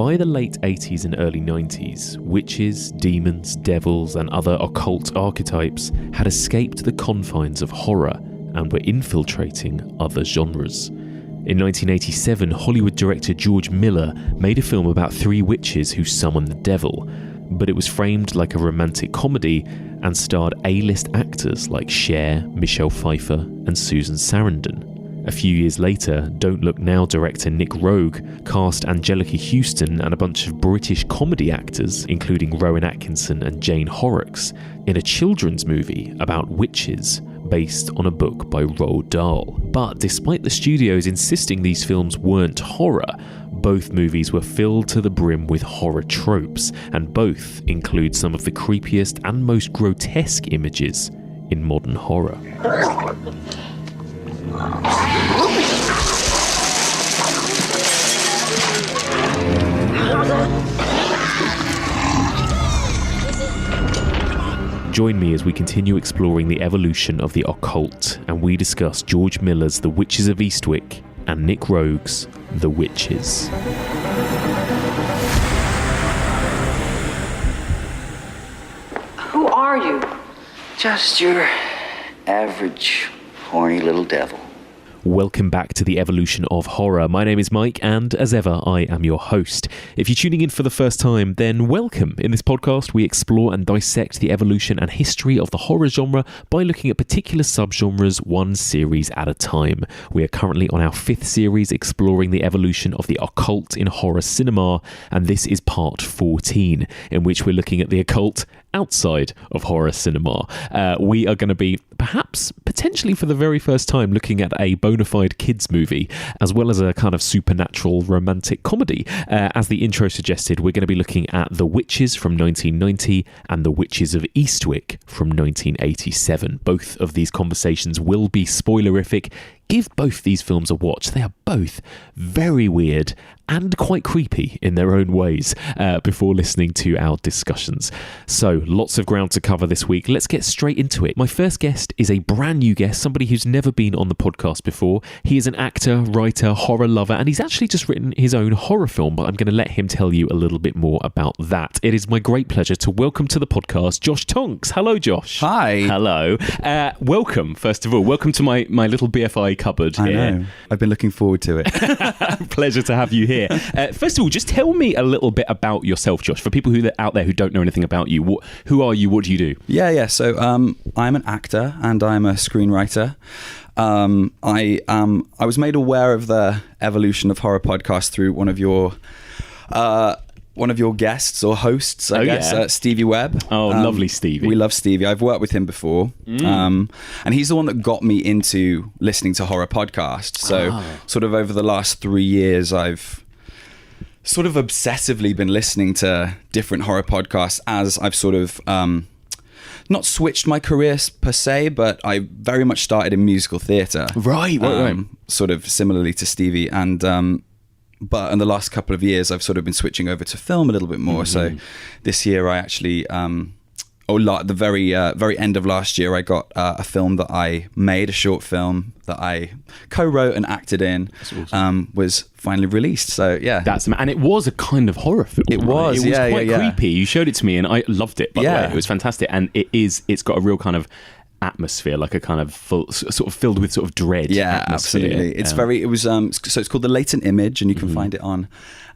By the late 80s and early 90s, witches, demons, devils, and other occult archetypes had escaped the confines of horror and were infiltrating other genres. In 1987, Hollywood director George Miller made a film about three witches who summoned the devil, but it was framed like a romantic comedy and starred A-list actors like Cher, Michelle Pfeiffer, and Susan Sarandon. A few years later, Don't Look Now director Nick Roeg cast Angelica Houston and a bunch of British comedy actors, including Rowan Atkinson and Jane Horrocks, in a children's movie about witches based on a book by Roald Dahl. But despite the studios insisting these films weren't horror, both movies were filled to the brim with horror tropes, and both include some of the creepiest and most grotesque images in modern horror. Join me as we continue exploring the evolution of the occult, and we discuss George Miller's The Witches of Eastwick and Nick Roeg's The Witches. Who are you? Just your average horny little devil. Welcome back to the evolution of horror. My name is Mike, and as ever, I am your host. If you're tuning in for the first time, then welcome. In this podcast, we explore and dissect the evolution and history of the horror genre by looking at particular subgenres, one series at a time. We are currently on our fifth series exploring the evolution of the occult in horror cinema, and this is part 14, in which we're looking at the occult outside of horror cinema. We are going to be, perhaps, potentially for the very first time, looking at a bona fide kids movie, as well as a kind of supernatural romantic comedy. As the intro suggested, we're going to be looking at The Witches from 1990 and The Witches of Eastwick from 1987. Both of these conversations will be spoilerific. Give both these films a watch. They are both very weird and quite creepy in their own ways before listening to our discussions. So, lots of ground to cover this week. Let's get straight into it. My first guest is a brand new guest, somebody who's never been on the podcast before. He is an actor, writer, horror lover, and he's actually just written his own horror film, but I'm going to let him tell you a little bit more about that. It is my great pleasure to welcome to the podcast Josh Tonks. Hello, Josh. Hi. Hello. Welcome, first of all. Welcome to my little BFI cupboard here. I know. I've been looking forward to it. Pleasure to have you here. First of all, just tell me a little bit about yourself, Josh. For people who out there who don't know anything about you, who are you? What do you do? Yeah. So I'm an actor and I'm a screenwriter. I was made aware of the evolution of horror podcast through one of your guests or hosts, I guess, Stevie Webb. Oh, lovely Stevie. We love Stevie. I've worked with him before. And he's the one that got me into listening to horror podcasts. So sort of over the last 3 years, I've sort of obsessively been listening to different horror podcasts as I've sort of not switched my career per se, but I very much started in musical theatre. Right. Sort of similarly to Stevie. And but in the last couple of years, I've sort of been switching over to film a little bit more. So this year, I actually, the very end of last year, I got a film that I made, a short film that I co-wrote and acted in, was finally released. So yeah, and it was a kind of horror film. It was, It was quite creepy. You showed it to me, and I loved it. By the way, it was fantastic, and it's got a real kind of atmosphere, like a kind of sort of filled with sort of dread. Yeah, atmosphere. Absolutely. So it's called The Latent Image, and you can find it on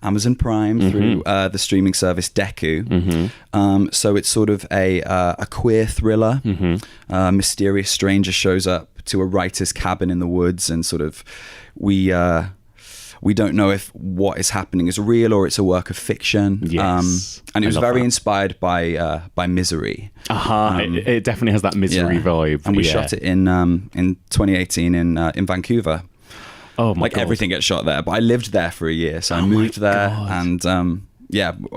Amazon Prime through the streaming service Deku. So it's sort of a queer thriller. A mysterious stranger shows up to a writer's cabin in the woods, and sort of we don't know if what is happening is real or it's a work of fiction. Yes. And it was very inspired by Misery. It definitely has that Misery vibe. And we shot it in 2018 in Vancouver. Oh my God. Everything gets shot there, but I lived there for a year, so I moved there, and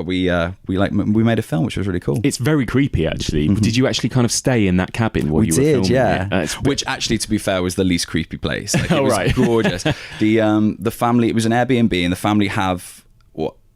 we made a film, which was really cool. It's very creepy, actually. Did you actually kind of stay in that cabin while you were filming? Yeah. Which actually, to be fair, was the least creepy place. Like, it was gorgeous. The family, it was an Airbnb, and the family have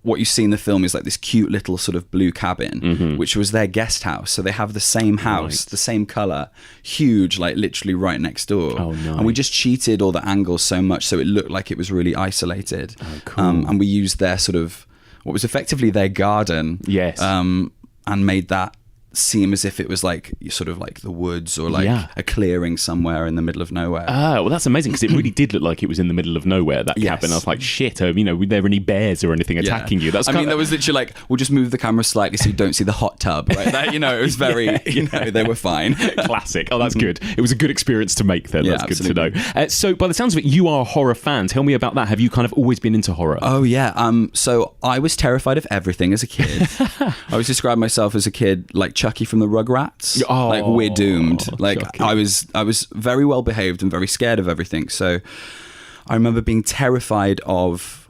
what you see in the film is like this cute little sort of blue cabin, which was their guest house. So they have the same house, the same color, huge, like literally right next door. Oh, nice. And we just cheated all the angles so much so it looked like it was really isolated. Oh, cool. And we used their sort of what was effectively their garden. Yes. And made that seem as if it was like sort of like the woods or like a clearing somewhere in the middle of nowhere. Well, that's amazing, because it really did look like it was in the middle of nowhere, that cabin. I was like, shit, were there any bears or anything attacking you? I mean, there was literally like, we'll just move the camera slightly so you don't see the hot tub, right? That, it was very, they were fine. Classic. Oh, that's good. It was a good experience to make then. That's absolutely. Good to know. So by the sounds of it, you are a horror fan. Tell me about that. Have you kind of always been into horror? Oh, yeah. So I was terrified of everything as a kid. I always described myself as a kid like Chucky from the Rugrats. Like, we're doomed. Like, Chucky. I was very well behaved and very scared of everything. So I remember being terrified of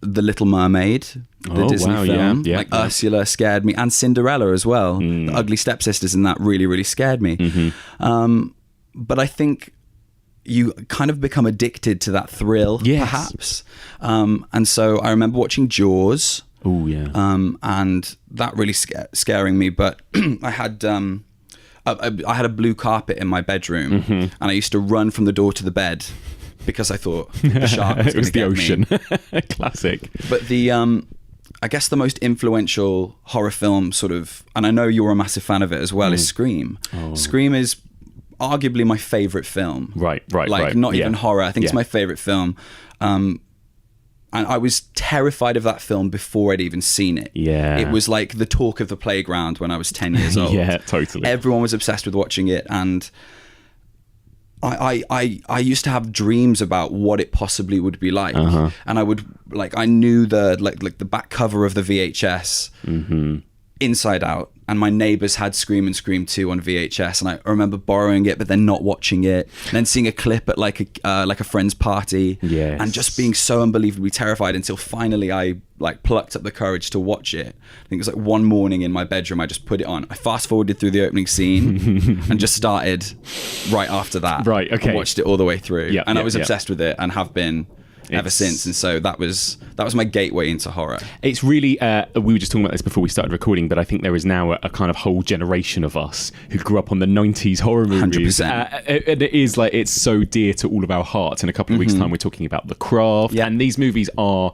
The Little Mermaid, the Disney film. Like Ursula scared me, and Cinderella as well. The ugly stepsisters in that really, really scared me. But I think you kind of become addicted to that thrill, perhaps. And so I remember watching Jaws. Oh, yeah. And that really scaring me. But I had a blue carpet in my bedroom, and I used to run from the door to the bed because I thought the shark was it was the get ocean. Me. Classic. But I guess the most influential horror film sort of, and I know you're a massive fan of it as well, is Scream. Scream is arguably my favourite film. Right. Like, not even horror. I think it's my favourite film. And I was terrified of that film before I'd even seen it. Yeah. It was like the talk of the playground when I was 10 years old. Yeah, totally. Everyone was obsessed with watching it. And I used to have dreams about what it possibly would be like. And I knew the back cover of the VHS inside out. And my neighbours had Scream and Scream 2 on VHS, and I remember borrowing it, but then not watching it, and then seeing a clip at like a friend's party, and just being so unbelievably terrified until finally I like plucked up the courage to watch it. I think it was like one morning in my bedroom, I just put it on. I fast forwarded through the opening scene and just started right after that. Right, okay. And watched it all the way through, and I was obsessed with it and have been ever since. And so that was my gateway into horror. It's really we were just talking about this before we started recording, but I think there is now a kind of whole generation of us who grew up on the 90s horror movies. 100%. And it is like, it's so dear to all of our hearts. In a couple of weeks time we're talking about The Craft, and these movies are,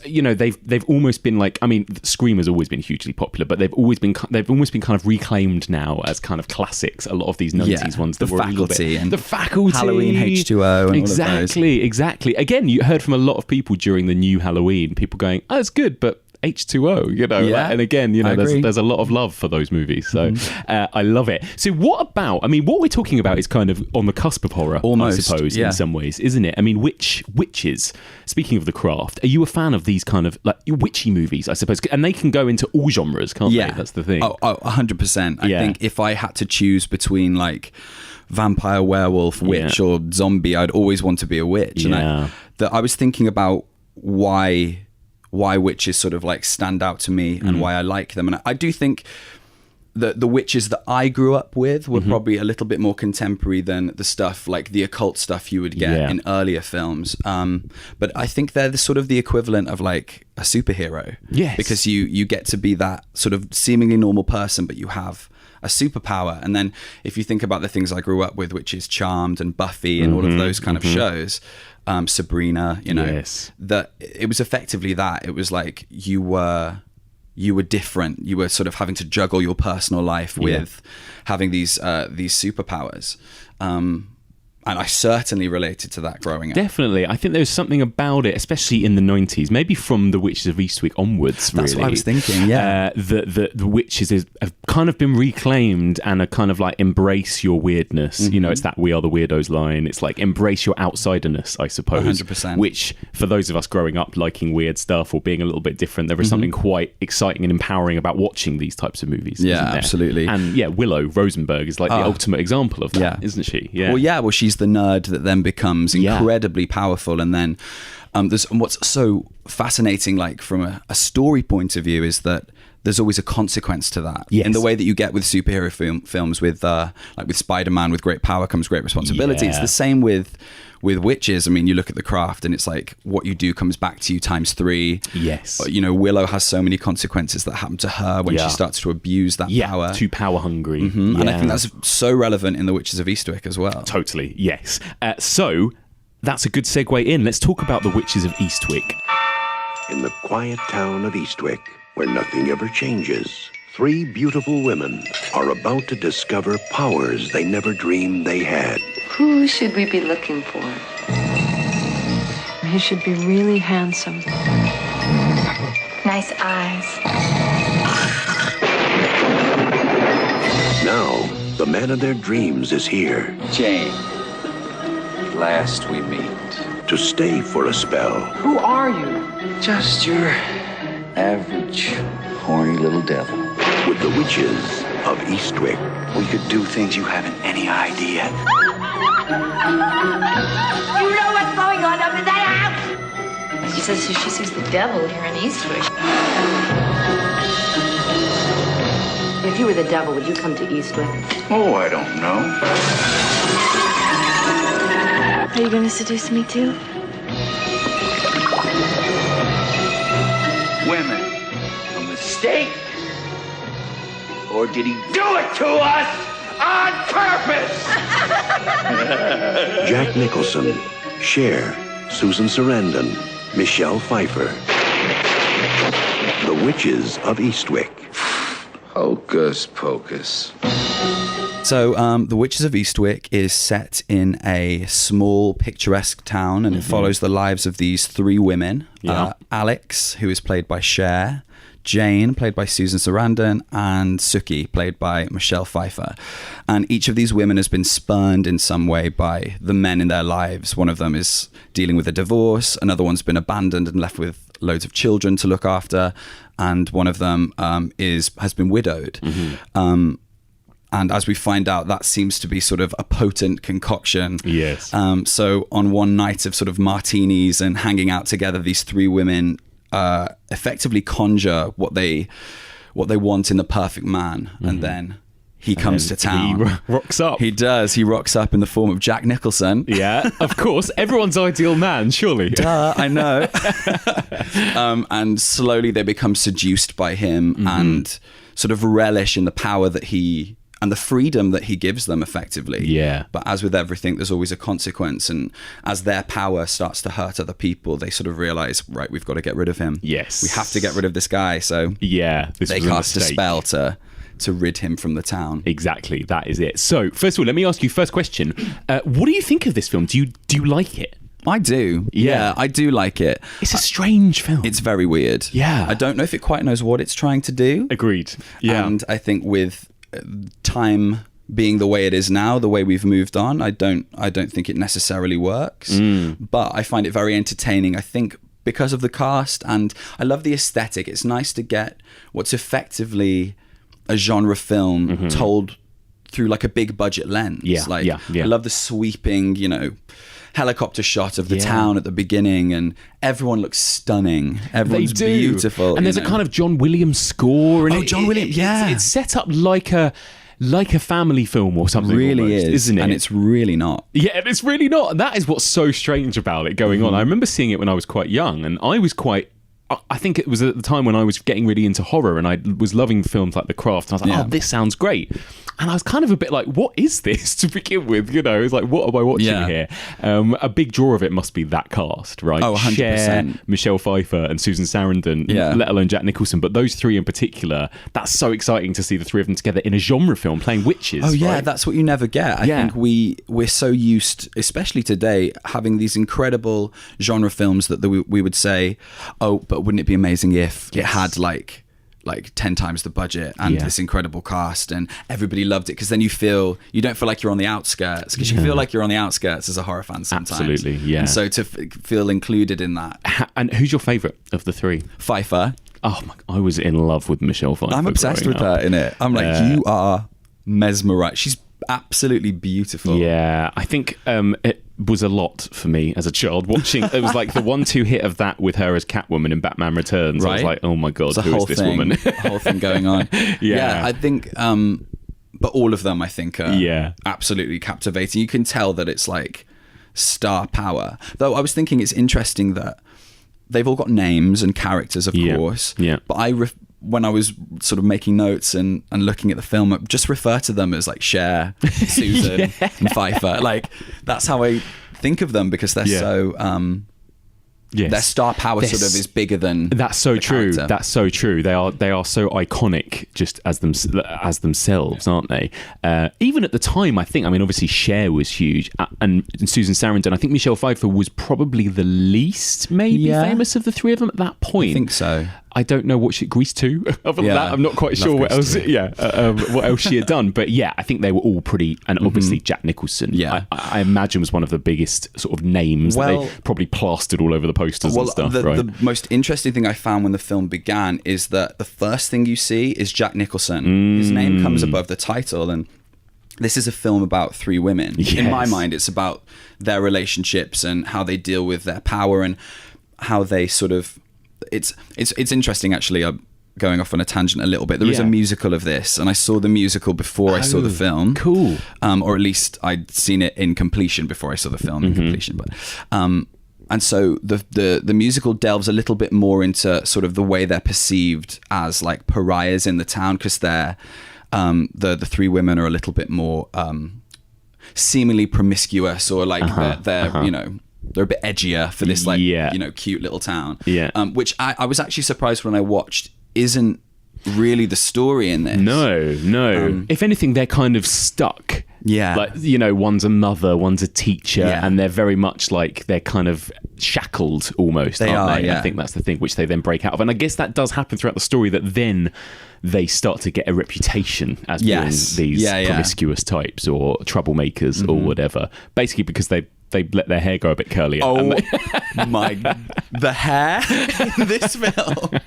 they've almost been like, I mean, Scream has always been hugely popular, but they've almost been kind of reclaimed now as kind of classics. A lot of these 90s ones that were a little bit, and The Faculty, Halloween H2O, and exactly. Again, you heard from a lot of people during the new Halloween, people going, oh, it's good, but H2O, and again, there's a lot of love for those movies, so I love it. So what we're talking about is kind of on the cusp of horror, almost, I suppose, in some ways, isn't it? I mean, witches, speaking of The Craft, are you a fan of these kind of like witchy movies, I suppose? And they can go into all genres, can't they? That's the thing. 100%. I think if I had to choose between like vampire, werewolf, witch, or zombie, I'd always want to be a witch. And I was thinking about why witches sort of like stand out to me and why I like them. And I do think that the witches that I grew up with were probably a little bit more contemporary than the stuff like the occult stuff you would get in earlier films. But I think they're the equivalent of like a superhero. Yes. Because you get to be that sort of seemingly normal person, but you have a superpower. And then if you think about the things I grew up with, which is Charmed and Buffy and all of those kind of shows, Sabrina, that it was effectively that. It was like you were different. You were sort of having to juggle your personal life with having these superpowers. And I certainly related to that growing up. Definitely. I think there's something about it, especially in the 90s, maybe from The Witches of Eastwick onwards, really. That's what I was thinking, the witches have kind of been reclaimed and are kind of like, embrace your weirdness. It's that We Are the Weirdos line. It's like, embrace your outsiderness, I suppose. 100%. Which, for those of us growing up liking weird stuff or being a little bit different, there is something quite exciting and empowering about watching these types of movies. Yeah, absolutely. And Willow Rosenberg is like the ultimate example of that, isn't she? Well, she's the nerd that then becomes incredibly powerful. And then there's what's so fascinating, like from a story point of view, is that there's always a consequence to that. In the way that you get with superhero films, with like with Spider-Man, with great power comes great responsibility. It's the same with witches. I mean, you look at The Craft and it's like what you do comes back to you times 3. Yes. Willow has so many consequences that happen to her when she starts to abuse that power. Too power hungry. And I think that's so relevant in The Witches of Eastwick as well. Totally, yes. So that's a good segue in. Let's talk about The Witches of Eastwick. In the quiet town of Eastwick, where nothing ever changes, 3 beautiful women are about to discover powers they never dreamed they had. Who should we be looking for? He should be really handsome. Nice eyes. Now, the man of their dreams is here Jane, at last we meet. to stay for a spell. Who are you? Just your average, horny little devil. With the witches of Eastwick. We could do things you haven't any idea. You know what's going on up in that house? She says she sees the devil here in Eastwick. If you were the devil, would you come to Eastwick? Oh, I don't know. Are you going to seduce me too? Women, a mistake? Or did he do it to us on purpose? Jack Nicholson, Cher, Susan Sarandon, Michelle Pfeiffer. The Witches of Eastwick. Hocus pocus. So, The Witches of Eastwick is set in a small, picturesque town, and it follows the lives of these 3 women. Alex, who is played by Cher, Jane, played by Susan Sarandon, and Suki, played by Michelle Pfeiffer. And each of these women has been spurned in some way by the men in their lives. One of them is dealing with a divorce, another one's been abandoned and left with loads of children to look after, and one of them has been widowed. And as we find out, that seems to be sort of a potent concoction. Yes. So on one night of sort of martinis and hanging out together, these 3 women effectively conjure what they want in the perfect man, and then he comes to town. He rocks up. He does. He rocks up in the form of Jack Nicholson. Yeah, of course. Everyone's ideal man, surely. Duh, I know. And slowly they become seduced by him and sort of relish in the power that he and the freedom that he gives them effectively. Yeah. But as with everything, there's always a consequence. And as their power starts to hurt other people, they sort of realize, right, we've got to get rid of him. Yes. We have to get rid of this guy. So Yeah, this they was cast a mistake. spell to rid him from the town. Exactly, that is it. So, first of all, let me ask you, first question. What do you think of this film? Do you like it? I do. Yeah. I do like it. It's a strange film. It's very weird. Yeah. I don't know if it quite knows what it's trying to do. Agreed. Yeah. And I think with time being the way it is now, the way we've moved on, I don't think it necessarily works. But I find it very entertaining. I think because of the cast, and I love the aesthetic. It's nice to get what's effectively a genre film told through like a big budget lens. I love the sweeping, helicopter shot of the town at the beginning, and everyone looks stunning. Everyone's beautiful. And there's a kind of John Williams score. And John Williams, yeah. It's set up like a family film or something. Really almost, is, isn't it? And it's really not. Yeah, and it's really not. And that is what's so strange about it going on. I remember seeing it when I was quite young, and I think it was at the time when I was getting really into horror, and I was loving films like The Craft, and I was like, oh, this sounds great. And I was kind of a bit like, what is this to begin with? It's like, what am I watching here? A big draw of it must be that cast, right? Oh, 100%. Cher, Michelle Pfeiffer and Susan Sarandon, let alone Jack Nicholson. But those 3 in particular, that's so exciting to see the 3 of them together in a genre film playing witches. Oh, yeah, right? that's what you never get. I think we're so used, especially today, having these incredible genre films that we would say, oh, but wouldn't it be amazing if it had like 10 times the budget and this incredible cast and everybody loved it, because then you don't feel like you're on the outskirts, because you feel like you're on the outskirts as a horror fan sometimes. Absolutely, yeah. And so to feel included in that. And who's your favourite of the 3? Pfeiffer. Oh my! I was in love with Michelle Pfeiffer. I'm obsessed with her in it. I'm like, you are mesmerized. She's absolutely beautiful. Yeah, I think it was a lot for me as a child watching. It was like the 1-2 hit of that with her as Catwoman in Batman Returns. Right. I was like, oh my god, who is this woman? A whole thing going on. Yeah, I think. But all of them, I think, are absolutely captivating. You can tell that it's like star power. Though I was thinking it's interesting that they've all got names and characters, of course. Yeah. But when I was sort of making notes and looking at the film, I just refer to them as like Cher, Susan, and Pfeiffer. Like that's how I think of them, because they're so Yes. Their star power sort of is bigger than. That's so true. character. That's so true. They are so iconic just as themselves, aren't they? Even at the time, I think. I mean, obviously Cher was huge, and Susan Sarandon. I think Michelle Pfeiffer was probably the least maybe famous of the three of them at that point. I think so. I don't know what Grease 2. Other than that, I'm not quite sure what else. What else she had done. But yeah, I think they were all pretty. And obviously Jack Nicholson. Yeah, I imagine was one of the biggest sort of names that they probably plastered all over the posters and stuff. The most interesting thing I found when the film began is that the first thing you see is Jack Nicholson. His name comes above the title, and this is a film about three women. Yes. In my mind, it's about their relationships and how they deal with their power and how they sort of. It's interesting, actually. I'm going off on a tangent a little bit. There is a musical of this, and I saw the musical before I saw the film. Cool. Or at least I'd seen it in completion before I saw the film in completion. But and so the musical delves a little bit more into sort of the way they're perceived as like pariahs in the town, because they're the three women are a little bit more seemingly promiscuous, or like they're you know. They're a bit edgier for this, like, you know, cute little town. Yeah. Which I was actually surprised when I watched isn't really the story in this. No. If anything, they're kind of stuck. Yeah. Like, you know, one's a mother, one's a teacher, and they're very much like they're kind of shackled almost, aren't they? I think that's the thing, which they then break out of. And I guess that does happen throughout the story, that then they start to get a reputation as being these promiscuous types or troublemakers or whatever. Basically because they let their hair go a bit curly. The hair in this film.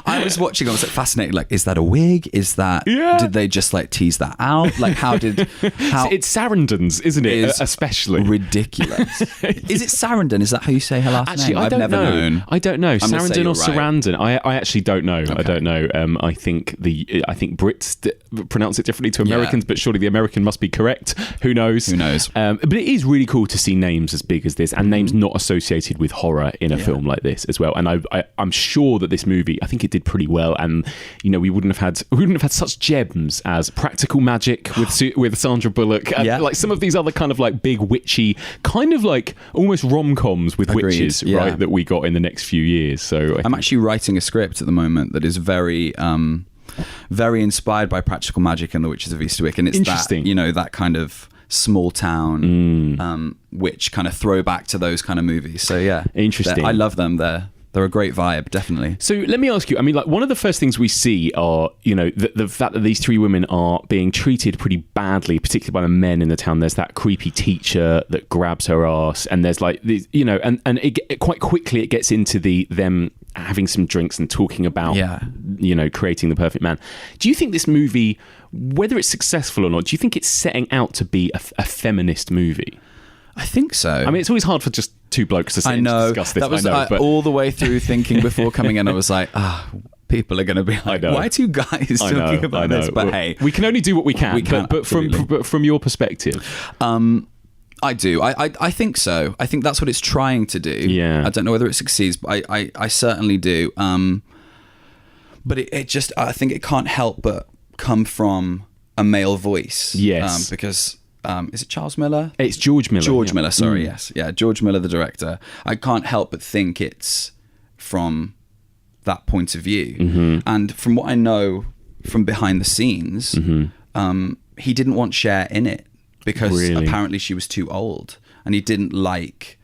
I was watching, I was like fascinated, like, is that a wig? Is that, did they just like tease that out? Like it's Sarandon's, isn't it? Especially. Ridiculous. Is it Sarandon? Is that how you say her last name? I've never known. I don't know. Sarandon or Sarandon. I actually don't know. Okay. I don't know. I think Brits pronounce it differently to Americans, but surely the American must be correct. Who knows? But it is really cool to see names as big as this, and names not associated with horror in a film like this as well. And I'm sure that this movie, I think it did pretty well, and you know, we wouldn't have had such gems as Practical Magic with Sandra Bullock, and like some of these other kind of like big witchy, kind of like almost rom-coms with witches, right, that we got in the next few years. So I'm actually writing a script at the moment that is very inspired by Practical Magic and the Witches of Eastwick, and it's that, you know, that kind of small town witch kind of throwback to those kind of movies. So yeah, interesting. I love them. They're a great vibe, definitely. So let me ask you, I mean, like, one of the first things we see are, you know, the fact that these three women are being treated pretty badly, particularly by the men in the town. There's that creepy teacher that grabs her ass, and there's like these, you know, and it quite quickly it gets into them having some drinks and talking about, you know, creating the perfect man. Do you think this movie, whether it's successful or not, do you think it's setting out to be a feminist movie? I think so. I mean, it's always hard for just two blokes to sit and discuss this. That was but all the way through thinking before coming in. I was like, people are going to be like, why are two guys talking about this? But hey, we can only do what we can. But from your perspective, I do. I think so. I think that's what it's trying to do. Yeah. I don't know whether it succeeds, but I certainly do. But it just, I think it can't help but come from a male voice. Yes. Because. Is it Charles Miller? It's George Miller. George Miller, sorry, yes. Yeah, George Miller, the director. I can't help but think it's from that point of view. Mm-hmm. And from what I know from behind the scenes, he didn't want Cher in it because apparently she was too old. And he didn't like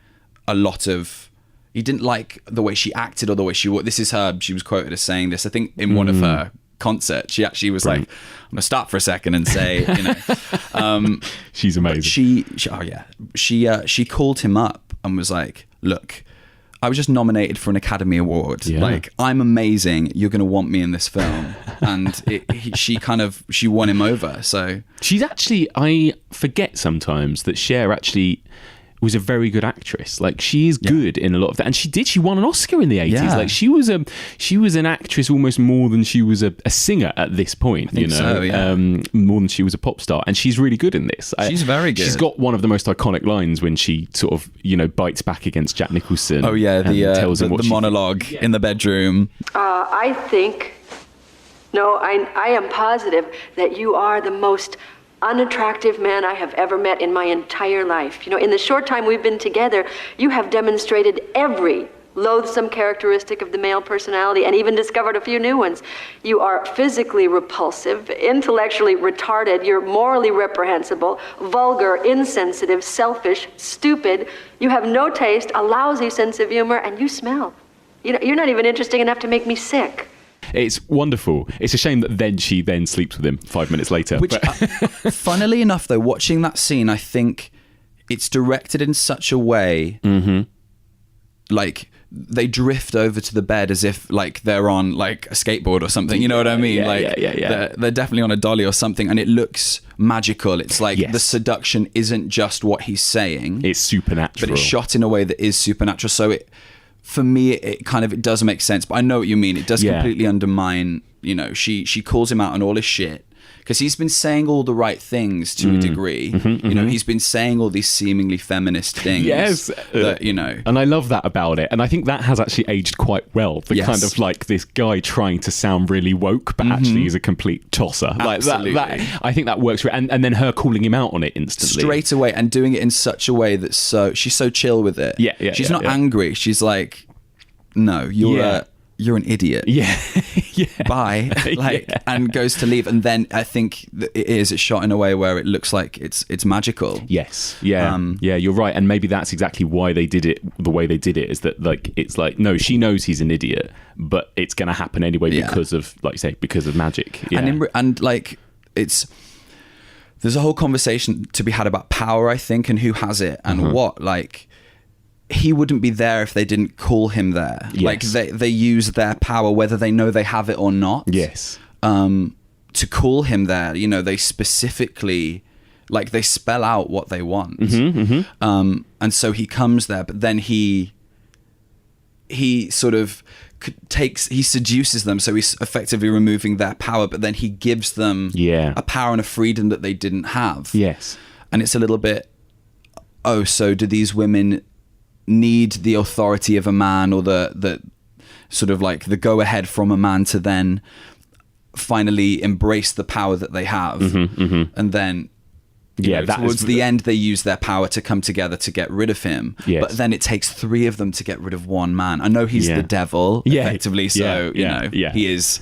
he didn't like the way she acted or the way she was quoted as saying this, I think, in one of her concerts. She actually was like, I'm gonna stop for a second and say, you know, she's amazing. She called him up and was like, look, I was just nominated for an Academy Award. Like, I'm amazing. You're gonna want me in this film. And she won him over. So she's actually, I forget sometimes that Cher actually was a very good actress. Like, she is good in a lot of that, and she won an Oscar in the 80s. Like, she was an actress almost more than she was a singer at this point, you know. So, more than she was a pop star, and she's really good in this. She's very good. She's got one of the most iconic lines when she sort of, you know, bites back against Jack Nicholson. Oh yeah, tells him the monologue in the bedroom. I am positive that you are the most unattractive man I have ever met in my entire life. You know, in the short time we've been together, you have demonstrated every loathsome characteristic of the male personality, and even discovered a few new ones. You are physically repulsive, intellectually retarded, you're morally reprehensible, vulgar, insensitive, selfish, stupid, you have no taste, a lousy sense of humor, and you smell. You're not even interesting enough to make me sick. It's wonderful. It's a shame that she sleeps with him 5 minutes later. Which, funnily enough, though, watching that scene, I think it's directed in such a way, like, they drift over to the bed as if like they're on like a skateboard or something. You know what I mean? They're definitely on a dolly or something, and it looks magical. It's like the seduction isn't just what he's saying; it's supernatural. But it's shot in a way that is supernatural. So for me, it does make sense. But I know what you mean. It does completely undermine. You know, she calls him out on all his shit. Because he's been saying all the right things to a degree. You know, he's been saying all these seemingly feminist things. Yes. That, you know. And I love that about it. And I think that has actually aged quite well. The kind of like this guy trying to sound really woke, but actually he's a complete tosser. Absolutely. Like that, I think that works. And then her calling him out on it instantly. Straight away, and doing it in such a way that she's so chill with it. She's not angry. She's like, no, you're an idiot. Bye. And goes to leave. And then I think it's shot in a way where it looks like it's magical. Yes. Yeah. You're right. And maybe that's exactly why they did it the way they did it, is that like it's like, no, she knows he's an idiot, but it's going to happen anyway because of, like you say, because of magic. Yeah. And like there's a whole conversation to be had about power, I think, and who has it and what, like, he wouldn't be there if they didn't call him there. Yes. Like they use their power, whether they know they have it or not. Yes. To call him there, you know, they specifically, like, they spell out what they want. And so he comes there, but then he sort of he seduces them, so he's effectively removing their power, but then he gives them a power and a freedom that they didn't have. Yes. And it's a little bit, so do these women need the authority of a man, or the sort of like the go ahead from a man to then finally embrace the power that they have? And then towards the end they use their power to come together to get rid of him. But then it takes three of them to get rid of one man. I know he's the devil effectively, so you know he is.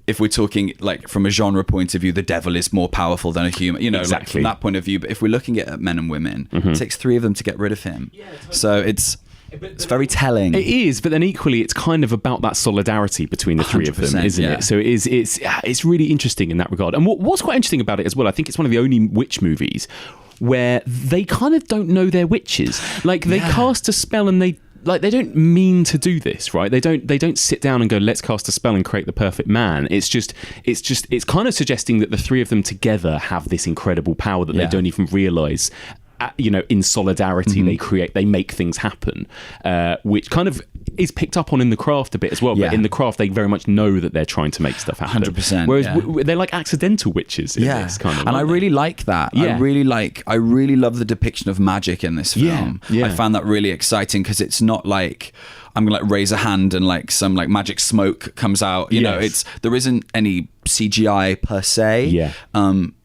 If we're talking like from a genre point of view, the devil is more powerful than a human, you know, like from that point of view. But if we're looking at men and women, it takes three of them to get rid of him. So it's very telling. It is, but then equally, it's kind of about that solidarity between the three of them, isn't it? So it's really interesting in that regard. And what's quite interesting about it as well, I think it's one of the only witch movies where they kind of don't know they're witches. Like they cast a spell and they don't mean to do this, right? They don't sit down and go, let's cast a spell and create the perfect man. It's kind of suggesting that the three of them together have this incredible power that they don't even realize. You know, in solidarity, they make things happen, which kind of is picked up on in The Craft a bit as well. But in The Craft, they very much know that they're trying to make stuff happen. 100%. Whereas they're like accidental witches in this kind of. And I really like that. I really love the depiction of magic in this film. I found that really exciting because it's not like I'm gonna like raise a hand and like some like magic smoke comes out. You know, there isn't any CGI per se.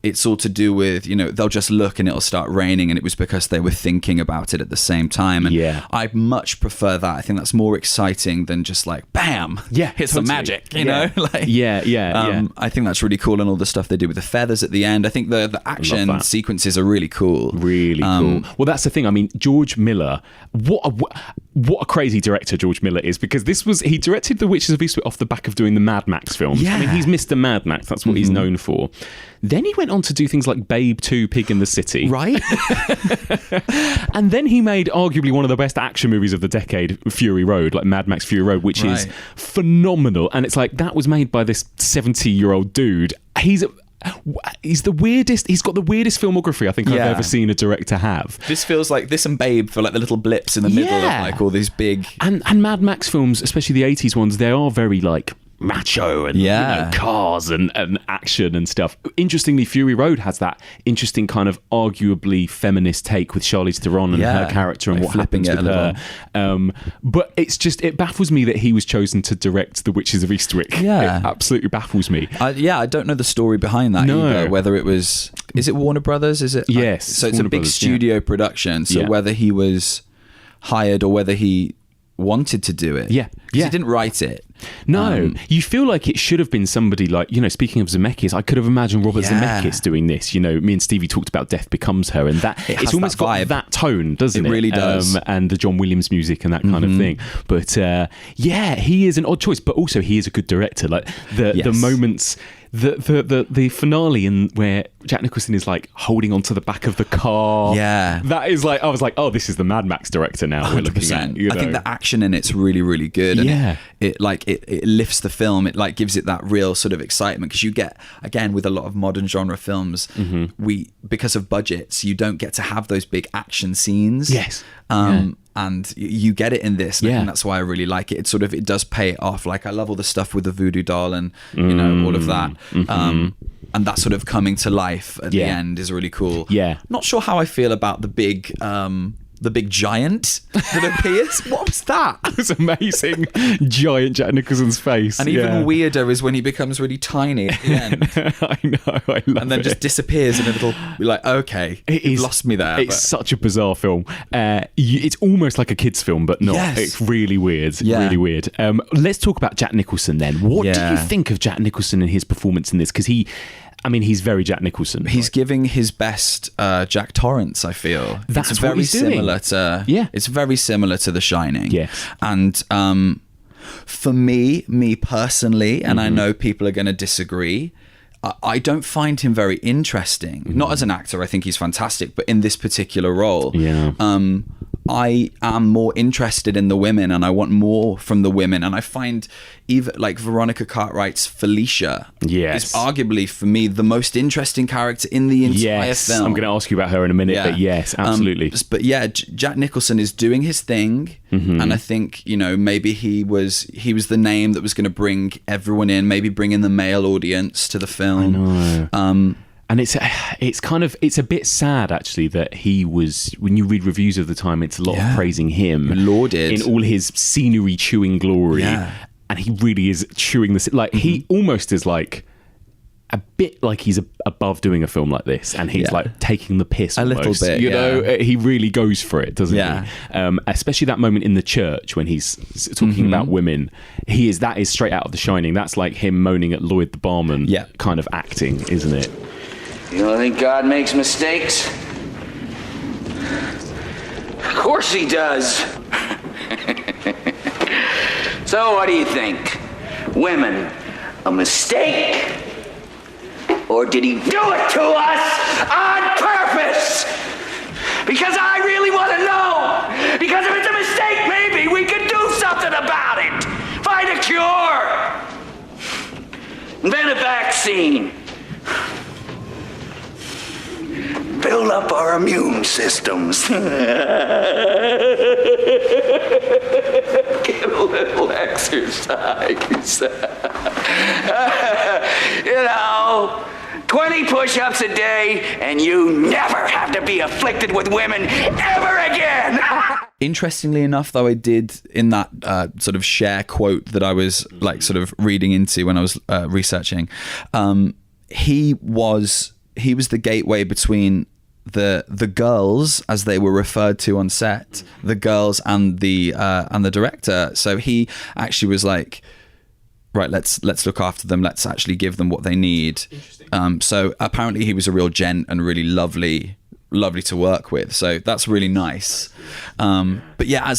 It's all to do with, you know, they'll just look and it'll start raining, and it was because they were thinking about it at the same time. And I much prefer that. I think that's more exciting than just like bam, here's some magic, you know. Like, I think that's really cool, and all the stuff they do with the feathers at the end. I think the action sequences are really cool. Really cool. Well, that's the thing. I mean, George Miller, what a crazy director George Miller is, because he directed The Witches of Eastwick off the back of doing the Mad Max films. I mean, he's Mr. Mad Max. That's what he's known for. Then he went on to do things like Babe 2, Pig in the City. Right. And then he made arguably one of the best action movies of the decade, Fury Road, like Mad Max Fury Road, which is phenomenal. And it's like, that was made by this 70-year-old dude. He's the weirdest. He's got the weirdest filmography I think I've ever seen a director have. This feels like this and Babe for like the little blips in the middle of like all these big and Mad Max films, especially the 80s ones. They are very like macho and you know, cars and action and stuff. Interestingly, Fury Road has that interesting kind of arguably feminist take with Charlize Theron and her character and like what happens with her. But it baffles me that he was chosen to direct The Witches of Eastwick. It absolutely baffles me. I don't know the story behind that either. Whether is it Warner Brothers? Is it? Yes. So it's Warner a big studio production. So whether he was hired or whether he wanted to do it. Yeah. He didn't write it. No, you feel like it should have been somebody like, speaking of Zemeckis, I could have imagined Robert Zemeckis doing this. Me and Stevie talked about Death Becomes Her, and that it's almost got that tone, doesn't it? It really does. And the John Williams music and that kind of thing. But he is an odd choice, but also he is a good director. Like the moments, the finale in where Jack Nicholson is like holding onto the back of the car. Yeah, that is like, I was like, oh, this is the Mad Max director now. 100%. We're looking at. I think the action in it's really, really good. And it lifts the film. It like gives it that real sort of excitement, because you get, again, with a lot of modern genre films, because of budgets, you don't get to have those big action scenes. Yes. And you get it in this, and that's why I really like it. It does pay it off. Like, I love all the stuff with the voodoo doll and all of that. And that sort of coming to life at the end is really cool. Yeah. Not sure how I feel about the big giant that appears. What was that? It was amazing. Giant Jack Nicholson's face. And even weirder is when he becomes really tiny at the end. I know, I love and then it. just disappears in a little, like, okay, you've lost me there. It's such a bizarre film. It's almost like a kid's film, but not. Yes. It's really weird. Really weird. Let's talk about Jack Nicholson then. What do you think of Jack Nicholson and his performance in this? Because he's very Jack Nicholson. He's giving his best Jack Torrance, I feel. That's very similar to it's very similar to The Shining. Yes. And for me personally, and I know people are going to disagree, I don't find him very interesting. Not as an actor, I think he's fantastic, but in this particular role, I am more interested in the women, and I want more from the women. And I find even like Veronica Cartwright's Felicia is arguably, for me, the most interesting character in the entire film. I'm going to ask you about her in a minute, but yes, absolutely. But Jack Nicholson is doing his thing, and I think maybe he was the name that was going to bring everyone in, maybe bring in the male audience to the film. I know. And it's a bit sad, actually, that he was, when you read reviews of the time, it's a lot of praising him, lauded in all his scenery chewing glory, and he really is chewing this. Like he almost is like a bit like he's above doing a film like this, and he's like taking the piss almost, a little bit. He really goes for it, doesn't he? Especially that moment in the church when he's talking about women. That is straight out of The Shining. That's like him moaning at Lloyd the barman, kind of acting, isn't it? You don't think God makes mistakes? Of course he does. So what do you think? Women, a mistake? Or did he do it to us on purpose? Because I really want to know. Because if it's a mistake, maybe we could do something about it. Find a cure. Invent a vaccine. Build up our immune systems. Get a little exercise. 20 push-ups a day, and you never have to be afflicted with women ever again. Interestingly enough, though, I did, in that sort of share quote that I was like sort of reading into when I was researching, he was the gateway between the girls, as they were referred to on set, the girls and the director. So he actually was like, right, let's look after them. Let's actually give them what they need. So apparently he was a real gent and really lovely to work with. So that's really nice. But yeah,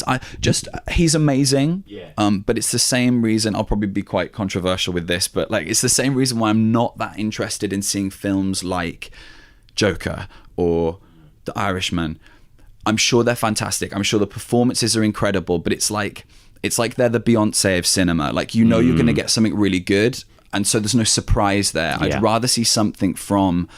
he's amazing. But it's the same reason, I'll probably be quite controversial with this, but like it's the same reason why I'm not that interested in seeing films like Joker or The Irishman. I'm sure they're fantastic. I'm sure the performances are incredible, but it's like they're the Beyonce of cinema. Like, you're going to get something really good, and so there's no surprise there. I'd rather see something from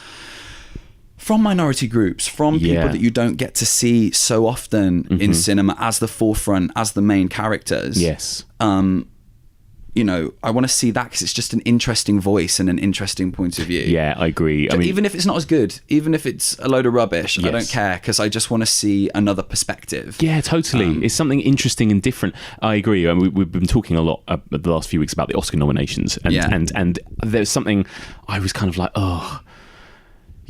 minority groups, from people that you don't get to see so often in cinema as the forefront, as the main characters. Yes. I want to see that because it's just an interesting voice and an interesting point of view. Yeah, I agree. Even if it's not as good, even if it's a load of rubbish, I don't care, because I just want to see another perspective. Yeah, totally. It's something interesting and different. I agree. We've been talking a lot the last few weeks about the Oscar nominations, and there's something I was kind of like,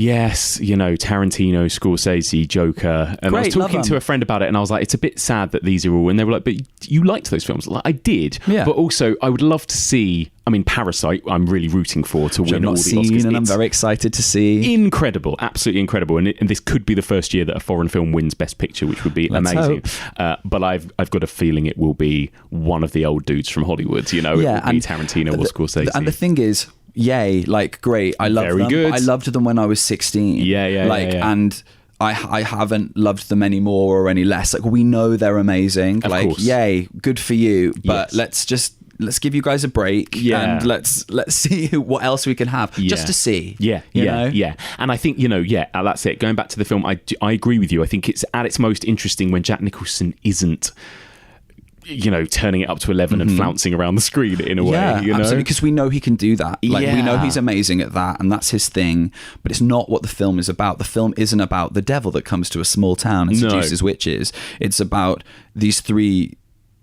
Yes, Tarantino, Scorsese, Joker. And I was talking to a friend about it, and I was like, it's a bit sad that these are all... And they were like, but you liked those films. Like, I did. Yeah. But also, I would love to see... I mean, Parasite, I'm really rooting for to win all the Oscars. And I'm very excited to see. Incredible. Absolutely incredible. And this could be the first year that a foreign film wins Best Picture, which would be amazing. But I've got a feeling it will be one of the old dudes from Hollywood. It will be Tarantino or Scorsese. And the thing is... Yay, like, great. I love them. Good. I loved them when I was 16. And I haven't loved them any more or any less. Like, we know they're amazing. Of course. Yay, good for you. But let's give you guys a break and let's see what else we can have just to see. Yeah. And I think, that's it. Going back to the film, I agree with you. I think it's at its most interesting when Jack Nicholson isn't turning it up to 11 and flouncing around the screen in a way. Absolutely, because we know he can do that. We know he's amazing at that, and that's his thing. But it's not what the film is about. The film isn't about the devil that comes to a small town and seduces witches. It's about these three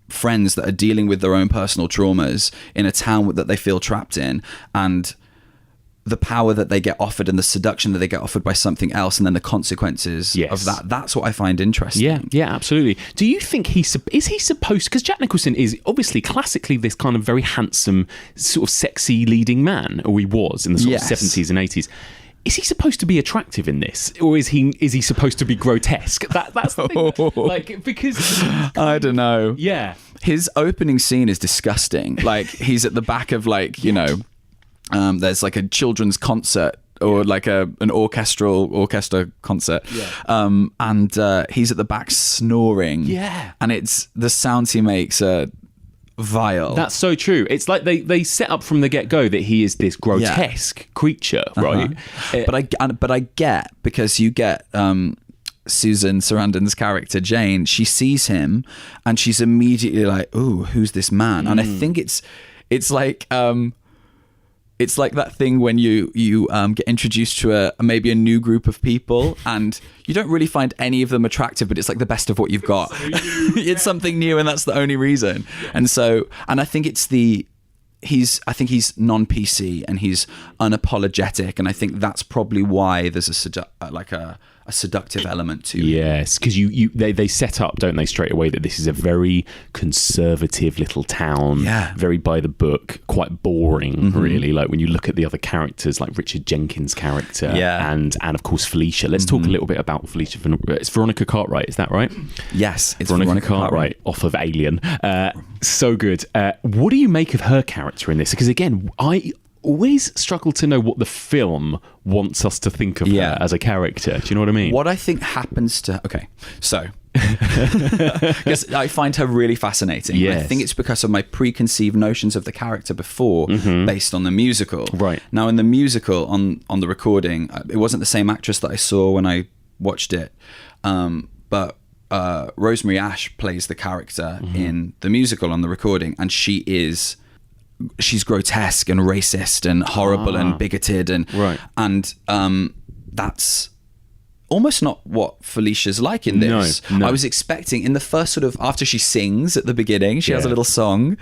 friends that are dealing with their own personal traumas in a town that they feel trapped in, and the power that they get offered and the seduction that they get offered by something else, and then the consequences of that. That's what I find interesting. Yeah, absolutely. Do you think is he supposed... Because Jack Nicholson is obviously classically this kind of very handsome, sort of sexy leading man, or he was in the sort of 70s and 80s. Is he supposed to be attractive in this, or is he supposed to be grotesque? That's the thing. Like, because I don't know. Yeah, his opening scene is disgusting. Like, he's at the back of there's like a children's concert or like an orchestra concert, and he's at the back snoring. And it's the sounds he makes are vile. That's so true. It's like they set up from the get-go that he is this grotesque creature, right? But I get, because you get Susan Sarandon's character Jane, she sees him and she's immediately like, "Ooh, who's this man?" And I think it's like it's like that thing when you get introduced to maybe a new group of people and you don't really find any of them attractive, but it's like the best of what you've got. It's something new, and that's the only reason. And I think he's non-PC and he's unapologetic, and I think that's probably why there's a seductive element to it. Yes, because they set up, don't they, straight away that this is a very conservative little town, very by the book, quite boring, really. Like when you look at the other characters, like Richard Jenkins' character, and of course Felicia. Let's talk a little bit about Felicia. It's Veronica Cartwright, is that right? Yes, it's Veronica Cartwright off of Alien. So good. What do you make of her character in this? Because again, I always struggle to know what the film wants us to think of her as a character. Do you know what I mean? What I think happens to... Okay, so... because I find her really fascinating. I think it's because of my preconceived notions of the character before, based on the musical. Right. Now, in the musical, on the recording, it wasn't the same actress that I saw when I watched it, but Rosemary Ash plays the character in the musical on the recording, and she's grotesque and racist and horrible and bigoted, and that's almost not what Felicia's like in this. No. I was expecting in the first sort of, after she sings at the beginning, she has a little song.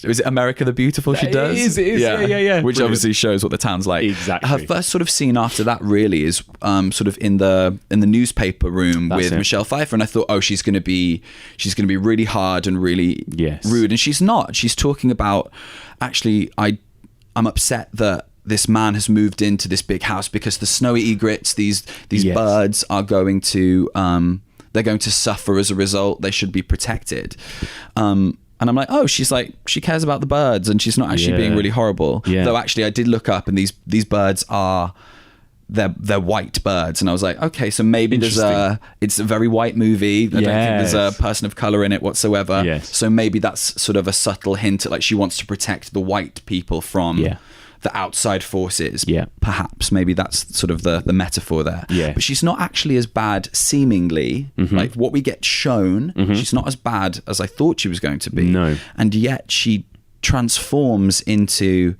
Was it America the Beautiful she does? It is. Yeah. Which Brilliant. Obviously shows what the town's like. Exactly. Her first sort of scene after that really is sort of in the newspaper room with Michelle Pfeiffer, and I thought, oh, she's gonna be really hard and really rude, and she's not. She's talking about, actually, I'm upset that this man has moved into this big house because the snowy egrets, these birds are going to they're going to suffer as a result. They should be protected. And I'm like, oh, she cares about the birds, and she's not actually being really horrible. Yeah. Though actually, I did look up, and these birds are they're white birds, and I was like, okay, so maybe it's a very white movie. I don't think there's a person of color in it whatsoever. Yes. So maybe that's sort of a subtle hint at, like, she wants to protect the white people from the outside forces. Yeah. Perhaps maybe that's sort of the metaphor there. Yeah. But she's not actually as bad, seemingly. Like what we get shown, she's not as bad as I thought she was going to be. No. And yet she transforms into...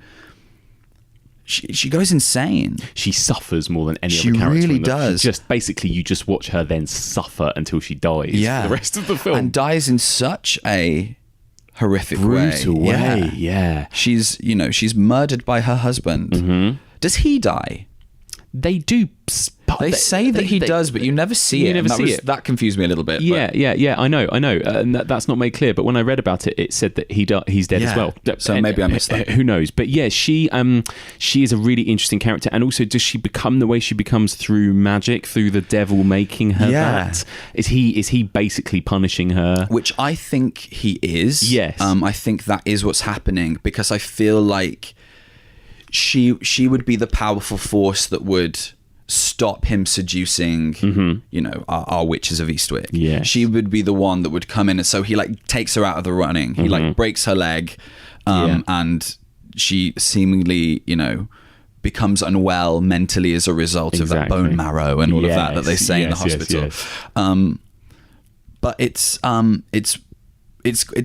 She goes insane. She suffers more than any other character. She really does. You just watch her then suffer until she dies for the rest of the film. And dies in such a horrific brutal way. Yeah. She's murdered by her husband. Does he die? they do. They say that he does, but you never see it. That confused me a little bit. Yeah. I know. And that's not made clear. But when I read about it, it said that he's dead as well. So maybe I missed that. Who knows? But yeah, she is a really interesting character. And also, does she become the way she becomes through magic, through the devil making her that? Is he basically punishing her? Which I think he is. Yes. I think that is what's happening, because I feel like she would be the powerful force that would stop him seducing, our witches of Eastwick. Yes. She would be the one that would come in, and so he takes her out of the running. He breaks her leg, and she seemingly, becomes unwell mentally as a result of that bone marrow and all of that they say in the hospital. Yes. But it's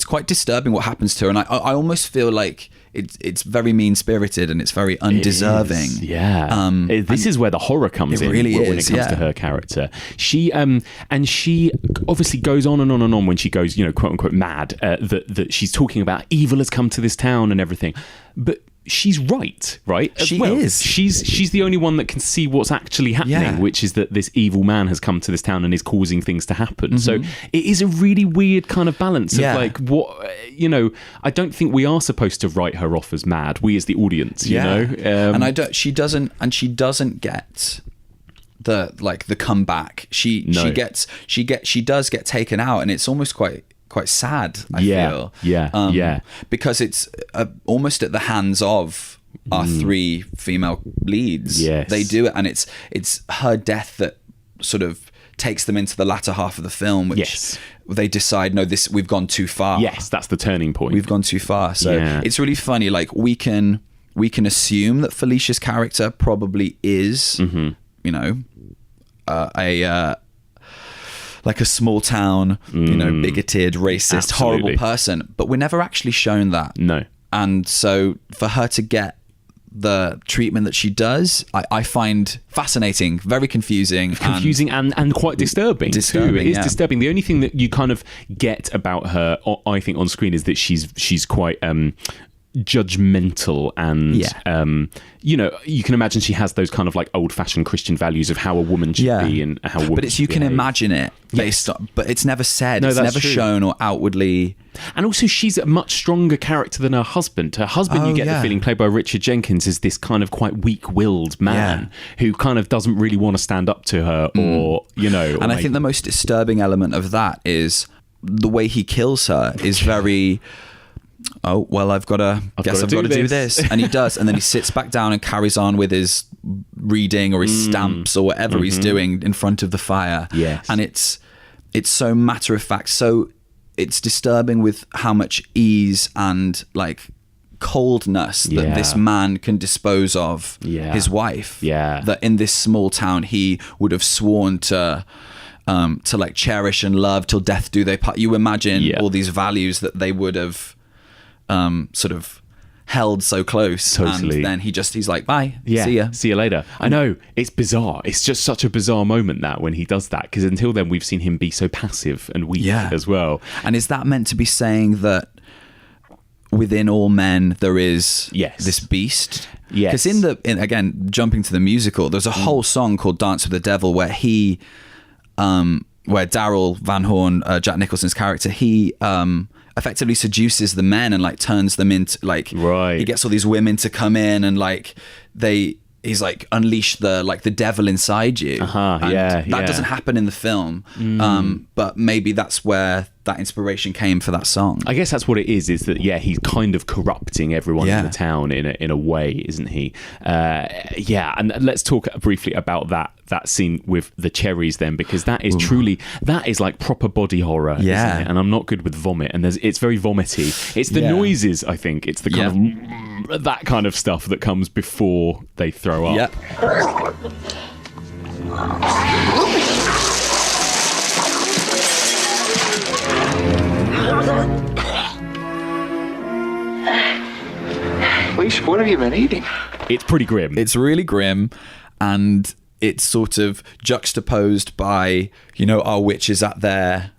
quite disturbing what happens to her, and I almost feel like it's very mean-spirited and it's very undeserving. This is where the horror comes in. Really when it comes to her character. She obviously goes on and on and on when she goes, quote unquote mad. That she's talking about evil has come to this town and everything, but she's right? She is. She's the only one that can see what's actually happening, which is that this evil man has come to this town and is causing things to happen. So it is a really weird kind of balance of what, I don't think we are supposed to write her off as mad. We as the audience, you know. And she doesn't get the comeback. She does get taken out, and it's almost quite sad, I feel. Because it's almost at the hands of our three female leads. Yes. They do it, and it's her death that sort of takes them into the latter half of the film, which they decide, no, we've gone too far. Yes, that's the turning point. We've gone too far. So it's really funny. We can assume that Felicia's character probably is, like a small town, bigoted, racist, horrible person. But we're never actually shown that. No. And so for her to get the treatment that she does, I find fascinating, very confusing. And quite disturbing too. It is disturbing. The only thing that you kind of get about her, I think, on screen is that she's quite judgmental, and you can imagine she has those kind of old-fashioned Christian values of how a woman should be and how a woman but you can imagine it based on, but it's never said. No, it's never shown or outwardly. And also she's a much stronger character than her husband. You get the feeling, played by Richard Jenkins, is this kind of quite weak-willed man who kind of doesn't really want to stand up to her and I think the most disturbing element of that is the way he kills her is very oh, well, I've got to do this. And he does. And then he sits back down and carries on with his reading or his stamps or whatever he's doing in front of the fire. Yes. And it's so matter of fact. So it's disturbing with how much ease and coldness that this man can dispose of his wife. Yeah. That in this small town, he would have sworn to cherish and love till death do they part. You imagine all these values that they would have sort of held so close. Totally. And then he's like, bye, see you later. I know, it's bizarre. It's just such a bizarre moment that when he does that, because until then we've seen him be so passive and weak as well. And is that meant to be saying that within all men there is this beast? Yes. Because again, jumping to the musical, there's a whole song called Dance with the Devil where where Daryl Van Horn, Jack Nicholson's character, he effectively seduces the men and turns them into he gets all these women to come in and he's unleash the devil inside you. That doesn't happen in the film. But maybe that's where that inspiration came for that song. I guess that's what it is that he's kind of corrupting everyone in the town in a way, isn't he? And let's talk briefly about that scene with the cherries then, because that is proper body horror, isn't it? And I'm not good with vomit, and it's very vomity. It's the noises, I think. It's the kind of that kind of stuff that comes before they throw up. Felicia, what have you been eating? It's pretty grim. It's really grim, and it's sort of juxtaposed by, you know, our witches at their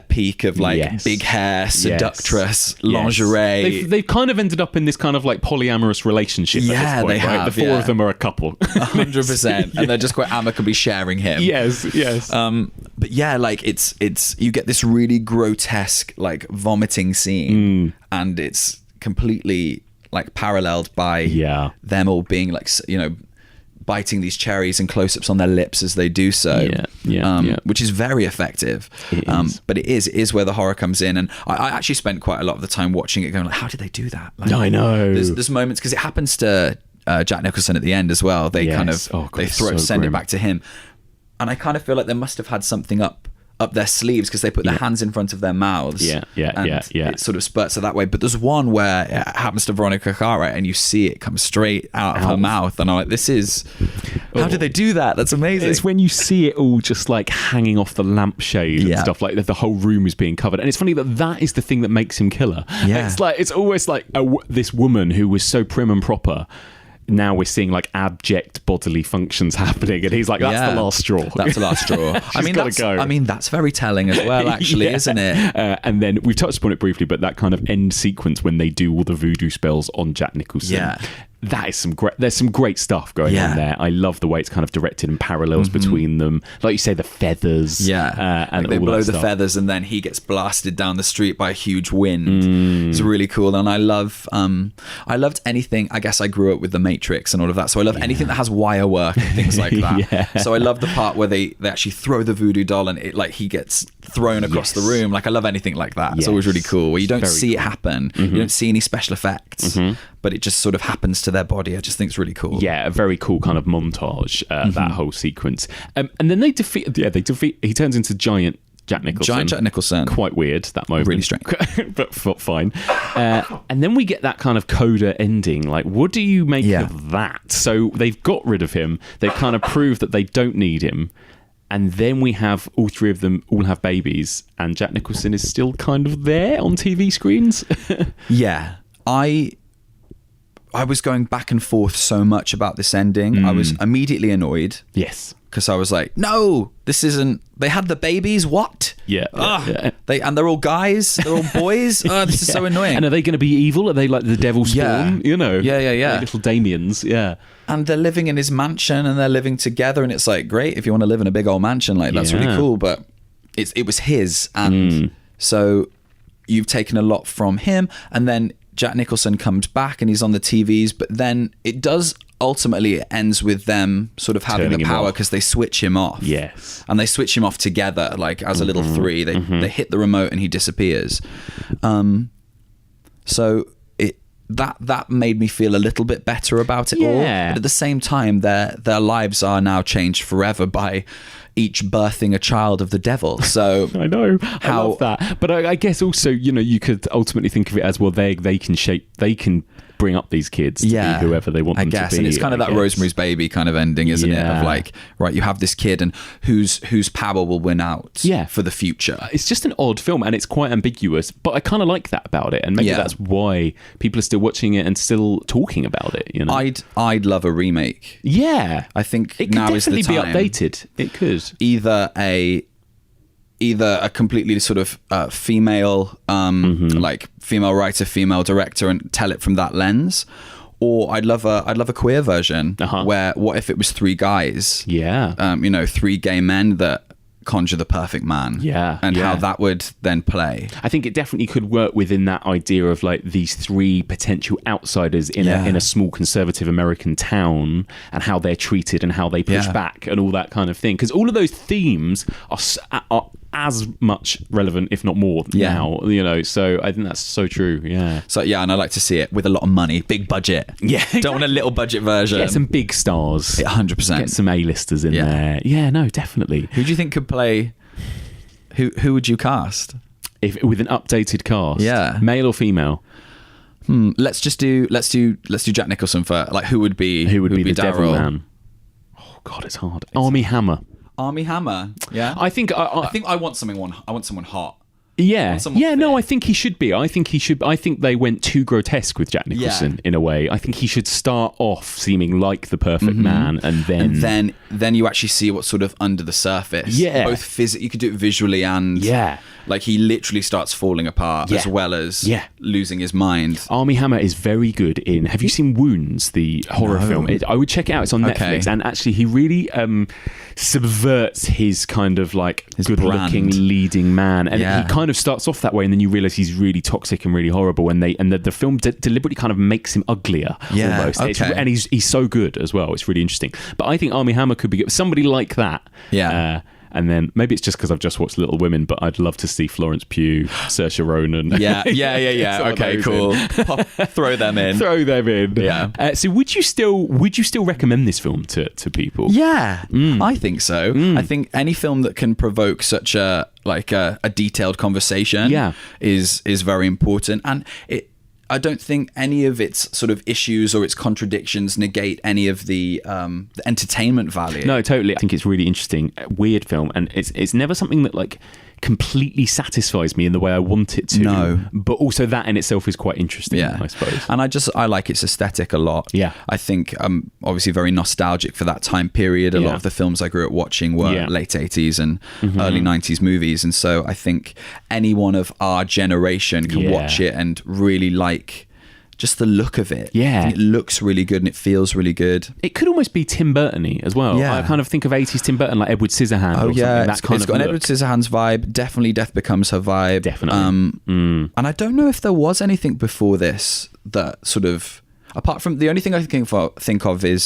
peak of like big hair, seductress, lingerie. They've kind of ended up in this kind of like polyamorous relationship at this point, they right? have, The four of them are a couple. 100%. And they're just quite amicably sharing him. Yes. But yeah, like it's you get this really grotesque like vomiting scene, and it's completely like paralleled by them all being like, you know, biting these cherries and close-ups on their lips as they do so, which is very effective. But it is where the horror comes in, and I actually spent quite a lot of the time watching it going like, how did they do that? Like, I know there's moments, because it happens to Jack Nicholson at the end as well. They kind of send it back to him, and I kind of feel like they must have had something up their sleeves, because they put their hands in front of their mouths. It sort of spurts it that way. But there's one where it happens to Veronica Cartwright, and you see it come straight out of her mouth, and I'm like, this is... How did they do that? That's amazing. It's when you see it all just like hanging off the lampshade and stuff, like the whole room is being covered. And it's funny that is the thing that makes him killer. It's always like this woman who was so prim and proper, now we're seeing like abject bodily functions happening, and he's like, that's the last straw. That's the last straw. I mean, that's very telling as well, actually, isn't it? And then we've touched upon it briefly, but that kind of end sequence when they do all the voodoo spells on Jack Nicholson. That is there's some great stuff going on there. I love the way it's kind of directed and parallels between them. Like you say, the feathers. And like they blow the feathers, and then he gets blasted down the street by a huge wind. It's really cool. And I loved anything. I guess I grew up with The Matrix and all of that, so I love anything that has wire work and things like that. So I love the part where they actually throw the voodoo doll, and it like he gets thrown across the room. Like, I love anything like that. It's always really cool, where you don't see it happen. You don't see any special effects, but it just sort of happens to their body. I just think it's really cool. A very cool kind of montage, that whole sequence. And then they defeat, he turns into giant Jack Nicholson. Quite weird, that moment. Really strange. But fine. And then we get that kind of coda ending. Like, what do you make of that? So they've got rid of him. They've kind of proved that they don't need him. And then we have all three of them all have babies, and Jack Nicholson is still kind of there on TV screens. I was going back and forth so much about this ending. I was immediately annoyed. Yes. Because I was like, no, this isn't... They had the babies? What? And they're all guys? They're all boys? This is so annoying. And are they going to be evil? Are they like the devil's spawn? You know? Like little Damians, And they're living in his mansion, and they're living together, and it's like, great, if you want to live in a big old mansion, like, that's really cool, but it was his, and so you've taken a lot from him, and then Jack Nicholson comes back and he's on the TVs, but then it does ultimately, it ends with them sort of having the power because they switch him off. Yes. And they switch him off together, like as a little three. They hit the remote and he disappears. So that made me feel a little bit better about it all. But at the same time, their lives are now changed forever by each birthing a child of the devil. So I know, I love that. But I guess also, you know, you could ultimately think of it as, well, they can bring up these kids to be whoever they want them to be. And it's kind of that Rosemary's Baby kind of ending, isn't it? Of like, right, you have this kid, and whose power will win out for the future. It's just an odd film, and it's quite ambiguous, but I kind of like that about it, and maybe that's why people are still watching it and still talking about it, you know? I'd love a remake. I think it now is the time. It could definitely be updated. It could. Either a completely sort of female, like female writer, female director, and tell it from that lens, or I'd love a queer version where what if it was three guys, you know, three gay men that conjure the perfect man, and how that would then play. I think it definitely could work within that idea of like these three potential outsiders in a small conservative American town, and how they're treated and how they push back and all that kind of thing, because all of those themes are as much relevant, if not more, now, you know. So I think that's so true. So and I like to see it with a lot of money, big budget. Don't want a little budget version. Get some big stars. 100%. Get some A-listers in there. No, definitely. Who do you think could play? Who would you cast? If with an updated cast, male or female? Let's do Jack Nicholson for like who would be the devil Daryl? man? Oh God, it's hard. Armie Hammer. I think I want someone hot. Yeah, no, I think he should be. I think they went too grotesque with Jack Nicholson in a way. I think he should start off seeming like the perfect man, and then you actually see what's sort of under the surface. Yeah, both physically, you could do it visually, and like he literally starts falling apart as well as losing his mind. Armie Hammer is very good in. Have you seen Wounds, the horror film? I would check it out. It's on Netflix, and actually he really subverts his kind of like good-looking leading man, and he kind of starts off that way, and then you realise he's really toxic and really horrible, and the film deliberately kind of makes him uglier almost. And he's so good as well. It's really interesting. But I think Armie Hammer could be good. Somebody like that. And then maybe it's just because I've just watched Little Women, but I'd love to see Florence Pugh, Saoirse Ronan. Yeah. Okay, cool. Throw them in. Yeah. So would you still recommend this film to people? Yeah, I think so. I think any film that can provoke such a detailed conversation is very important, and I don't think any of its sort of issues or its contradictions negate any of the entertainment value. No, totally. I think it's really interesting, weird film, and it's never something that like completely satisfies me in the way I want it to. No. But also that in itself is quite interesting, I suppose. And I like its aesthetic a lot. Yeah. I think I'm obviously very nostalgic for that time period. A lot of the films I grew up watching were late 80s and early 90s movies. And so I think anyone of our generation can watch it and really like just the look of it. Yeah. I think it looks really good and it feels really good. It could almost be Tim Burton-y as well. Yeah. I kind of think of 80s Tim Burton, like Edward Scissorhands or something. It's got an Edward Scissorhands vibe. Definitely Death Becomes Her vibe. Definitely. And I don't know if there was anything before this that sort of... Apart from the only thing I think of is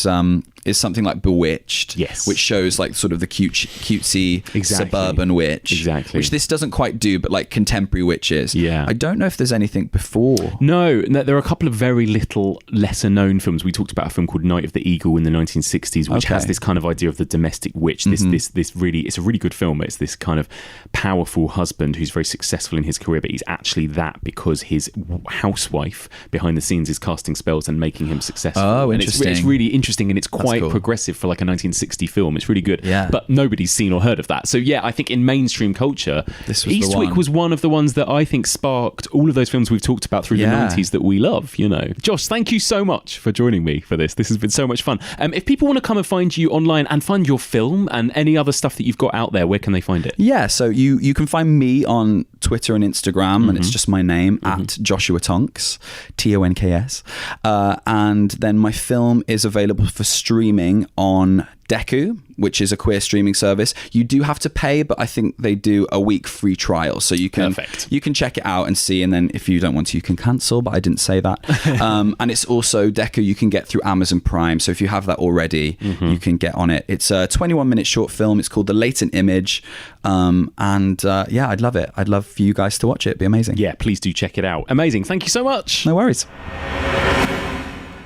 something like Bewitched, which shows like sort of the cutesy suburban witch, which this doesn't quite do, but like contemporary witches. Yeah, I don't know if there's anything before. No, there are a couple of very lesser known films. We talked about a film called Night of the Eagle in the 1960s, which has this kind of idea of the domestic witch. This really, it's a really good film. It's this kind of powerful husband who's very successful in his career, but he's actually that because his housewife behind the scenes is casting spells and making him successful. Oh, interesting. It's really interesting, and it's quite progressive for like a 1960 film. It's really good. Yeah. But nobody's seen or heard of that. So yeah, I think in mainstream culture, Eastwick was one of the ones that I think sparked all of those films we've talked about through the 90s that we love, you know. Josh, thank you so much for joining me for this. This has been so much fun. If people want to come and find you online and find your film and any other stuff that you've got out there, where can they find it? Yeah, so you can find me on Twitter and Instagram, and it's just my name, at Joshua Tonks, Tonks. And then my film is available for streaming on Deku, which is a queer streaming service. You do have to pay, but I think they do a week free trial, so you can check it out and see, and then if you don't want to, you can cancel, but I didn't say that. And it's also Deku you can get through Amazon Prime, so if you have that already, you can get on it. It's a 21-minute short film. It's called The Latent Image, I'd love it. I'd love for you guys to watch it. It'd be amazing. Yeah, please do check it out. Amazing. Thank you so much. No worries.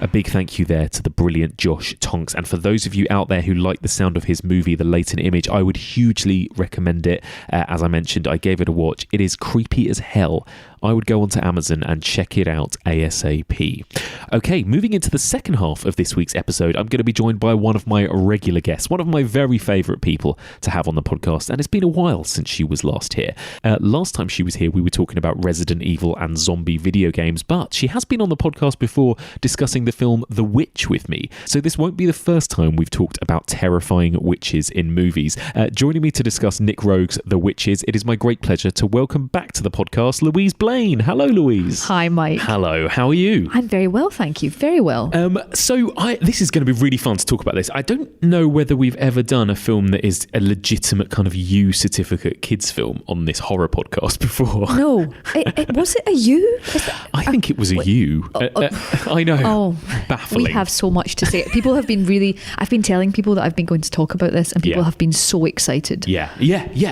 A big thank you there to the brilliant Josh Tonks. And for those of you out there who like the sound of his movie, The Latent Image, I would hugely recommend it. As I mentioned, I gave it a watch. It is creepy as hell. I would go onto Amazon and check it out ASAP. Okay, moving into the second half of this week's episode, I'm going to be joined by one of my regular guests, one of my very favourite people to have on the podcast, and it's been a while since she was last here. Last time she was here, we were talking about Resident Evil and zombie video games, but she has been on the podcast before discussing the film The Witch with me, so this won't be the first time we've talked about terrifying witches in movies. Joining me to discuss Nick Roeg's The Witches, it is my great pleasure to welcome back to the podcast Louise Blain. Hello, Louise. Hi, Mike. Hello, how are you? I'm very well, thank you. Very well. This is going to be really fun to talk about this. I don't know whether we've ever done a film that is a legitimate kind of U certificate kids film on this horror podcast before. No. Was it a U? I think it was a U. I know. Oh, baffling. We have so much to say. People have been I've been telling people that I've been going to talk about this, and people have been so excited. Yeah.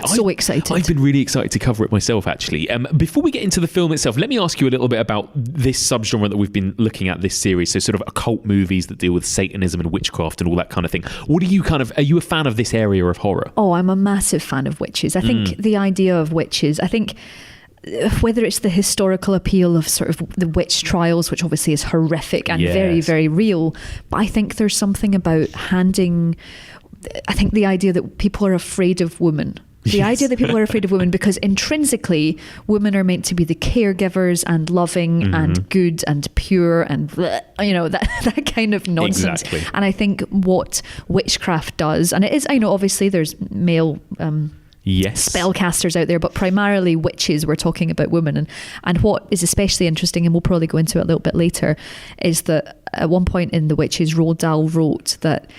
So excited. I've been really excited to cover it myself, actually. Before we get into the film itself, let me ask you a little bit about this subgenre that we've been looking at this series, so sort of occult movies that deal with Satanism and witchcraft and all that kind of thing. What are you are you a fan of this area of horror? Oh, I'm a massive fan of witches. I think the idea of witches, whether it's the historical appeal of sort of the witch trials, which obviously is horrific and very, very real, but I think there's something about the idea that people are afraid of women. The idea that people are afraid of women because intrinsically women are meant to be the caregivers and loving and good and pure and that kind of nonsense. Exactly. And I think what witchcraft does, and it is, I know obviously there's male spellcasters out there, but primarily witches, we're talking about women. And what is especially interesting, and we'll probably go into it a little bit later, is that at one point in The Witches, Roald Dahl wrote that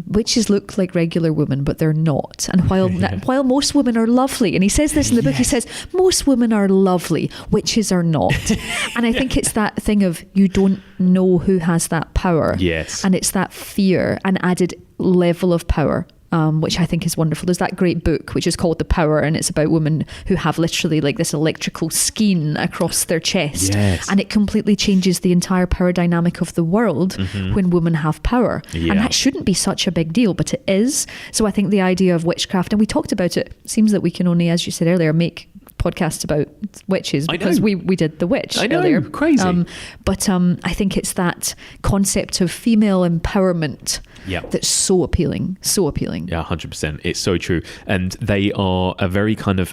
witches look like regular women, but they're not. And while most women are lovely, and he says this in the book, he says most women are lovely, witches are not. And I think it's that thing of you don't know who has that power. Yes. And it's that fear, an added level of power. Which I think is wonderful. There's that great book which is called The Power, and it's about women who have literally like this electrical skein across their chest, and it completely changes the entire power dynamic of the world when women have power. And that shouldn't be such a big deal, but it is. So I think the idea of witchcraft, and we talked about it, seems that we can only, as you said earlier, make podcasts about witches because we did The Witch earlier. Crazy. But I think it's that concept of female empowerment that's so appealing. Yeah, 100%. It's so true. And they are a very kind of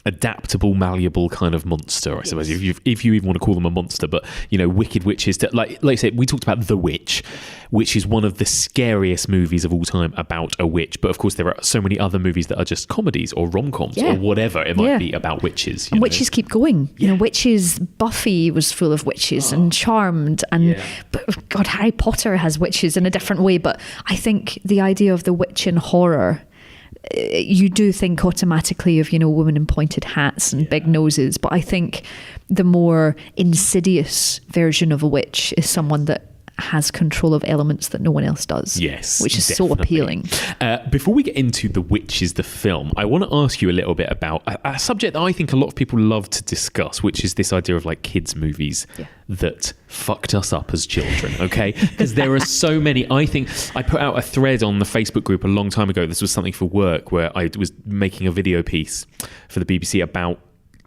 adaptable, malleable kind of monster, I suppose, if you even want to call them a monster. But wicked witches, like I said, we talked about The Witch, which is one of the scariest movies of all time about a witch. But of course there are so many other movies that are just comedies or rom-coms or whatever it might be about witches. And witches keep going. Witches, Buffy was full of witches and Charmed, and but God, Harry Potter has witches in a different way. But I think the idea of the witch in horror, you do think automatically of women in pointed hats and big noses, but I think the more insidious version of a witch is someone that has control of elements that no one else does. Yes, which is definitely. so appealing. Before we get into The Witches, the film, I want to ask you a little bit about a subject that I think a lot of people love to discuss, which is this idea of like kids' movies that fucked us up as children, okay? Because there are so many. I think I put out a thread on the Facebook group a long time ago. This was something for work where I was making a video piece for the BBC about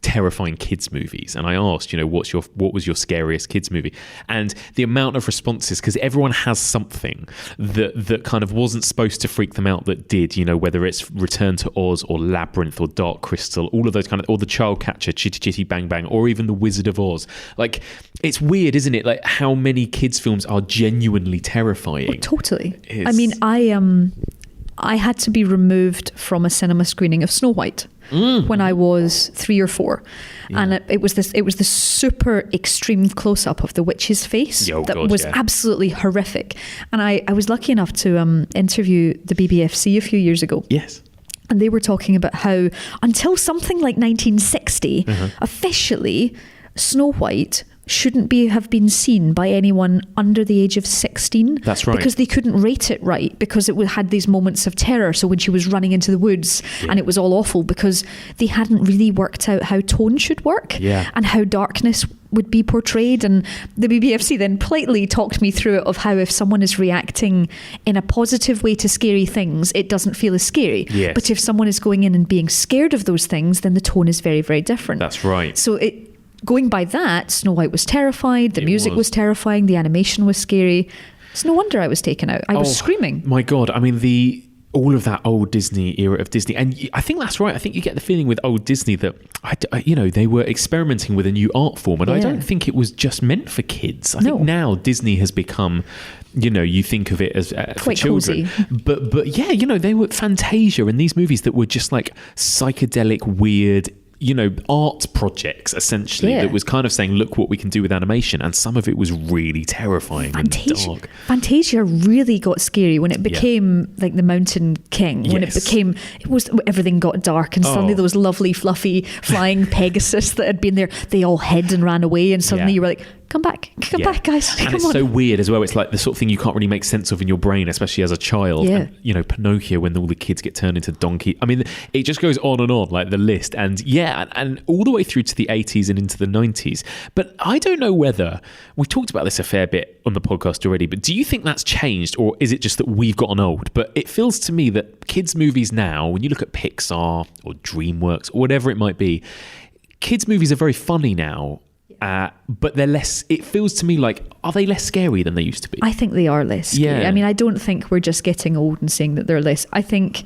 terrifying kids movies, and I asked, what was your scariest kids movie? And the amount of responses, because everyone has something that kind of wasn't supposed to freak them out that did, whether it's Return to Oz or Labyrinth or Dark Crystal, all of those kind of, or The Child Catcher, Chitty Chitty Bang Bang, or even The Wizard of Oz. Like, it's weird, isn't it? Like how many kids films are genuinely terrifying. Oh, totally. I mean, I had to be removed from a cinema screening of Snow White when I was 3 or 4, and it was this super extreme close up of the witch's face was absolutely horrific. And I was lucky enough to interview the BBFC a few years ago. Yes. And they were talking about how until something like 1960, officially Snow White shouldn't have been seen by anyone under the age of 16. That's right. Because they couldn't rate it right, because it had these moments of terror. So when she was running into the woods and it was all awful, because they hadn't really worked out how tone should work and how darkness would be portrayed. And the BBFC then politely talked me through it of how if someone is reacting in a positive way to scary things, it doesn't feel as scary. Yes. But if someone is going in and being scared of those things, then the tone is very, very different. That's right. So going by that, Snow White was terrified, the music was terrifying, the animation was scary. It's no wonder I was taken out. I was screaming. My God. I mean, all of that old Disney era of Disney. And I think that's right. I think you get the feeling with old Disney that, they were experimenting with a new art form. And I don't think it was just meant for kids. I think now Disney has become, you think of it as for children. Cozy. But yeah, they were Fantasia and these movies that were just like psychedelic, weird, art projects essentially that was kind of saying, look what we can do with animation, and some of it was really terrifying and dark. Fantasia really got scary when it became like the Mountain King, when everything got dark and suddenly those lovely fluffy flying Pegasus that had been there, they all hid and ran away, and suddenly you were like, come back guys, and come it's on. So weird as well. It's like the sort of thing you can't really make sense of in your brain, especially as a child. And, Pinocchio, when all the kids get turned into donkey. I mean, it just goes on and on, like the list, and all the way through to the 80s and into the 90s. But I don't know whether we've talked about this a fair bit on the podcast already, but do you think that's changed, or is it just that we've gotten old? But it feels to me that kids movies now, when you look at Pixar or DreamWorks or whatever it might be, kids movies are very funny now. but they're less, it feels to me like, are they less scary than they used to be? I think they are less scary. Yeah. I mean, I don't think we're just getting old and saying that they're less. I think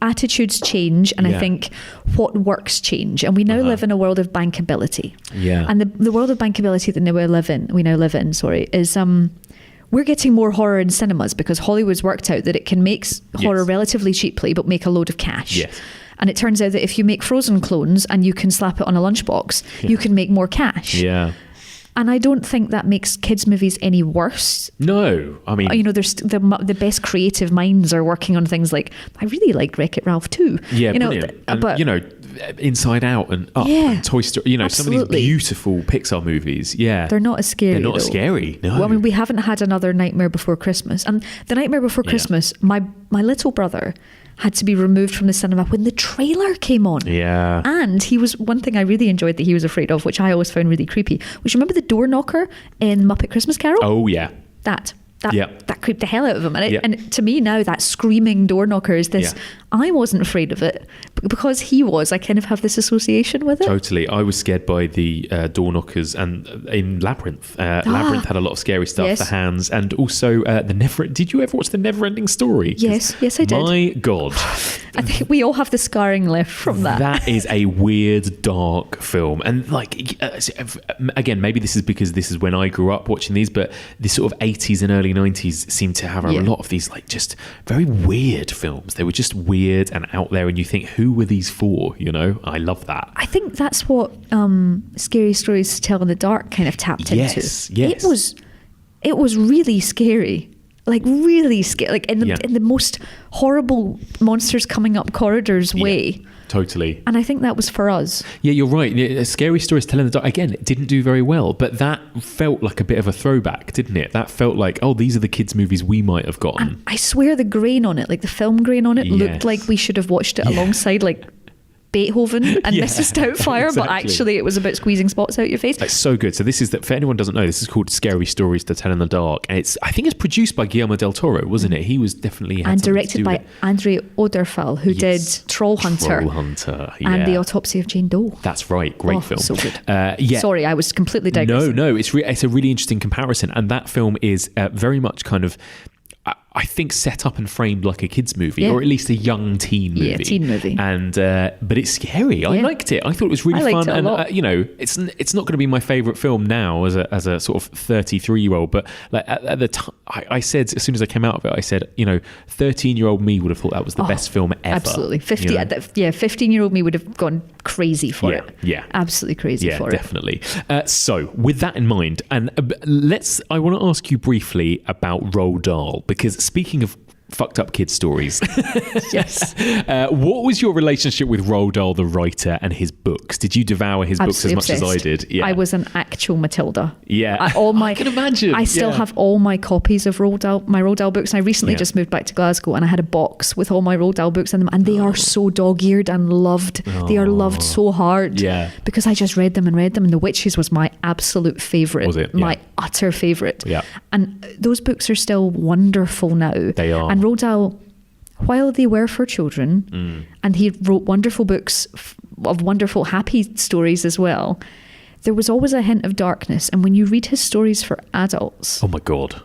attitudes change, and I think what works change. And we now live in a world of bankability. Yeah. And the world of bankability that we now live in, is we're getting more horror in cinemas because Hollywood's worked out that it can make horror relatively cheaply but make a load of cash. Yes. And it turns out that if you make Frozen clones and you can slap it on a lunchbox, you can make more cash. Yeah. And I don't think that makes kids' movies any worse. No, I mean, there's the best creative minds are working on things like, I really liked Wreck-It Ralph 2. Yeah, brilliant. And, Inside Out and Up and Toy Story, some of these beautiful Pixar movies. Yeah, they're not as scary. They're not as scary. No, well, I mean, we haven't had another Nightmare Before Christmas, and the Nightmare Before Christmas, my little brother had to be removed from the cinema when the trailer came on. Yeah. And he was, one thing I really enjoyed that he was afraid of, which I always found really creepy, was, remember the door knocker in Muppet Christmas Carol? Oh, yeah. That creeped the hell out of him. And, and to me now, that screaming door knocker is this, I wasn't afraid of it, but because he was, I kind of have this association with it. Totally. I was scared by the door knockers, and in Labyrinth. Labyrinth had a lot of scary stuff, the hands, and also did you ever watch The Never-Ending Story? Yes, I did. My God. I think we all have the scarring left from that. That is a weird, dark film. And again, maybe this is because this is when I grew up watching these, but this sort of 80s and early 90s seemed to have a lot of these just very weird films. They were just weird and out there, and you think, who were these for? I love that. I think that's what Scary Stories to Tell in the Dark kind of tapped into. Yes. It was really scary. Like really scary, like in the most horrible monsters coming up corridors way. Totally. And I think that was for us. Yeah, you're right. Scary Stories to Tell in the Dark, again, it didn't do very well, but that felt like a bit of a throwback, didn't it? That felt like, these are the kids' movies we might have gotten. And I swear the grain on it, like the film grain on it, looked like we should have watched it alongside like Beethoven and Mrs. Doubtfire, exactly. But actually it was about squeezing spots out your face. It's so good. So this is, for anyone who doesn't know, this is called Scary Stories to Tell in the Dark, and I think it's produced by Guillermo del Toro, wasn't it? He was definitely and directed by Andre Oderfall, who did Troll Hunter, and The Autopsy of Jane Doe. That's right, great film. So good. Sorry, I was completely digressing. No, it's a really interesting comparison, and that film is very much kind of, I think, set up and framed like a kids' movie, or at least a young teen movie. Yeah, teen movie. And but it's scary. I liked it. I thought it was really fun. And it's not going to be my favourite film now as a sort of 33-year-old. But like at the time, I said, as soon as I came out of it, I said, 13-year-old me would have thought that was the best film ever. Absolutely, 15-year-old me would have gone crazy for it. Yeah, absolutely crazy for definitely. So with that in mind, and I want to ask you briefly about Roald Dahl, because speaking of fucked up kids stories, yes. What was your relationship with Roald Dahl, the writer, and his books? Did you devour his books as much as I did? Yeah. I was an actual Matilda. Yeah, I can imagine. I still have all my copies of my Roald Dahl books. And I recently just moved back to Glasgow, and I had a box with all my Roald Dahl books in them, and they are so dog-eared and loved. They are loved so hard. Yeah, because I just read them, and The Witches was my absolute favourite. Was it? My utter favourite. Yeah, and those books are still wonderful now. They are. And Roald Dahl, while they were for children, and he wrote wonderful books of wonderful happy stories as well, there was always a hint of darkness. And when you read his stories for adults, oh my God,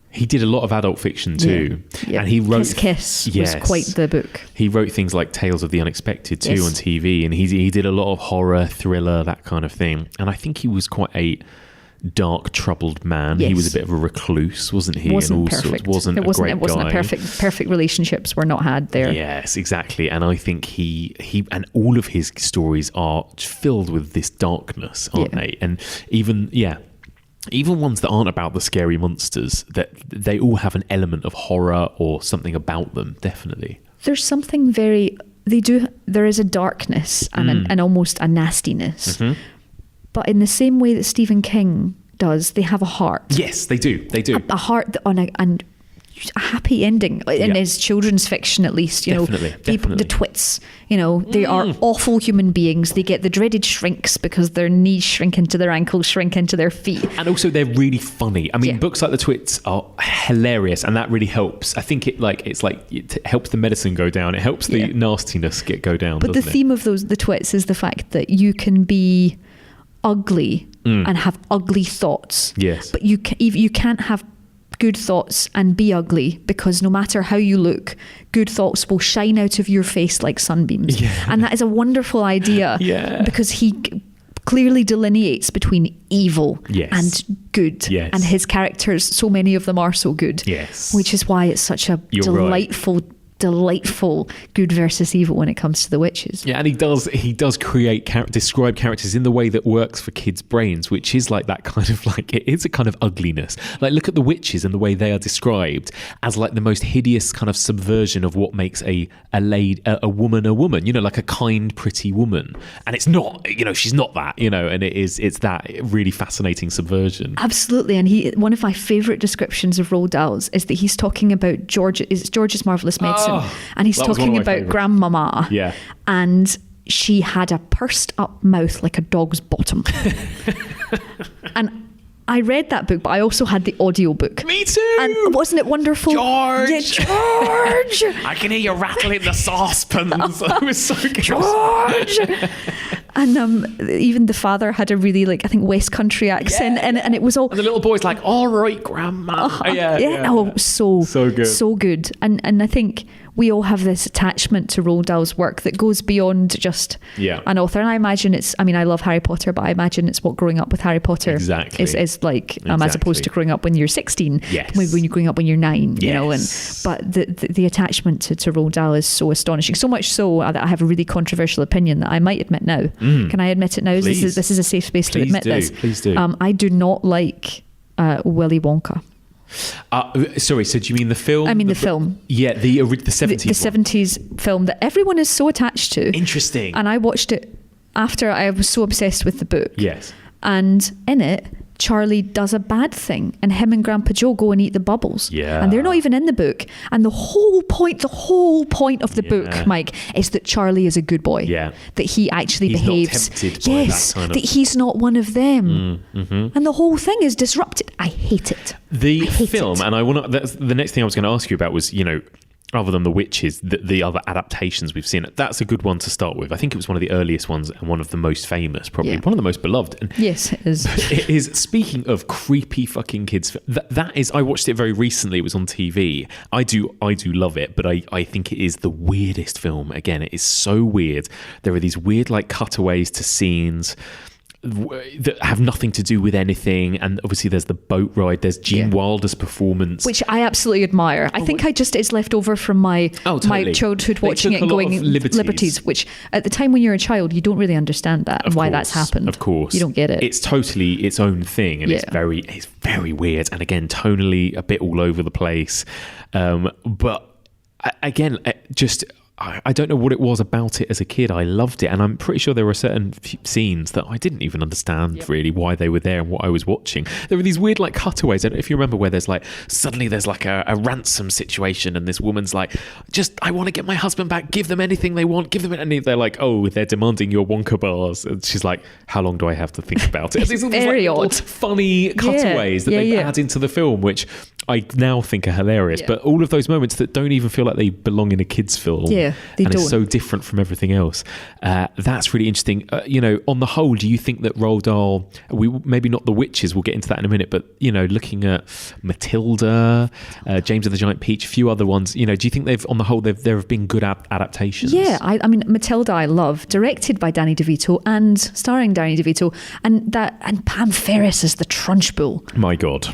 he did a lot of adult fiction too. Yeah. And he wrote Kiss was quite the book. He wrote things like Tales of the Unexpected too on TV, and he did a lot of horror, thriller, that kind of thing. And I think he was quite a dark, troubled man. He was a bit of a recluse, wasn't he? Wasn't perfect. Wasn't a perfect. Relationships were not had there. Yes, exactly. And I think he and all of his stories are filled with this darkness, aren't they? And even ones that aren't about the scary monsters, that they all have an element of horror or something about them. Definitely, there's something there is a darkness and an almost a nastiness. Mm-hmm. But in the same way that Stephen King does, they have a heart. Yes, they do. They do. A heart and a happy ending in his children's fiction, at least. Definitely. The twits. They are awful human beings. They get the dreaded shrinks because their knees shrink into their ankles, shrink into their feet. And also, they're really funny. I mean, books like The Twits are hilarious, and that really helps. I think it helps the medicine go down. It helps the nastiness go down. But the theme of the Twits is the fact that you can be ugly and have ugly thoughts. Yes. But you can't have good thoughts and be ugly, because no matter how you look, good thoughts will shine out of your face like sunbeams. And that is a wonderful idea, because he clearly delineates between evil and good, and his characters, so many of them are so good, which is why it's such a delightful good versus evil when it comes to the witches. And he does describe characters in the way that works for kids' brains, which is like that kind of like, it is a kind of ugliness. Like, look at the witches and the way they are described as like the most hideous kind of subversion of what makes a woman a woman, you know, like a kind, pretty woman. And it's not, you know, she's not that, you know, and it's that really fascinating subversion. Absolutely. And one of my favourite descriptions of Roald Dahl's is that he's talking about George's Marvellous Medicine. And he's talking about Grandmama. And she had a pursed up mouth like a dog's bottom. And I read that book, but I also had the audiobook. Me too. And wasn't it wonderful? George. Yeah, George. I can hear you rattling the saucepans. It was so good. George. And even the father had a really, like, I think, West Country accent, and it was all. And the little boy's like, "All right, Grandma." Oh, so good, so good. And I think we all have this attachment to Roald Dahl's work that goes beyond just an author. And I imagine I love Harry Potter, but I imagine it's what growing up with Harry Potter is like, as opposed to growing up when you're 16, when you're growing up when you're 9, you know. But the attachment to Roald Dahl is so astonishing, so much so that I have a really controversial opinion that I might admit now. Can I admit it now? Please. This is a safe space to admit this. Please do. I do not like Willy Wonka. Sorry, so do you mean the film? I mean the film. Yeah, the 70s The 70s film that everyone is so attached to. Interesting. And I watched it after I was so obsessed with the book. Yes. And in it, Charlie does a bad thing, and him and Grandpa Joe go and eat the bubbles. Yeah. And they're not even in the book. And the whole point of the book, Mike, is that Charlie is a good boy. Yeah. That he actually behaves. Not tempted by that kind of... that he's not one of them. And the whole thing is disrupted. I hate it. The film, and the next thing I was going to ask you about was, you know, rather than the witches, the other adaptations we've seen. That's a good one to start with. I think it was one of the earliest ones and one of the most famous, probably one of the most beloved. And yes, it is. It is. Speaking of creepy fucking kids, that is. I watched it very recently. It was on TV. I do love it, but I think it is the weirdest film. Again, it is so weird. There are these weird like cutaways to scenes that have nothing to do with anything, and obviously there's the boat ride, there's Gene Wilder's performance, which I absolutely admire. I think it's left over from my childhood watching it and going liberties, which at the time when you're a child you don't really understand that and why that's happened. Of course, you don't get it. It's totally its own thing, and it's very weird, and again tonally a bit all over the place, but again I don't know what it was about it as a kid. I loved it, and I'm pretty sure there were certain scenes that I didn't even understand really why they were there and what I was watching. There were these weird like cutaways. I don't know if you remember where there's like suddenly there's like a ransom situation, and this woman's like, I want to get my husband back. Give them anything they want. Give them it, and they're like, oh, they're demanding your Wonka bars. And she's like, how long do I have to think about it? It's very odd, funny cutaways that they add into the film, which I now think are hilarious, but all of those moments that don't even feel like they belong in a kid's film, and it's so different from everything else. That's really interesting. You know, on the whole, do you think that Roald Dahl, maybe not the witches, we'll get into that in a minute, but you know, looking at Matilda, James and the Giant Peach, a few other ones, you know, do you think on the whole there have been good adaptations? Yeah, I mean, Matilda I love, directed by Danny DeVito and starring Danny DeVito, and Pam Ferris as the Trunchbull. My God,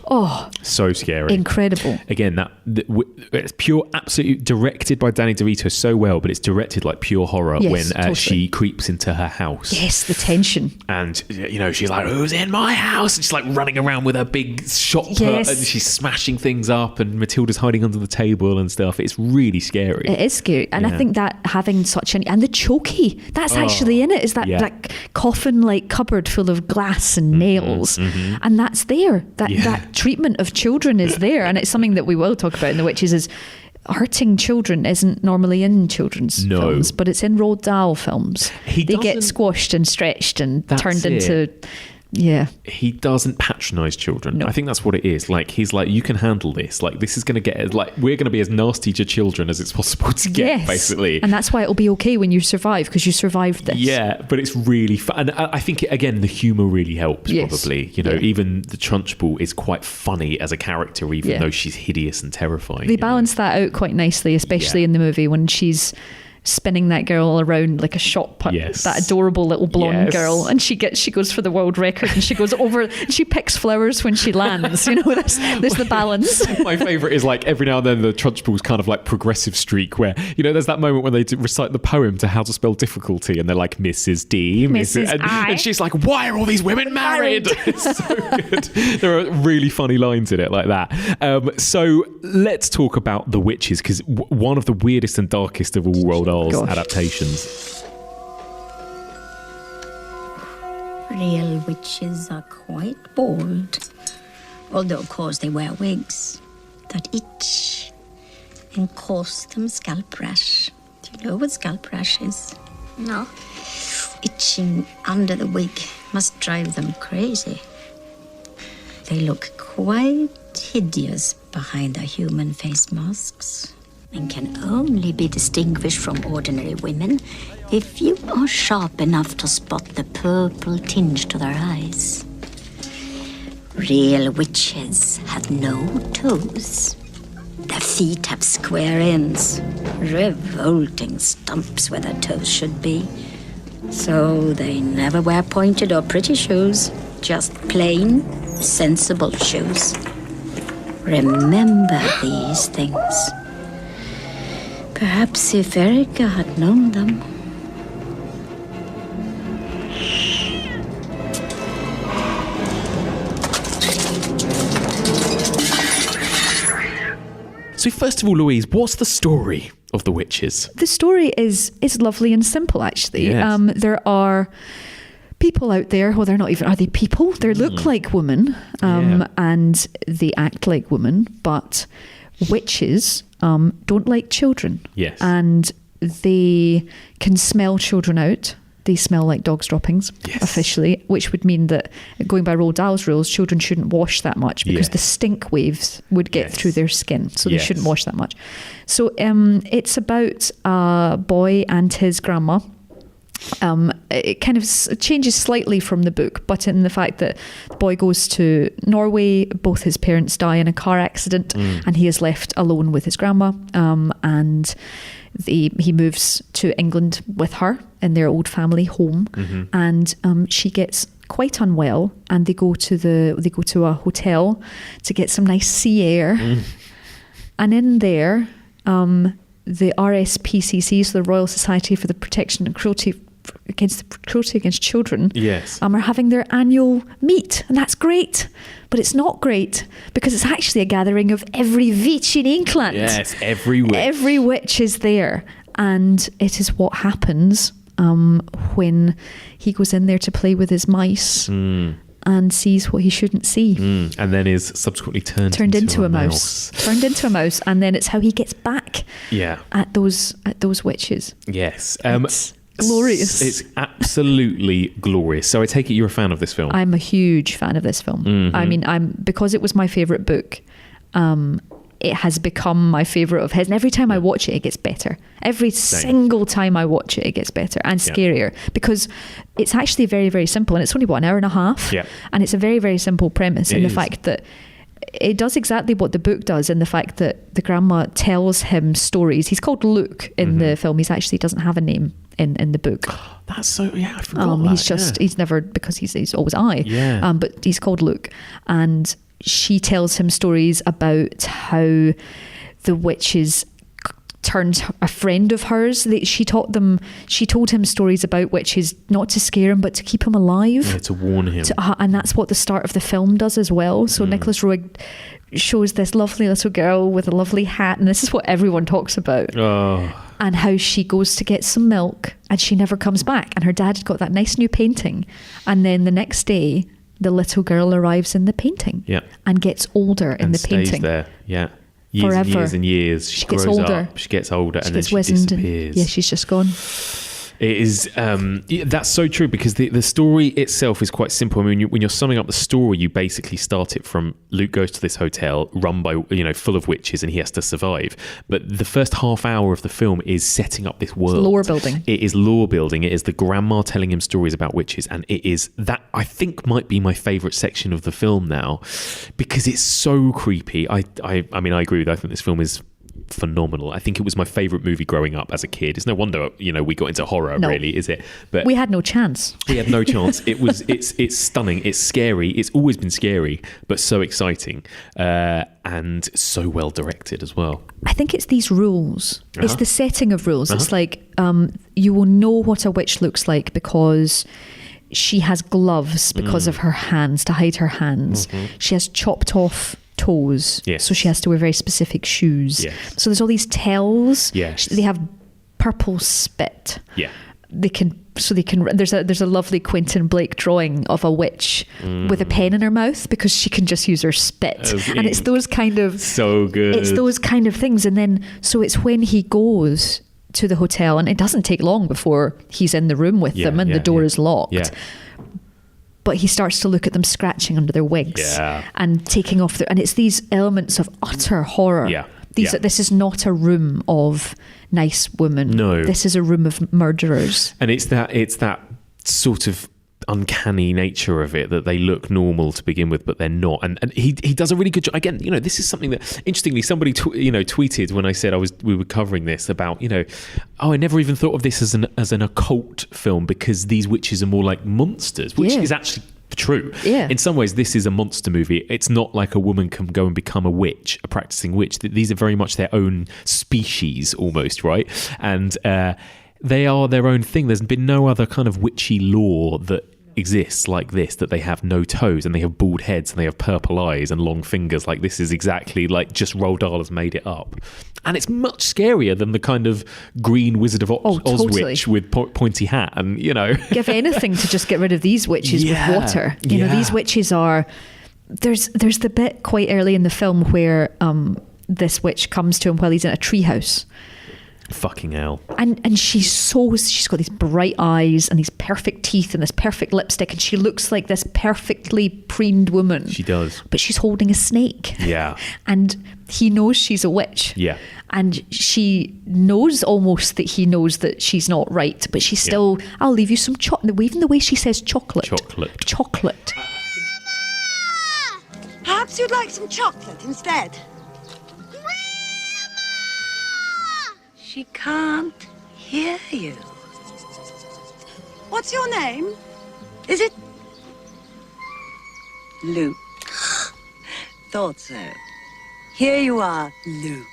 so scary. Incredible. Again, it's pure, absolute, directed by Danny DeVito so well, but it's directed like pure horror when she creeps into her house. Yes, the tension. And, you know, she's like, who's in my house? And she's like running around with her big shot put, and she's smashing things up, and Matilda's hiding under the table and stuff. It's really scary. It is scary. And I think that having such and the chokey, that's actually in it, is that like coffin like cupboard full of glass and nails. And that's there. That treatment of children is there. And it's something that we will talk about in The Witches, is hurting children isn't normally in children's films, but it's in Roald Dahl films. They get squashed and stretched and turned into he doesn't patronize children. No. I think that's what it is. Like, he's like, you can handle this. Like, this is going to get, like, we're going to be as nasty to children as it's possible to get, basically. And that's why it'll be okay when you survive, because you survived this. Yeah, but it's really fun. And I think, again, the humour really helps, probably. You know, even the Trunchbull is quite funny as a character, even though she's hideous and terrifying. They balance that out quite nicely, especially in the movie when she's spinning that girl around like a shot put, that adorable little blonde girl, and she goes for the world record, and she goes over and she picks flowers when she lands. You know, there's the balance. My favourite is, like, every now and then the Trunchbull's kind of like progressive streak where, you know, there's that moment when they recite the poem to How to Spell Difficulty, and they're like, Mrs. D, and she's like, why are all these women married? It's so good. There are really funny lines in it like that. So let's talk about The Witches, because one of the weirdest and darkest of all Roald Dahl's adaptations. Real witches are quite bald, although of course they wear wigs that itch and cause them scalp rash. Do you know what scalp rash is? No. Itching under the wig must drive them crazy. They look quite hideous behind their human face masks, and can only be distinguished from ordinary women if you are sharp enough to spot the purple tinge to their eyes. Real witches have no toes. Their feet have square ends, revolting stumps where their toes should be. So they never wear pointed or pretty shoes, just plain, sensible shoes. Remember these things. Perhaps if Erica had known them. So first of all, Louise, what's the story of The Witches? The story is lovely and simple, actually. Yes. There are people out there, well, they're not even, are they people? They look like women, and they act like women, but witches don't like children. Yes. And they can smell children out. They smell like dog's droppings, officially, which would mean that, going by Roald Dahl's rules, children shouldn't wash that much because the stink waves would get through their skin. So they shouldn't wash that much. So it's about a boy and his grandma. It kind of changes slightly from the book, but in the fact that the boy goes to Norway, both his parents die in a car accident, and he is left alone with his grandma, and he moves to England with her in their old family home, and she gets quite unwell, and they go to a hotel to get some nice sea air, and in there, the RSPCC, so the Royal Society for the Protection and Cruelty Against Children, are having their annual meet, and that's great. But it's not great because it's actually a gathering of every witch in England. Yes, every witch. Every witch is there, and it is what happens when he goes in there to play with his mice and sees what he shouldn't see, and then is subsequently turned into a mouse. Turned into a mouse, and then it's how he gets back. At those witches. Yes. It's glorious. It's absolutely glorious. So I take it you're a fan of this film. I'm a huge fan of this film. I mean, because it was my favourite book, it has become my favourite of his. And every time I watch it, it gets better. Every single time I watch it, it gets better and scarier because it's actually very, very simple. And it's only, an hour and a half? And it's a very, very simple premise in the fact that it does exactly what the book does, in the fact that the grandma tells him stories. He's called Luke in the film. He's actually doesn't have a name in the book. That's so, I forgot that. He's never, because he's always but he's called Luke. And she tells him stories about how the witches turned a friend of hers. She told him stories about witches, not to scare him, but to keep him alive. To warn him. And that's what the start of the film does as well. So Nicholas Roeg shows this lovely little girl with a lovely hat, and this is what everyone talks about. And how she goes to get some milk and she never comes back, and her dad had got that nice new painting, and then the next day the little girl arrives in the painting and gets older in the painting. Stays there, years forever. and years and years. She grows gets older. Up, she gets older, and then she wizened, disappears. Yeah, she's just gone. It is. That's so true, because the story itself is quite simple. I mean, when you're summing up the story, you basically start it from Luke goes to this hotel run by, full of witches, and he has to survive. But the first half hour of the film is setting up this world. It's lore building. It is lore building. It is the grandma telling him stories about witches, and it is that I think might be my favourite section of the film now, because it's so creepy. I mean, I agree with you. I think this film is phenomenal. I think it was my favourite movie growing up as a kid. It's no wonder we got into horror, really, is it? But we had no chance. We had no chance. It's stunning. It's scary. It's always been scary, but so exciting, and so well directed as well. I think it's these rules. It's the setting of rules. It's like you will know what a witch looks like because she has gloves because of her hands, to hide her hands. She has chopped off toes, so she has to wear very specific shoes. So there's all these tells. They have purple spit. There's a lovely Quentin Blake drawing of a witch with a pen in her mouth because she can just use her spit, and it's those kind of so good. It's those kind of things, and then so it's when he goes to the hotel, and it doesn't take long before he's in the room with them, and the door is locked. But he starts to look at them scratching under their wigs and taking off and it's these elements of utter horror. This is not a room of nice women. No, this is a room of murderers. And it's that sort of uncanny nature of it, that they look normal to begin with, but they're not. And he does a really good job. Again, this is something that, interestingly, somebody tweeted when I said we were covering this about, I never even thought of this as an occult film, because these witches are more like monsters, which is actually true. In some ways, this is a monster movie. It's not like a woman can go and become a witch, a practicing witch. These are very much their own species almost, right? And they are their own thing. There's been no other kind of witchy lore that exists like this, that they have no toes and they have bald heads and they have purple eyes and long fingers. Like, this is exactly like just Roald Dahl has made it up. And it's much scarier than the kind of green Wizard of Oz totally. witch with pointy hat and, Give anything to just get rid of these witches with water. These witches are... There's the bit quite early in the film where this witch comes to him while he's in a treehouse. Fucking hell. And she's got these bright eyes and these perfect teeth and this perfect lipstick, and she looks like this perfectly preened woman. She does. But she's holding a snake. Yeah. And he knows she's a witch. Yeah. And she knows almost that he knows that she's not right, but she's still, I'll leave you some chocolate. Even the way she says chocolate. Chocolate. Perhaps you'd like some chocolate instead. She can't hear you. What's your name? Is it Luke? Thought so. Here you are, Luke.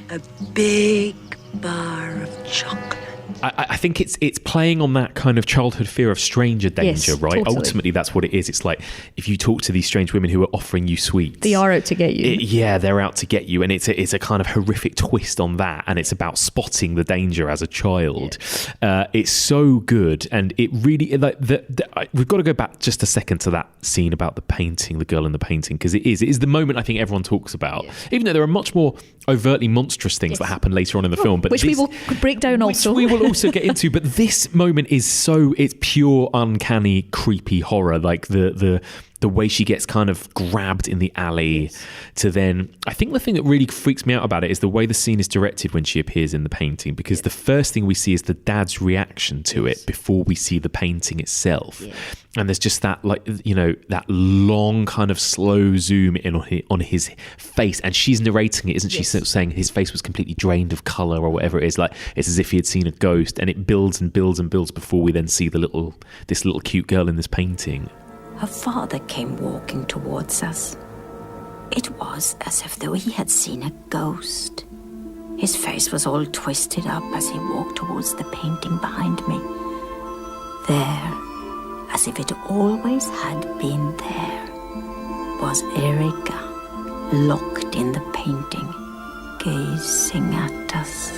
A big bar of chocolate. I think it's playing on that kind of childhood fear of stranger danger, right? Totally. Ultimately, that's what it is. It's like, if you talk to these strange women who are offering you sweets, they are out to get you. They're out to get you, and it's a kind of horrific twist on that, and it's about spotting the danger as a child. It's so good, and it really we've got to go back just a second to that scene about the painting, the girl in the painting, because it is the moment I think everyone talks about, even though there are much more overtly monstrous things that happen later on in the film, but which we will break down also. We will also get into, but this moment is it's pure uncanny creepy horror, like the way she gets kind of grabbed in the alley to then... I think the thing that really freaks me out about it is the way the scene is directed when she appears in the painting, because the first thing we see is the dad's reaction to it before we see the painting itself. And there's just that, that long kind of slow zoom in on his face, and she's narrating it, isn't she? Saying his face was completely drained of colour or whatever it is. Like, it's as if he had seen a ghost, and it builds and builds and builds before we then see this little cute girl in this painting. Her father came walking towards us. It was as if though he had seen a ghost. His face was all twisted up as he walked towards the painting behind me. There, as if it always had been there, was Erica, locked in the painting, gazing at us.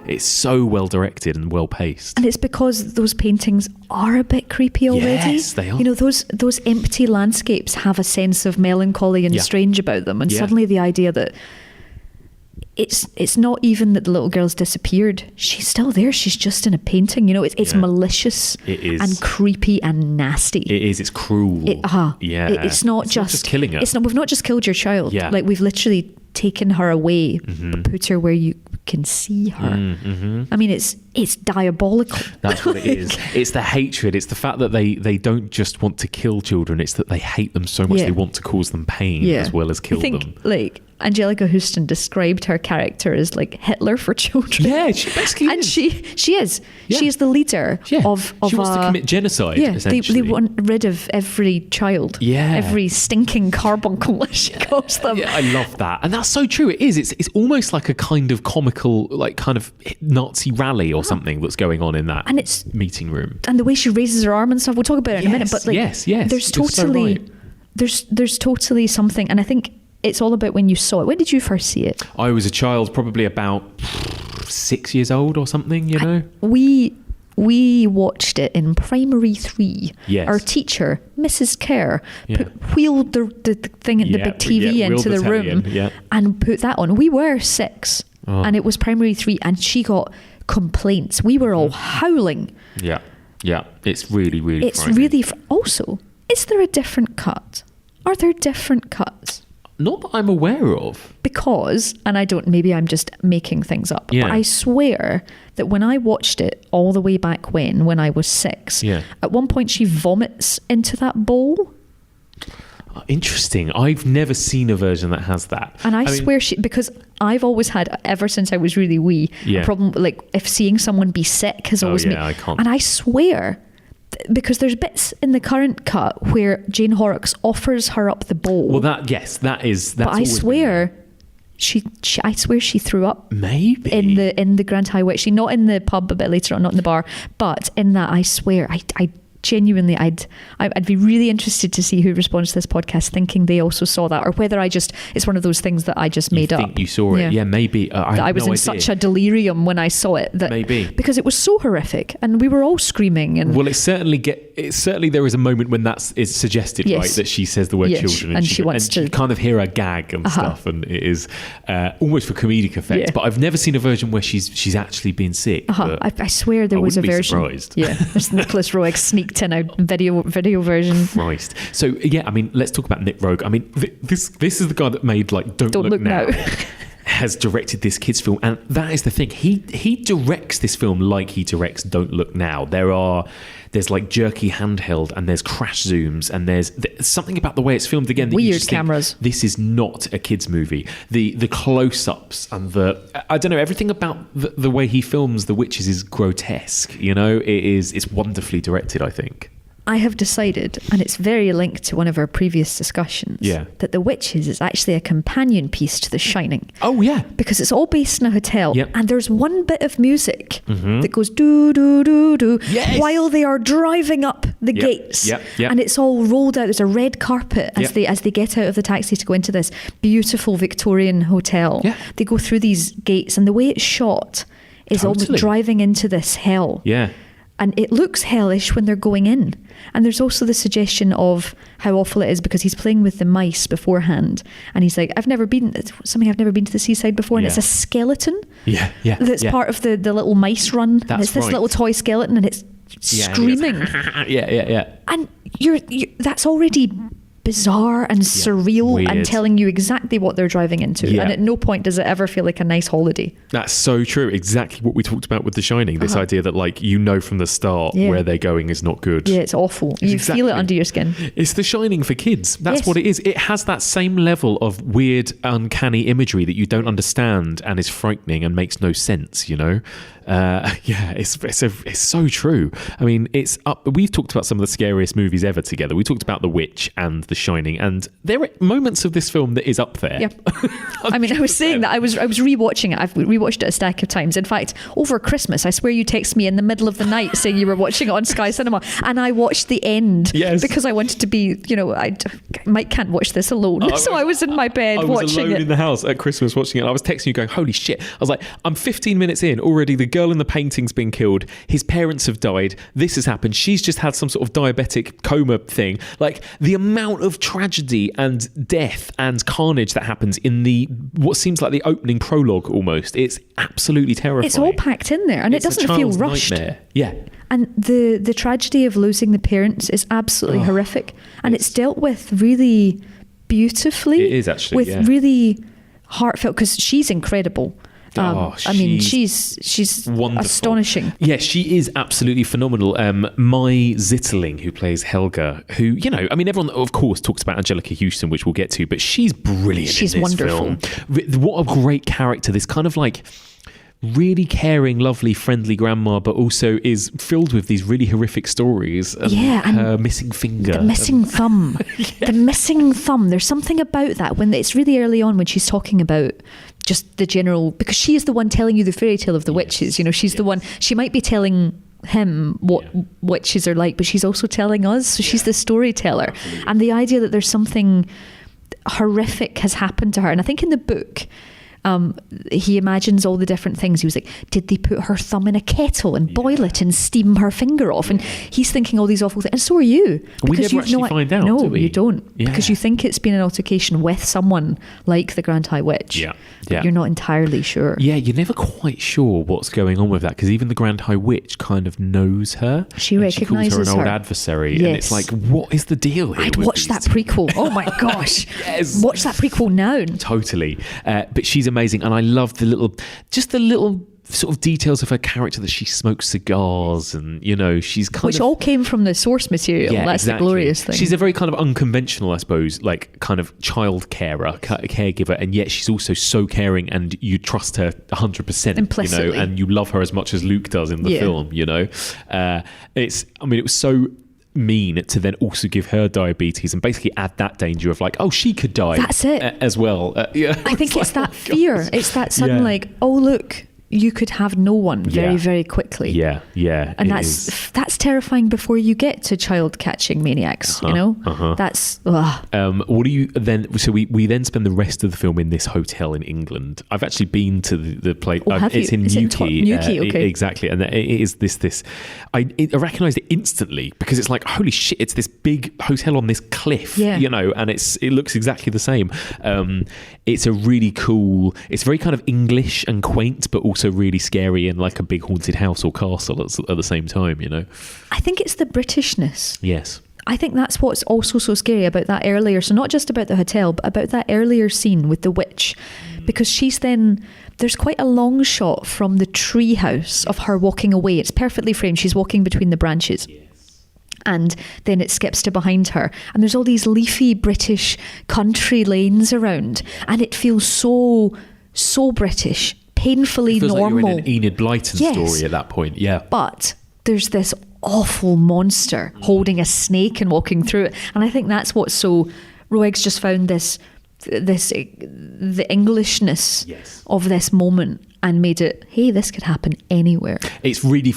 It's so well directed and well paced, and it's because those paintings are a bit creepy already. Yes, they are. Those empty landscapes have a sense of melancholy and strange about them, and suddenly the idea that it's not even that the little girl's disappeared. She's still there. She's just in a painting. You know, it's malicious. It is. And creepy and nasty. It is. It's cruel. It's not just killing her. We've not just killed your child. Yeah. Like, we've literally taken her away, but put her where you can see her. I mean, it's diabolical. That's what it is. It's the hatred. It's the fact that they don't just want to kill children. It's that they hate them so much they want to cause them pain as well as kill them. Like, Angelica Houston described her character as like Hitler for children. Yeah, she basically and is. She is. Yeah. She is the leader of she wants to commit genocide. Yeah, essentially. they want rid of every child. Yeah, every stinking carbuncle, as she calls them. Yeah, I love that, and that's so true. It is. It's almost like a kind of comical, like kind of Nazi rally or something that's going on in that meeting room. And the way she raises her arm and stuff. We'll talk about it in a minute. But like, yes, there's totally, there's totally something, and I think it's all about when you saw it. When did you first see it? I was a child, probably about 6 years old or something, you know? We watched it in primary 3. Yes. Our teacher, Mrs. Kerr, wheeled the thing, the big TV into the room and put that on. We were 6 and it was primary 3 and she got complaints. We were all howling. Yeah. It's really, really It's really... Also, is there a different cut? Are there different cuts? Not that I'm aware of. Because, and I don't, maybe I'm just making things up, but I swear that when I watched it all the way back when I was 6, at one point she vomits into that bowl. Interesting. I've never seen a version that has that. And I swear because I've always had, ever since I was really wee, a problem, like if seeing someone be sick has always made... I can't. And I swear... Because there's bits in the current cut where Jane Horrocks offers her up the bowl. Well, that's but I swear, I swear she threw up. Maybe in the Grand Highway. She not in the pub a bit later on, not in the bar, but in that I swear, I genuinely, I'd be really interested to see who responds to this podcast thinking they also saw that, or whether it's one of those things that I just made up. Think you saw it? Yeah, maybe. I was in such a delirium when I saw it that maybe because it was so horrific and we were all screaming. And well, certainly there is a moment when is suggested, right? That she says the word children, and she wants to kind of hear her gag and stuff, and it is almost for comedic effect. Yeah. But I've never seen a version where she's actually been sick. I swear there was a version. Surprised. Yeah, there's Nicholas Roeg sneaked in a video version. Christ. So yeah, I mean, let's talk about Nick Roeg. I mean, this is the guy that made like Don't Look Now. Has directed this kids film, and that is the thing. He directs this film like he directs Don't Look Now. There's like jerky handheld, and there's crash zooms, and there's something about the way it's filmed again. That weird cameras. This is not a kids movie. The close-ups and I don't know, everything about the way he films the witches is grotesque. You know, it's wonderfully directed, I think. I have decided, and it's very linked to one of our previous discussions, that The Witches is actually a companion piece to The Shining. Oh, yeah. Because it's all based in a hotel, and there's one bit of music that goes do-do-do-do while they are driving up the gates. And it's all rolled out. There's a red carpet as they get out of the taxi to go into this beautiful Victorian hotel. They go through these gates, and the way it's shot is almost driving into this hell. Yeah. And it looks hellish when they're going in. And there's also the suggestion of how awful it is because he's playing with the mice beforehand. And he's like, I've never been to the seaside before. And it's a skeleton. That's part of the little mice run. That's it's this little toy skeleton and it's screaming. And that's already bizarre and surreal and telling you exactly what they're driving into. And at no point does it ever feel like a nice holiday. That's so true. Exactly what we talked about with The Shining. This idea that like from the start where they're going is not good. Yeah, it's awful. You feel it under your skin. It's The Shining for kids. That's what it is. It has that same level of weird, uncanny imagery that you don't understand and is frightening and makes no sense, you know? It's so true. I mean, it's up. We've talked about some of the scariest movies ever together. We talked about The Witch and The Shining, and there are moments of this film that is up there. Yeah. I mean, I was saying that I was rewatching it. I've rewatched it a stack of times. In fact, over Christmas, I swear you text me in the middle of the night saying you were watching it on Sky Cinema, and I watched the end because I wanted to be, Mike can't watch this alone. So I was in my bed watching it. I was alone in the house at Christmas watching it, and I was texting you going, holy shit. I was like, I'm 15 minutes in already. The girl in the painting's been killed. His parents have died. This has happened. She's just had some sort of diabetic coma thing. Like the amount amount of tragedy and death and carnage that happens in what seems like the opening prologue almost, it's absolutely terrifying. It's all packed in there, and it doesn't feel rushed. Nightmare. Yeah. And the tragedy of losing the parents is absolutely horrific, and it's dealt with really beautifully. It is actually with really heartfelt, because she's incredible. I mean, she's wonderful. Astonishing. Yeah, she is absolutely phenomenal. Mai Zitterling, who plays Helga, who, you know, I mean, everyone, of course, talks about Angelica Houston, which we'll get to, but she's brilliant she's in this wonderful. film. What a great character. This kind of like really caring, lovely, friendly grandma, but also is filled with these really horrific stories. And her missing finger. The missing thumb. The missing thumb. There's something about that when it's really early on when she's talking about just the general, because she is the one telling you the fairy tale of the witches. You know, she's the one, she might be telling him what witches are like, but she's also telling us. So she's the storyteller. Absolutely. And the idea that there's something horrific has happened to her. And I think in the book, he imagines all the different things. He was like, did they put her thumb in a kettle and boil it and steam her finger off? And he's thinking all these awful things. And so are you. We never actually find out, no, do we? you don't. Yeah. Because you think it's been an altercation with someone like the Grand High Witch. Yeah. But you're not entirely sure. Yeah, you're never quite sure what's going on with that, because even the Grand High Witch kind of knows her. She recognises her. She calls her an old adversary. Yes. And it's like, what is the deal here? I'd watch that prequel. Oh my gosh. Yes. Watch that prequel now. Totally. But she's amazing. And I love the little sort of details of her character, that she smokes cigars, and, you know, she's which all came from the source material. Yeah, that's exactly. the glorious thing. She's a very kind of unconventional, I suppose, like kind of child caregiver, and yet she's also so caring, and you trust her 100%. Implicitly. You know, and you love her as much as Luke does in the film. You know, it was so mean to then also give her diabetes and basically add that danger of like, oh, she could die. That's it as well. I think it's that fear. It's that sudden like, oh look, you could have no one very, very quickly. Yeah. And that's terrifying before you get to child catching maniacs, you know? That's... what do you then... So we then spend the rest of the film in this hotel in England. I've actually been to the place... it's in Newquay. Newquay, okay. Exactly. And it is this... I recognised it instantly, because it's like, holy shit, it's this big hotel on this cliff, you know, and it looks exactly the same. It's a really cool... It's very kind of English and quaint, but also really scary, and like a big haunted house or castle at the same time, you know. I think it's the Britishness. Yes. I think that's what's also so scary about that earlier, so not just about the hotel, but about that earlier scene with the witch, because she's then, there's quite a long shot from the tree house of her walking away. It's perfectly framed. She's walking between the branches. And then it skips to behind her, and there's all these leafy British country lanes around, and it feels so British, painfully normal. Like you're in an Enid Blyton story at that point. Yeah, but there's this awful monster holding a snake and walking through it, and I think that's what's so... Roeg's just found the Englishness of this moment and made it, hey, this could happen anywhere. It's really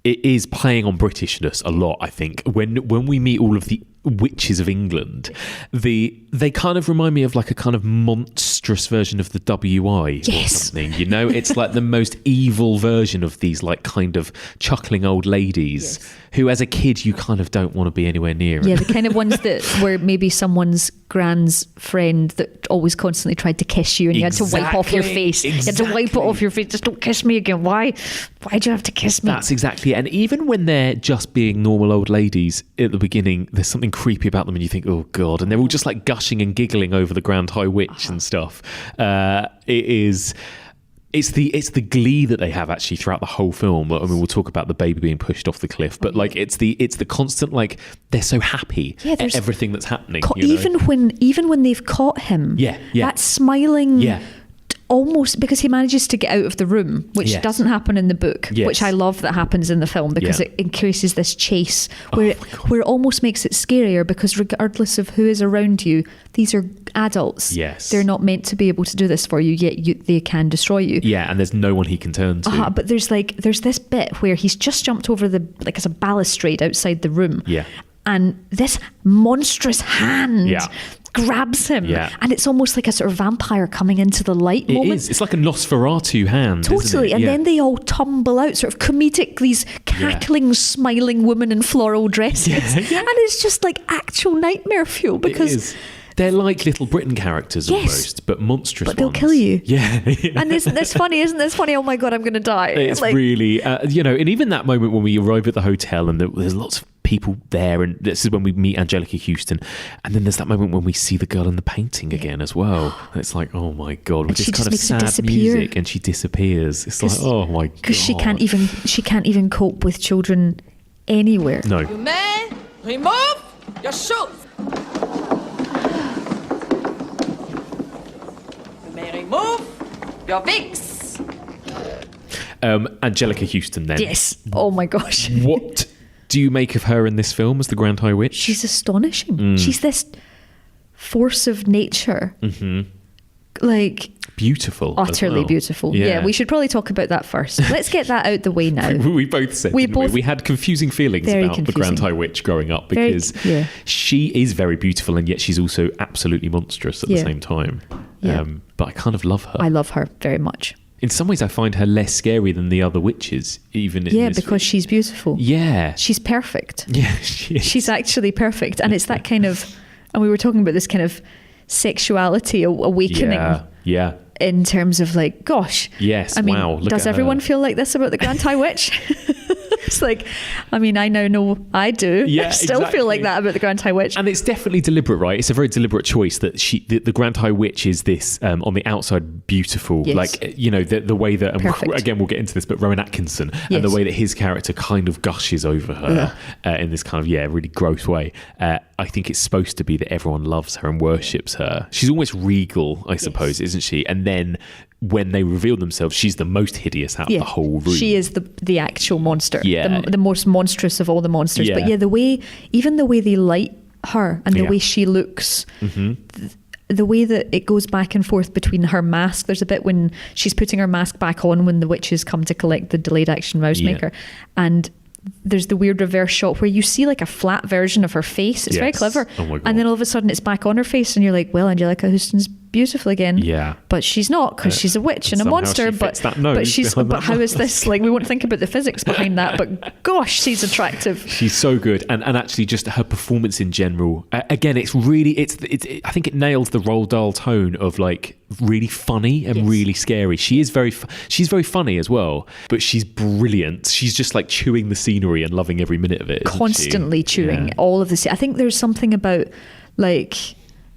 it is playing on Britishness a lot, I think. When we meet all of the witches of England, they kind of remind me of like a kind of monstrous version of the WI or something, you know. It's like the most evil version of these like kind of chuckling old ladies who as a kid you kind of don't want to be anywhere near. Yeah, the kind of ones that were maybe someone's grand's friend that always constantly tried to kiss you, and you had to wipe off your face. You had to wipe it off your face. Just don't kiss me again. Why do you have to kiss me? That's exactly it. And even when they're just being normal old ladies at the beginning, there's something creepy about them, and you think, oh god, and they're all just like gushing and giggling over the Grand High Witch and stuff. It's the glee that they have actually throughout the whole film. I mean, we'll talk about the baby being pushed off the cliff, but like it's the constant, like, they're so happy at everything that's happening. Even when they've caught him, that smiling, almost, because he manages to get out of the room, which doesn't happen in the book, which I love that happens in the film, because it increases this chase where it almost makes it scarier, because regardless of who is around you, these are adults. They're not meant to be able to do this for you, yet they can destroy you. And there's no one he can turn to. But there's this bit where he's just jumped over as a balustrade outside the room. And this monstrous hand grabs him, and it's almost like a sort of vampire coming into the light moment. It's like a Nosferatu hand, totally, isn't it? And then they all tumble out, sort of comedic, these cackling, smiling woman in floral dresses. And it's just like actual nightmare fuel because they're like Little Britain characters almost, but monstrous but they'll ones. kill you. Yeah. And isn't this funny? Oh my God, I'm going to die. It's really, and even that moment when we arrive at the hotel and there's lots of people there, and this is when we meet Angelica Houston, and then there's that moment when we see the girl in the painting again as well. And it's like, oh my God, with this kind of sad music, and she disappears. It's like, oh my God. Because she can't even cope with children anywhere. No. You may remove your shoes. You may remove your wigs. Angelica Houston then. Yes. Oh my gosh. What do you make of her in this film as the Grand High Witch? She's astonishing. She's this force of nature. Like beautiful. Utterly beautiful. Yeah, we should probably talk about that first. Let's get that out the way now. We both said, we had confusing feelings about the Grand High Witch growing up because she is very beautiful and yet she's also absolutely monstrous at the same time. But I kind of love her. I love her very much. In some ways, I find her less scary than the other witches, even in this because she's beautiful. Yeah. She's perfect. Yeah, she is. She's actually perfect. And it's that kind of, and we were talking about this kind of sexuality awakening. Yeah. In terms of like, gosh. Yes, I mean, wow. Does everyone feel like this about the Grand High Witch? It's like, I mean, I now know I do. Yeah, I still feel like that about the Grand High Witch. And it's definitely deliberate, right? It's a very deliberate choice that the Grand High Witch is this, on the outside, beautiful. Yes. Like, the way that, and again, we'll get into this, but Rowan Atkinson, and the way that his character kind of gushes over her in this kind of, really gross way. I think it's supposed to be that everyone loves her and worships her. She's almost regal, I suppose, isn't she? And then when they reveal themselves, she's the most hideous out of the whole room. She is the actual monster. Yeah. The most monstrous of all the monsters. Yeah. But the way they light her and the way she looks, the way that it goes back and forth between her mask. There's a bit when she's putting her mask back on when the witches come to collect the delayed action mouse maker. And there's the weird reverse shot where you see like a flat version of her face. It's very clever. Oh my God. And then all of a sudden it's back on her face and you're like, well, Angelica Houston's beautiful again. Yeah. But she's not because she's a witch and a monster. But how is this? Like, we won't think about the physics behind that, but gosh, she's attractive. She's so good. And actually just her performance in general, again, it's really, I think it nails the Roald Dahl tone of like really funny and really scary. She's very funny as well, but she's brilliant. She's just like chewing the scenery and loving every minute of it. Constantly chewing all of the. I think there's something about like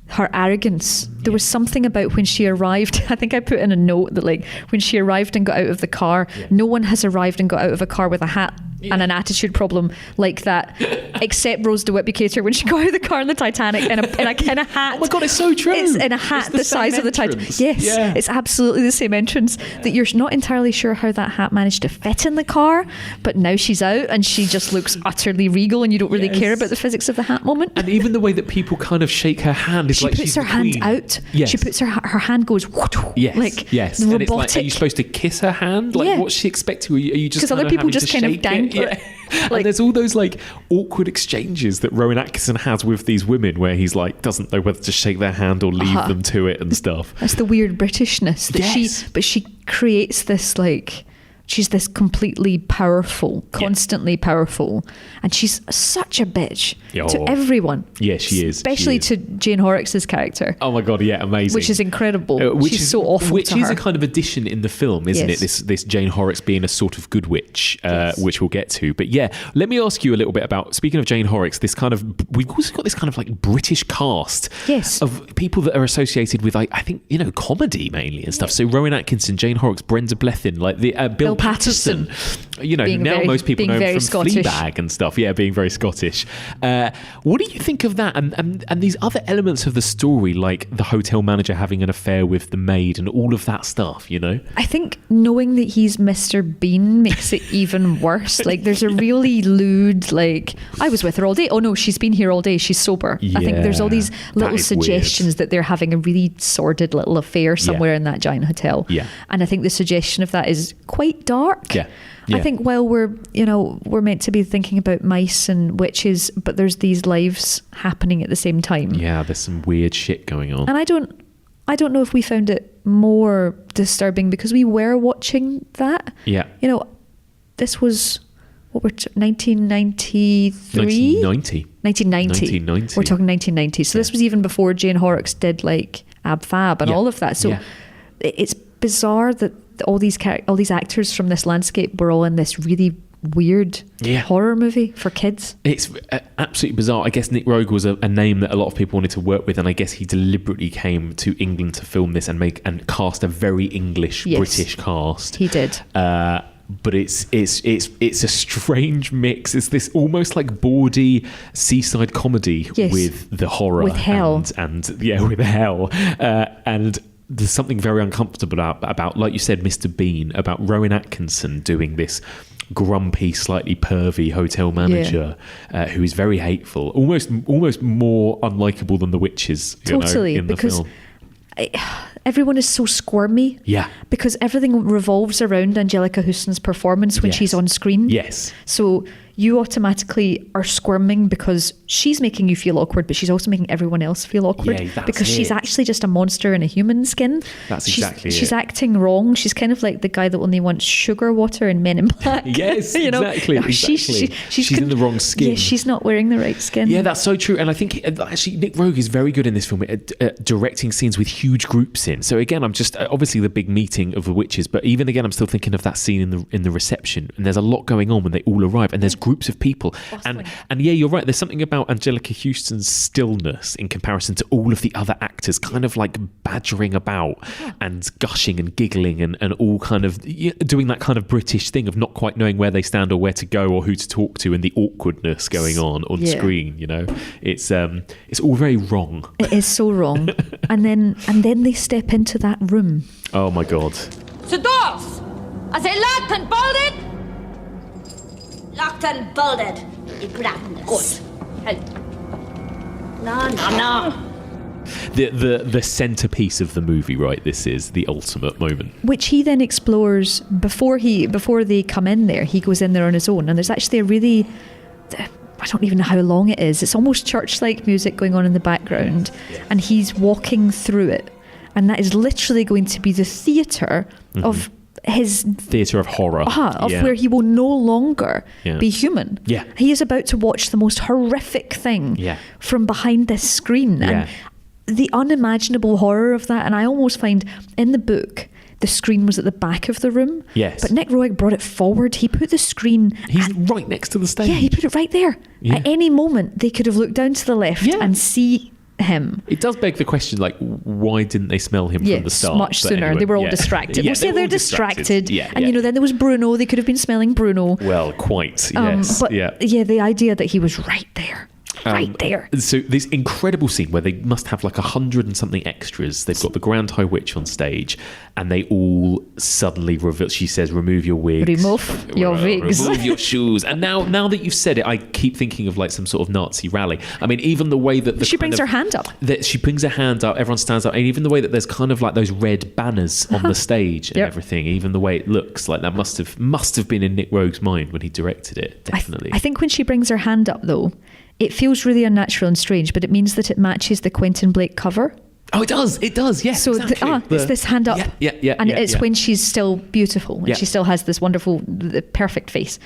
her arrogance. There was something about when she arrived. I think I put in a note that like when she arrived and got out of the car, no one has arrived and got out of a car with a hat and an attitude problem like that, except Rose DeWitt-Bukater when she got out of the car in the Titanic in a kind of hat. Oh my God, it's so true. It's in a hat the size of the Titanic. Yes, it's absolutely the same entrance that you're not entirely sure how that hat managed to fit in the car, but now she's out and she just looks utterly regal and you don't really care about the physics of the hat moment. And even the way that people kind of shake her hand is she like puts she's her the hand queen. out. Yes. She puts her hand goes yes, like yes. robotic. And it's like, are you supposed to kiss her hand? Like what's she expecting? Are you just because other people just kind of dangle it. And there's all those like awkward exchanges that Rowan Atkinson has with these women where he's like doesn't know whether to shake their hand or leave them to it and stuff. That's the weird Britishness that she creates this like. She's this completely powerful, constantly powerful, and she's such a bitch to everyone. Yeah, she is. Especially to Jane Horrocks' character. Oh my God, yeah, amazing. Which is incredible. She's so awful Which to is her. a kind of addition in the film, isn't it? This Jane Horrocks being a sort of good witch, which we'll get to. But yeah, let me ask you a little bit about, speaking of Jane Horrocks, we've also got this kind of like British cast of people that are associated with, I think, comedy mainly and stuff. So Rowan Atkinson, Jane Horrocks, Brenda Blethyn, like the Bill Patterson. Most people know him from Scottish. Fleabag and stuff. Yeah, being very Scottish. What do you think of that? And these other elements of the story, like the hotel manager having an affair with the maid and all of that stuff, I think knowing that he's Mr. Bean makes it even worse. Like there's a really lewd, like, I was with her all day. Oh no, she's been here all day. She's sober. I think there's all these little suggestions that they're having a really sordid little affair somewhere in that giant hotel. Yeah. And I think the suggestion of that is quite dark. Yeah. I think while we're meant to be thinking about mice and witches, but there's these lives happening at the same time. Yeah, there's some weird shit going on. And I don't know if we found it more disturbing because we were watching that. Yeah. This was what we're 1993? 1990. We're talking 1990. So this was even before Jane Horrocks did like Ab Fab and all of that. So it's bizarre that all these actors from this landscape were all in this really weird horror movie for kids. It's absolutely bizarre. I guess Nick Roeg was a name that a lot of people wanted to work with, and I guess he deliberately came to England to film this and cast a very English British cast. He did. But it's a strange mix. It's this almost like bawdy seaside comedy with the horror, with hell, and with hell, and there's something very uncomfortable about, like you said, Mr. Bean, about Rowan Atkinson doing this grumpy, slightly pervy hotel manager who is very hateful, almost more unlikable than the witches. Totally, in the film. Everyone is so squirmy. Yeah. Because everything revolves around Angelica Houston's performance when she's on screen. Yes. So you automatically are squirming because she's making you feel awkward, but she's also making everyone else feel awkward because she's actually just a monster in a human skin. That's exactly it. She's acting wrong. She's kind of like the guy that only wants sugar water in Men in Black. Yes, exactly. She's in the wrong skin. Yeah, she's not wearing the right skin. Yeah, that's so true. And I think actually Nick Roeg is very good in this film at directing scenes with huge groups in. So again, I'm just obviously the big meeting of the witches, but even again, I'm still thinking of that scene in the reception, and there's a lot going on when they all arrive, and there's groups of people, and yeah, you're right. There's something about Angelica Houston's stillness in comparison to all of the other actors, kind of like badgering about and gushing and giggling and all kind of doing that kind of British thing of not quite knowing where they stand or where to go or who to talk to, and the awkwardness going on screen. It's all very wrong. It is so wrong. and then they step into that room. Oh my god. The doors! Are they locked and bolted? Locked and bolted. You gladness. Good. No. The centerpiece of the movie, right? This is the ultimate moment, which he then explores before they come in there. He goes in there on his own, and there's actually a really, I don't even know how long it is. It's almost church-like music going on in the background, and he's walking through it, and that is literally going to be the theatre of his theatre of horror, where he will no longer be human. Yeah, he is about to watch the most horrific thing from behind this screen, and the unimaginable horror of that. And I almost find in the book the screen was at the back of the room. Yes. But Nick Roeg brought it forward. He put the screen... He's right next to the stage. Yeah, he put it right there. Yeah. At any moment, they could have looked down to the left and see him. It does beg the question, like, why didn't they smell him from the start? Much sooner. Anyway, they were all distracted. We'll say they're distracted. And, then there was Bruno. They could have been smelling Bruno. Well, quite, yes. But, the idea that he was right there. Right there. So this incredible scene where they must have like 100 and something extras. They've got the Grand High Witch on stage, and they all suddenly reveal. She says, "Remove your wigs, remove your wigs, remove your shoes." And now that you've said it, I keep thinking of like some sort of Nazi rally. I mean, even the way that she brings her hand up. That she brings her hand up, everyone stands up, and even the way that there's kind of like those red banners on the stage and everything. Even the way it looks, like that must have been in Nick Roeg's mind when he directed it. Definitely. I think when she brings her hand up, though, it feels really unnatural and strange, but it means that it matches the Quentin Blake cover. Oh, it does, yes. So exactly. It's this hand up. And it's when she's still beautiful, and she still has this wonderful, the perfect face.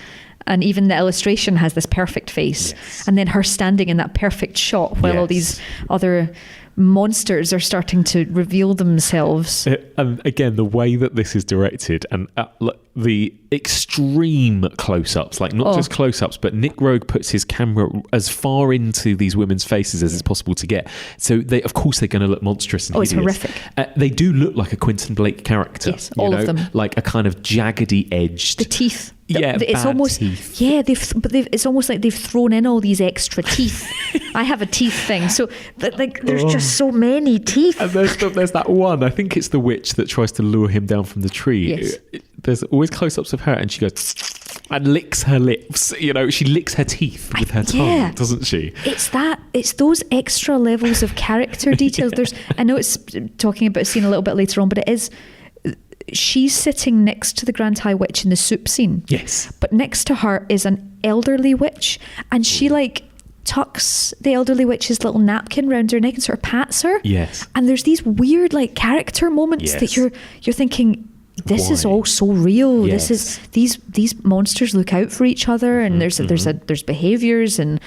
And even the illustration has this perfect face. Yes. And then her standing in that perfect shot while all these other monsters are starting to reveal themselves. And again, the way that this is directed and the extreme close-ups, like not just close-ups, but Nick Roeg puts his camera as far into these women's faces as is possible to get. So of course they're going to look monstrous and hideous. It's horrific. They do look like a Quentin Blake character. Yes, all of them. Like a kind of jaggedy edged. The teeth. It's almost teeth. It's almost like they've thrown in all these extra teeth. I have a teeth thing, so there's just so many teeth. And there's that one. I think it's the witch that tries to lure him down from the tree. Yes. There's always close-ups of her, and she goes and licks her lips. She licks her teeth with her tongue, doesn't she? It's those extra levels of character details. I know it's talking about a scene a little bit later on, but it is. She's sitting next to the Grand High Witch in the soup scene. Yes. But next to her is an elderly witch, and she tucks the elderly witch's little napkin round her neck and sort of pats her. Yes. And there's these weird character moments that you're thinking, this is Why? all so real. Yes. This is these monsters look out for each other, and there's behaviors, and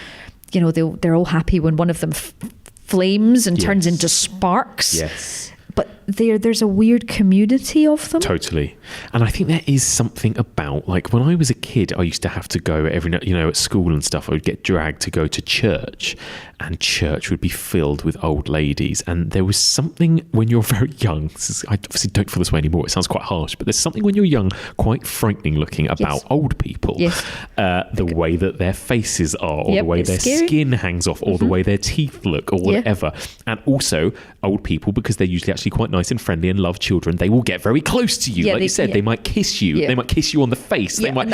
you know they're all happy when one of them flames and turns into sparks. Yes. But there's a weird community of them. Totally. And I think there is something about, like, when I was a kid, I used to have to go every night, at school and stuff, I would get dragged to go to church, and church would be filled with old ladies. And there was something when you're very young, I obviously don't feel this way anymore, it sounds quite harsh, but there's something when you're young quite frightening looking about old people. Yes. The way that their faces are, or the way their skin hangs off, or the way their teeth look, or whatever. And also, old people, because they're usually actually quite nice and friendly and love children, they will get very close to you. Like you said, they might kiss you. They might kiss you on the face. They might,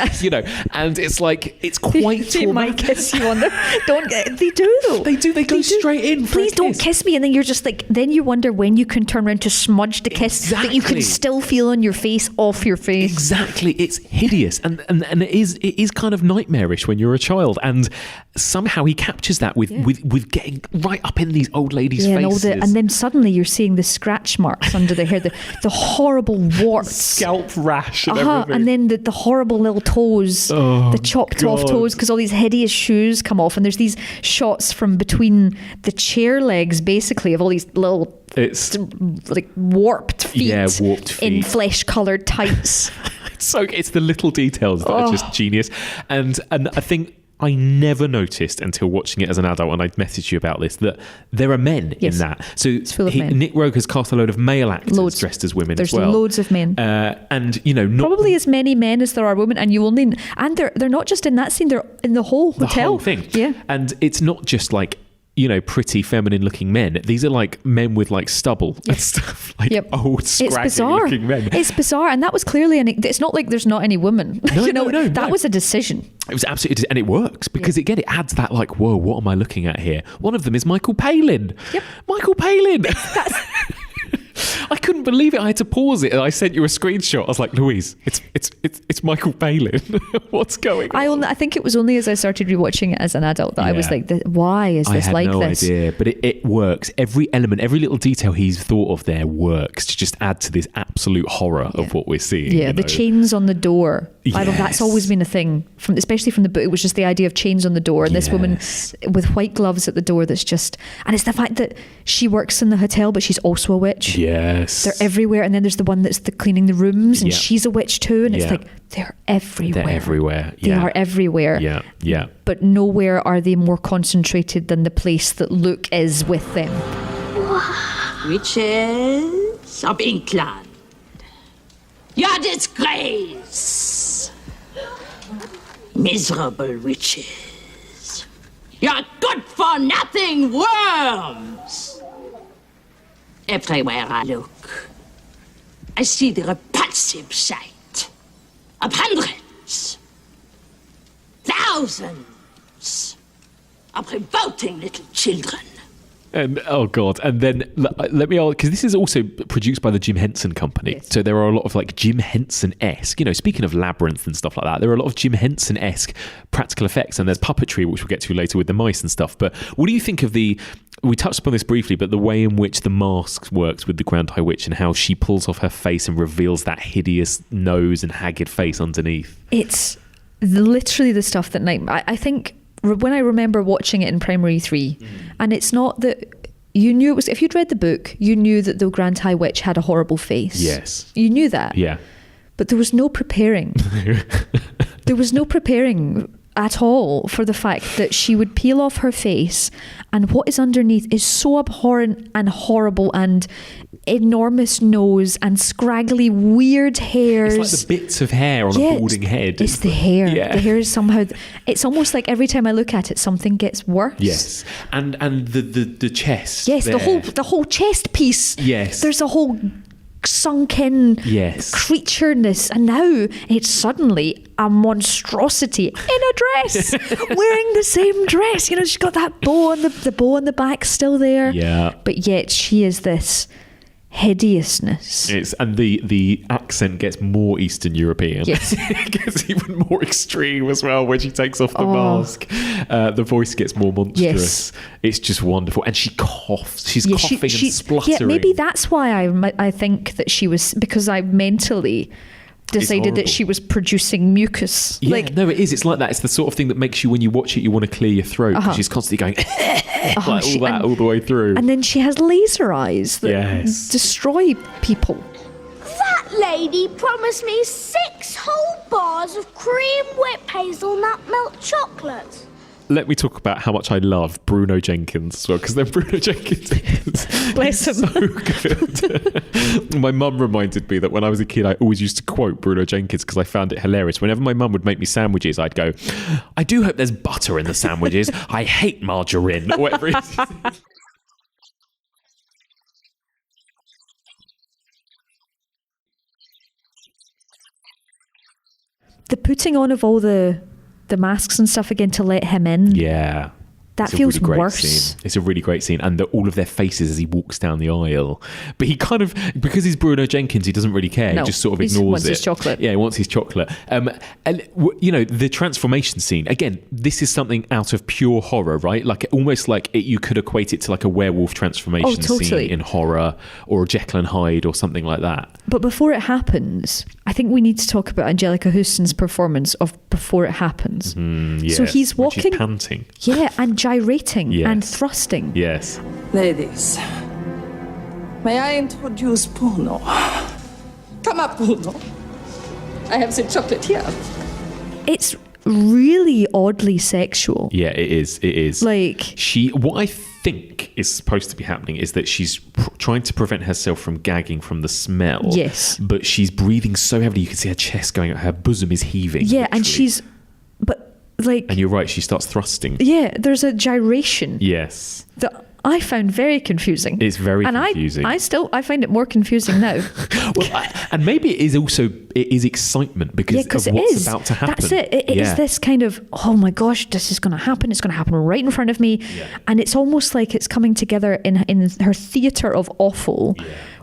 and it's like, it's quite They might kiss you on the... They do though. They do. They go straight in. Please don't kiss me. And then you're just like, then you wonder when you can turn around to smudge the kiss that you can still feel on your face off your face. Exactly. It's hideous. And it is kind of nightmarish when you're a child. And somehow he captures that with getting right up in these old ladies' faces. And then suddenly you're seeing the scratch marks under the hair, the horrible warts. Scalp rash and everything. And then the horrible little toes, the chopped off toes, because all these hideous shoes come off. And there's these shots from between the chair legs, basically, of all these little like warped feet, in flesh-coloured tights. It's the little details that are just genius. And I think I never noticed until watching it as an adult, and I'd messaged you about this, that there are men in that. So it's full of men. Nick Roeg has cast a load of male actors dressed as women as well. There's loads of men. And, probably as many men as there are women, and they're not just in that scene, they're in the whole hotel. The whole thing. Yeah. And it's not just like, pretty feminine looking men. These are like men with like stubble and stuff, like old scraggly looking men. It's bizarre, and that was clearly it's not like there's not any women. No, that was a decision. It was absolutely, and it works because again it adds that like, whoa, what am I looking at here? One of them is Michael Palin. Yep. Michael Palin. I couldn't believe it. I had to pause it, and I sent you a screenshot. I was like, Louise, it's Michael Palin. What's going on? I think it was only as I started rewatching it as an adult that I was like, why is this like this? I had no idea, but it works. Every element, every little detail he's thought of there works to just add to this absolute horror of what we're seeing. Yeah, the chains on the door. Yes. That's always been a thing, especially from the book. It was just the idea of chains on the door, and this woman with white gloves at the door. That's just, and it's the fact that she works in the hotel, but she's also a witch. Yes, they're everywhere. And then there's the one that's cleaning the rooms, and she's a witch too. And it's like they're everywhere. They're everywhere. They are everywhere. Yeah. But nowhere are they more concentrated than the place that Luke is with them. Witches of England, your disgrace. Miserable witches. You're good-for-nothing worms. Everywhere I look, I see the repulsive sight of hundreds, thousands of revolting little children. And oh god! And then let me ask, because this is also produced by the Jim Henson Company, so there are a lot of like Jim Henson-esque. Speaking of Labyrinth and stuff like that, there are a lot of Jim Henson-esque practical effects, and there's puppetry, which we'll get to later with the mice and stuff. But what do you think of we touched upon this briefly, but the way in which the mask works with the Grand High Witch and how she pulls off her face and reveals that hideous nose and haggard face underneath? It's literally the stuff that I think. When I remember watching it in Primary 3, and it's not that you knew it was, if you'd read the book, you knew that the Grand High Witch had a horrible face. Yes. You knew that. Yeah. But there was no preparing. There was no preparing at all for the fact that she would peel off her face, and what is underneath is so abhorrent and horrible, and enormous nose and scraggly weird hairs. It's like the bits of hair on a balding head. It's the hair. The hair is somehow, it's almost like every time I look at it, something gets worse. Yes. And the chest. Yes, there. the whole chest piece. Yes. There's a whole sunken creatureness, and now it's suddenly a monstrosity in a dress, wearing the same dress. She's got that bow on the bow on the back still there. Yeah. But yet she is this hideousness. And the accent gets more Eastern European. Yes. It gets even more extreme as well when she takes off the mask. The voice gets more monstrous. Yes. It's just wonderful. And she coughs. She's coughing and spluttering. Yeah, maybe that's why I think that she was, because I mentally decided that she was producing mucus. Yeah, no, it is. It's like that. It's the sort of thing that makes you, when you watch it, you want to clear your throat, because she's constantly going all the way through. And then she has laser eyes that destroy people. That lady promised me 6 whole bars of cream whipped hazelnut milk chocolate. Let me talk about how much I love Bruno Jenkins as well, because then Bruno Jenkins bless him, so good. My mum reminded me that when I was a kid, I always used to quote Bruno Jenkins because I found it hilarious. Whenever my mum would make me sandwiches, I'd go, "I do hope there's butter in the sandwiches. I hate margarine," or whatever it is. The putting on of all the masks and stuff again to let him in. Yeah. That feels worse. Scene. It's a really great scene. And all of their faces as he walks down the aisle. But he kind of, because he's Bruno Jenkins, he doesn't really care. No, he just sort of ignores it. He wants his chocolate. Yeah, he wants his chocolate. And, the transformation scene, again, this is something out of pure horror, right? Like, almost like you could equate it to like a werewolf transformation scene in horror, or Jekyll and Hyde or something like that. But before it happens, I think we need to talk about Angelica Houston's performance of Before It Happens. So he's walking. She's panting. Yeah, and gyrating and thrusting. Yes. Ladies, may I introduce Bruno? Come up, Bruno. I have the chocolate here. It's really oddly sexual. Yeah, it is. It is. Like, what I think is supposed to be happening is that she's trying to prevent herself from gagging from the smell. Yes. But she's breathing so heavily, you can see her chest going, her bosom is heaving. Yeah, literally. And you're right, she starts thrusting. Yeah, there's a gyration. Yes. That I found very confusing. It's very confusing. I find it more confusing now. And maybe it is excitement because of what's about to happen. That's it. It is this kind of, oh my gosh, this is going to happen. It's going to happen right in front of me. Yeah. And it's almost like it's coming together in her theatre of awful,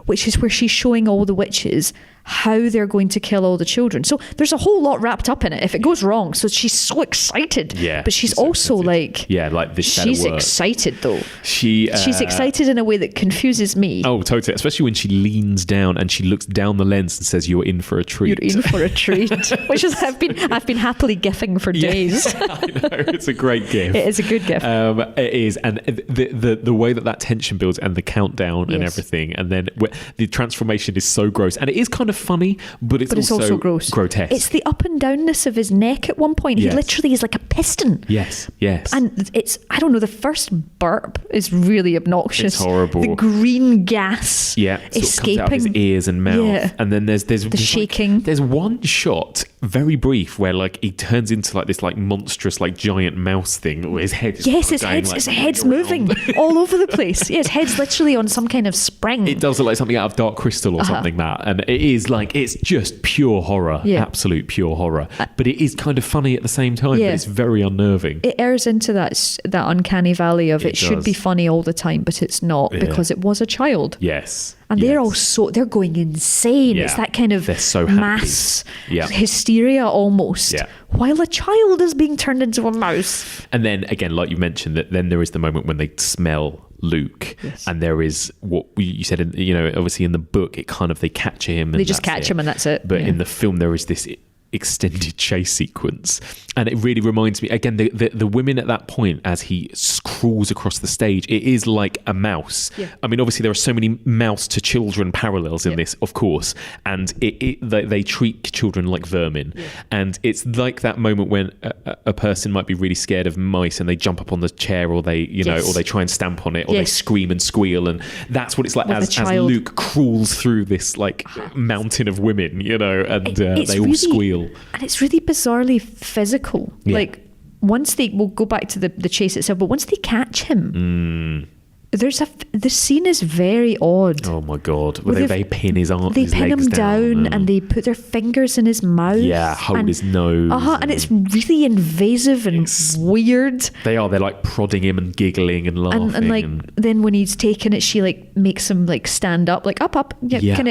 which is where she's showing all the witches how they're going to kill all the children. So there's a whole lot wrapped up in it if it goes wrong. So she's so excited. Yeah. But she's also like... Yeah, like this she's excited though. She's excited in a way that confuses me. Oh, totally. Especially when she leans down and she looks down the lens and says, "You're in for a treat." You're in for a treat. Which is I've been happily gifting for days. I know. It's a great gift. It is a good gift. It is. And the way that tension builds and the countdown and everything, and then the transformation is so gross. And it is kind of funny, but it's also gross. Grotesque. It's the up and downness of his neck at one point. Yes. He literally is like a piston. Yes. And it's, I don't know, the first burp is really obnoxious. It's horrible. The green gas escaping comes out of his ears and mouth. Yeah. And then there's the shaking. There's one shot, very brief, where like he turns into like this like monstrous like giant mouse thing where his head is his head's moving all over the place. Yeah, his head's literally on some kind of spring. It does look like something out of Dark Crystal or something that. And it is like, it's just pure horror. Yeah. Absolute pure horror. But it is kind of funny at the same time. Yeah. But it's very unnerving. It errs into that uncanny valley of it should be funny all the time, but it's not because it was a child. Yes. And they're going insane. Yeah. It's that kind of mass hysteria almost. Yeah. While a child is being turned into a mouse. And then again, like you mentioned, that then there is the moment when they smell Luke, and there is what you said, obviously in the book, it kind of, they capture him. They just catch him and that's it. But in the film, there is this extended chase sequence, and it really reminds me again the women at that point as he crawls across the stage. It is like a mouse. I mean, obviously there are so many mouse to children parallels in this, of course, and they treat children like vermin, and it's like that moment when a person might be really scared of mice and they jump up on the chair, or they or they try and stamp on it, or they scream and squeal, and that's what it's like as Luke crawls through this like mountain of women, and they all squeal. And it's really bizarrely physical. Like, once we'll go back to the chase itself, but once they catch him, the scene is very odd. Oh my God. Where they pin his arm, they his pin legs him down and they put their fingers in his mouth. Yeah, hold his nose. And it's really invasive and weird. They're like prodding him and giggling and laughing. And like then when he's taking it, she like makes him like stand up, like up. Yeah. And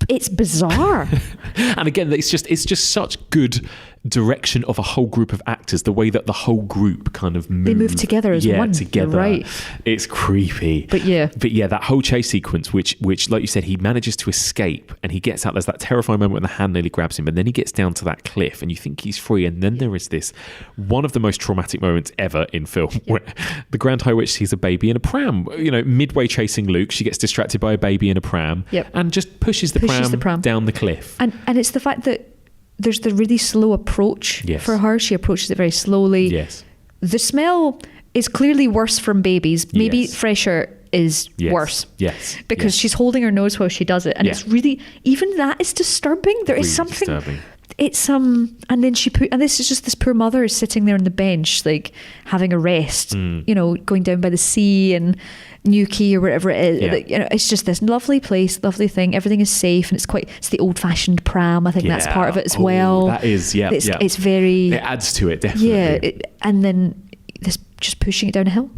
it's bizarre. And again, it's just such good direction of a whole group of actors, the way that the whole group kind of move. They move together as one. Together. You're right. It's creepy. But yeah, that whole chase sequence, which like you said, he manages to escape and he gets out. There's that terrifying moment when the hand nearly grabs him, and then he gets down to that cliff and you think he's free, and then there is this one of the most traumatic moments ever in film where the Grand High Witch sees a baby in a pram. Midway chasing Luke, she gets distracted by a baby in a pram and just pushes the pram down the cliff. And it's the fact that there's the really slow approach for her. She approaches it very slowly. Yes. The smell is clearly worse from babies. Maybe fresher is worse. Yes. Because she's holding her nose while she does it. And it's really, even that is disturbing. There is something. Disturbing. It's and then and this is just this poor mother is sitting there on the bench, like having a rest, going down by the sea and Newquay or wherever it is. It's just this lovely place, lovely thing. Everything is safe, and it's the old fashioned pram. I think that's part of it as well. That is, It's very. It adds to it, definitely. Yeah, and then this just pushing it down a hill.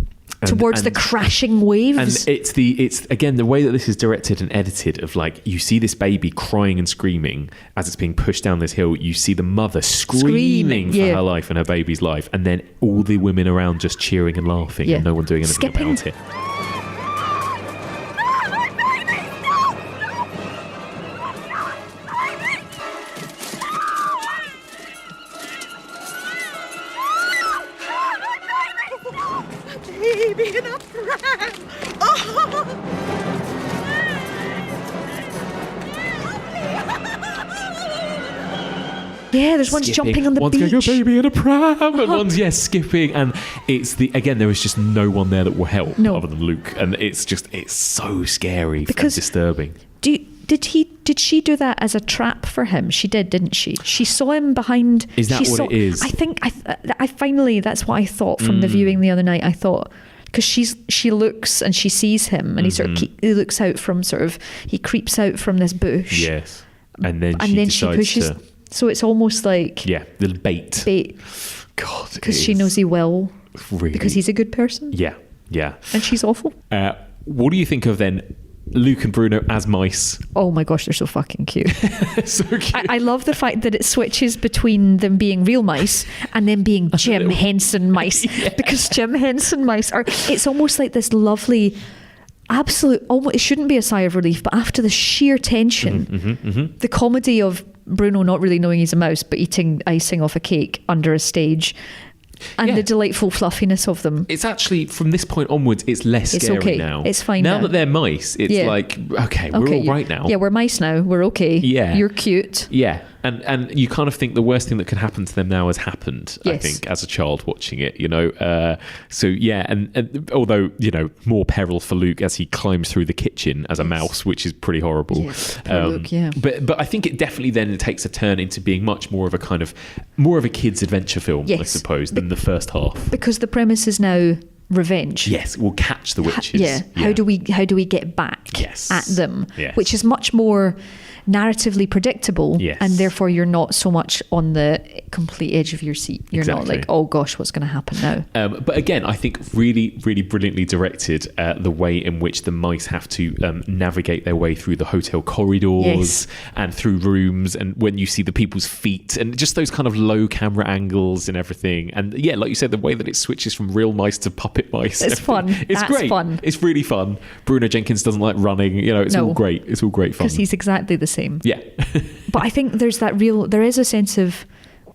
Towards the crashing waves. And it's again the way that this is directed and edited, of like, you see this baby crying and screaming as it's being pushed down this hill. You see the mother screaming for her life and her baby's life, and then all the women around just cheering and laughing and no one doing anything about it. Baby in a pram. Yeah, there's one's jumping on the beach. One's going, a baby in a pram, and one's skipping, and there was just no one there that will help other than Luke, and it's so scary and disturbing. Did she do that as a trap for him? She did, didn't she? She saw him behind. Is that what it is? I think I finally, that's what I thought from the viewing the other night. I thought, because she looks and she sees him, and he looks out from he creeps out from this bush. Yes, and then she pushes. So it's almost like the bait. God, because she knows he will, really, because he's a good person. Yeah, and she's awful. What do you think of then Luke and Bruno as mice? Oh my gosh, they're so fucking cute. So cute. I love the fact that it switches between them being real mice and then being Jim Henson mice, because Jim Henson mice it's almost like this lovely absolute, almost, it shouldn't be a sigh of relief, but after the sheer tension, the comedy of Bruno not really knowing he's a mouse but eating icing off a cake under a stage, and the delightful fluffiness of them. It's actually, from this point onwards, it's less scary now. It's fine now. That they're mice, it's like, okay, we're all right now. Yeah, we're mice now. We're okay. Yeah. You're cute. Yeah. And you kind of think the worst thing that could happen to them now has happened, I think, as a child watching it, So, yeah, and although, more peril for Luke as he climbs through the kitchen as a mouse, which is pretty horrible. Yes, Luke, yeah. But I think it definitely then takes a turn into being much more of a kid's adventure film, I suppose, than the first half. Because the premise is now revenge. Yes, we'll catch the witches. How do we get back at them? Yes. Which is much more narratively predictable, and therefore you're not so much on the complete edge of your seat. You're not like, oh gosh, what's going to happen now? But again, I think really, really brilliantly directed, the way in which the mice have to navigate their way through the hotel corridors and through rooms, and when you see the people's feet and just those kind of low camera angles and everything. And like you said, the way that it switches from real mice to puppet mice. It's fun. It's great. Fun. It's really fun. Bruno Jenkins doesn't like running. It's all great. It's all great fun. Because he's exactly the same. Yeah. But I think there is a sense of,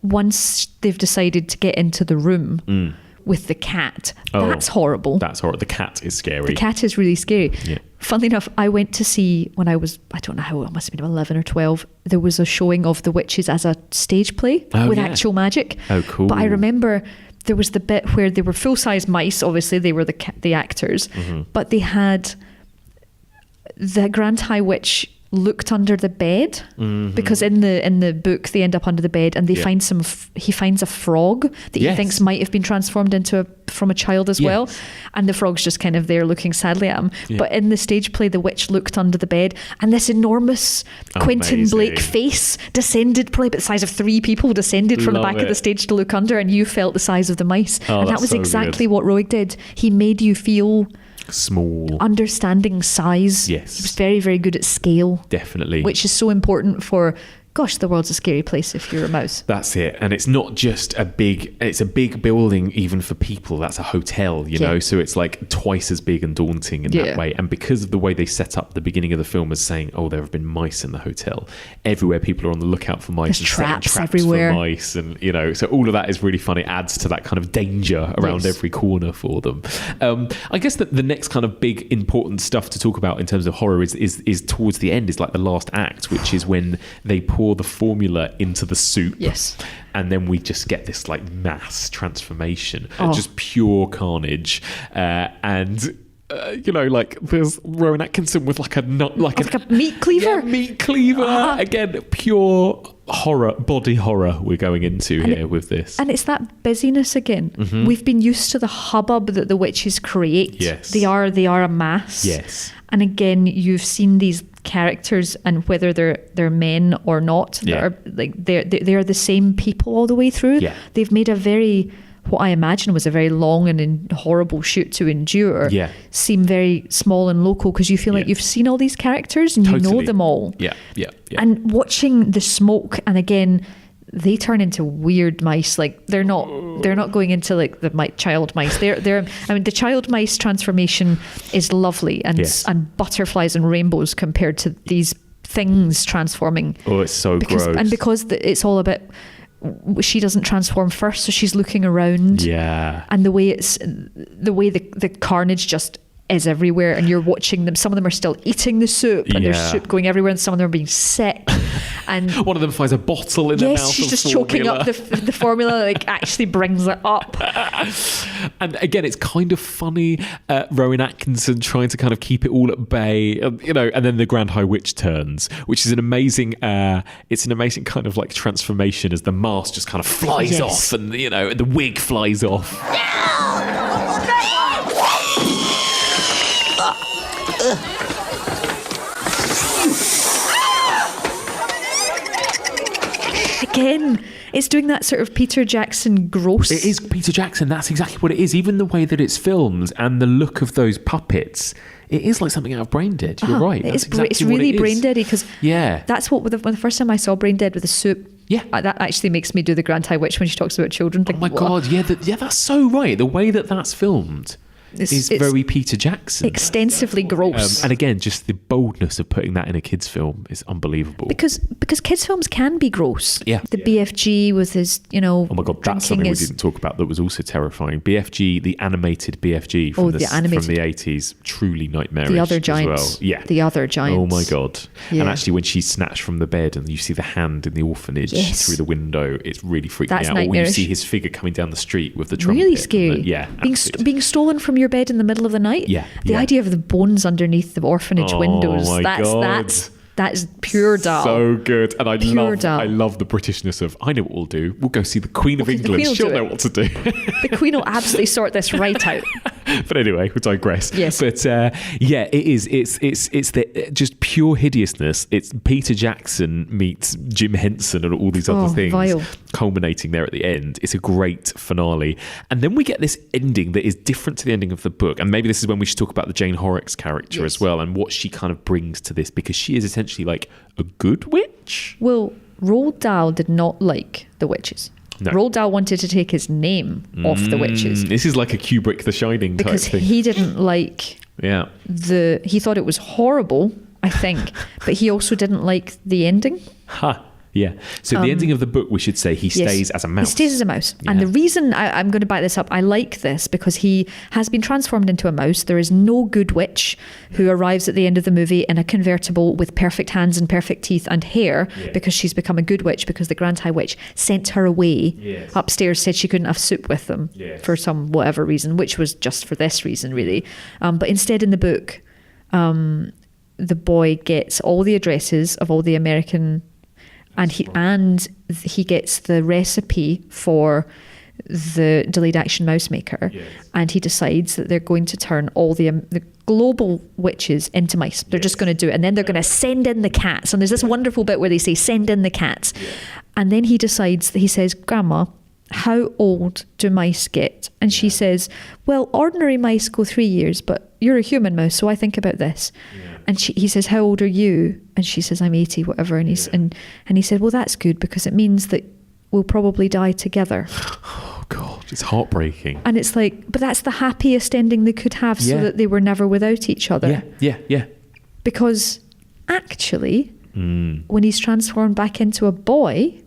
once they've decided to get into the room with the cat, that's horrible. That's horrible. The cat is scary. The cat is really scary. Yeah. Funnily enough, I went to see, when I was, I don't know how old, I must have been 11 or 12, there was a showing of The Witches as a stage play with actual magic. Oh, cool. But I remember there was the bit where they were full-size mice, obviously they were the actors, but they had the Grand High Witch looked under the bed, because in the book they end up under the bed and they find he finds a frog that he thinks might have been transformed from a child as well, and the frog's just kind of there looking sadly at him. But in the stage play, the witch looked under the bed and this enormous Quentin Blake face descended, probably about the size of 3 people, descended from the back of the stage to look under, and you felt the size of the mice. And that was exactly what Roeg did. He made you feel small, understanding size. Yes, he was very, very good at scale, definitely, which is so important for, gosh, the world's a scary place if you're a mouse. That's it. And it's not just it's a big building even for people. That's a hotel, you know, so it's like twice as big and daunting in that way. And because of the way they set up the beginning of the film as saying, oh, there have been mice in the hotel, everywhere people are on the lookout for mice. There's and traps everywhere for mice, and you know, so all of that is really fun. It adds to that kind of danger around every corner for them. I guess that the next kind of big important stuff to talk about in terms of horror is towards the end, is like the last act, which is when they pour the formula into the soup, and then we just get this like mass transformation, just pure carnage, and you know, like there's Rowan Atkinson with like a meat cleaver, again, pure horror, body horror we're going into here with this. And it's that busyness again. We've been used to the hubbub that the witches create. They are a mass. And again, you've seen these characters, and whether they're men or not, they're the same people all the way through. They've made what I imagine was a very long and horrible shoot to endure seem very small and local, because you feel like you've seen all these characters and you know them all. And watching the smoke, and again, they turn into weird mice. Like they're not going into like the child mice. They're I mean, the child mice transformation is lovely, and butterflies and rainbows compared to these things transforming. Oh, it's so gross. And because it's all about, she doesn't transform first, so she's looking around. And the way the carnage just is everywhere, and you're watching them. Some of them are still eating the soup, and there's soup going everywhere, and some of them are being sick. And one of them finds a bottle in their mouth. She's just choking up the formula, like actually brings it up. And again, it's kind of funny, Rowan Atkinson trying to kind of keep it all at bay, you know. And then the Grand High Witch turns, which is an amazing kind of like transformation as the mask just kind of flies off, and you know, the wig flies off. Again, it's doing that sort of Peter Jackson gross. It is Peter Jackson. That's exactly what it is. Even the way that it's filmed and the look of those puppets, it is like something out of Brain Dead. You're right. It's really Brain Dead-y, because that's what when the first time I saw Brain Dead with the soup. That actually makes me do the Grand High Witch when she talks about children. Oh my God, that's so right. The way that that's filmed is very Peter Jackson. Extensively gross. And again, just the boldness of putting that in a kids' film is unbelievable. Because kids' films can be gross. The BFG with his, you know... Oh my God, that's something we didn't talk about that was also terrifying. BFG, the animated BFG from the 80s, truly nightmarish. The Other Giants. As well. The Other Giants. Oh my God. And actually, when she's snatched from the bed and you see the hand in the orphanage through the window, it's really freaking me out. Or when you see his figure coming down the street with the trumpet. Really scary. Being stolen from your bed in the middle of the night. The idea of the bones underneath the orphanage windows. That is pure Dahl. So good. And I love the Britishness of, I know what we'll do. We'll go see the Queen of England. She'll know what to do. The Queen will absolutely sort this right out. But anyway, we digress. Yes. But it is. It's the just pure hideousness. It's Peter Jackson meets Jim Henson and all these other things. Vile. Culminating there at the end. It's a great finale. And then we get this ending that is different to the ending of the book. And maybe this is when we should talk about the Jane Horrocks character as well, and what she kind of brings to this, because she is essentially like a good witch. Well, Roald Dahl did not like the witches. No. Roald Dahl wanted to take his name off the witches. This is like a Kubrick The Shining type because thing. He didn't like he thought it was horrible, I think, but he also didn't like the ending. Yeah. So the ending of the book, we should say, he stays as a mouse. He stays as a mouse. Yeah. And the reason I'm going to back this up, I like this because he has been transformed into a mouse. There is no good witch who arrives at the end of the movie in a convertible with perfect hands and perfect teeth and hair because she's become a good witch because the Grand High Witch sent her away upstairs, said she couldn't have soup with them for some whatever reason, which was just for this reason, really. But instead in the book... the boy gets all the addresses of all the American, and he gets the recipe for the delayed action mouse maker, and he decides that they're going to turn all the global witches into mice. They're just going to do it, and then they're going to send in the cats. And there's this wonderful bit where they say, send in the cats. And then he decides, he says, Grandma, how old do mice get? And she says, well, ordinary mice go 3 years, but you're a human mouse, so I think about this. And he says, how old are you? And she says, I'm 80, whatever. And he said, well, that's good, because it means that we'll probably die together. Oh God, it's heartbreaking. And it's like, but that's the happiest ending they could have, so that they were never without each other. Yeah. Because actually, when he's transformed back into a boy,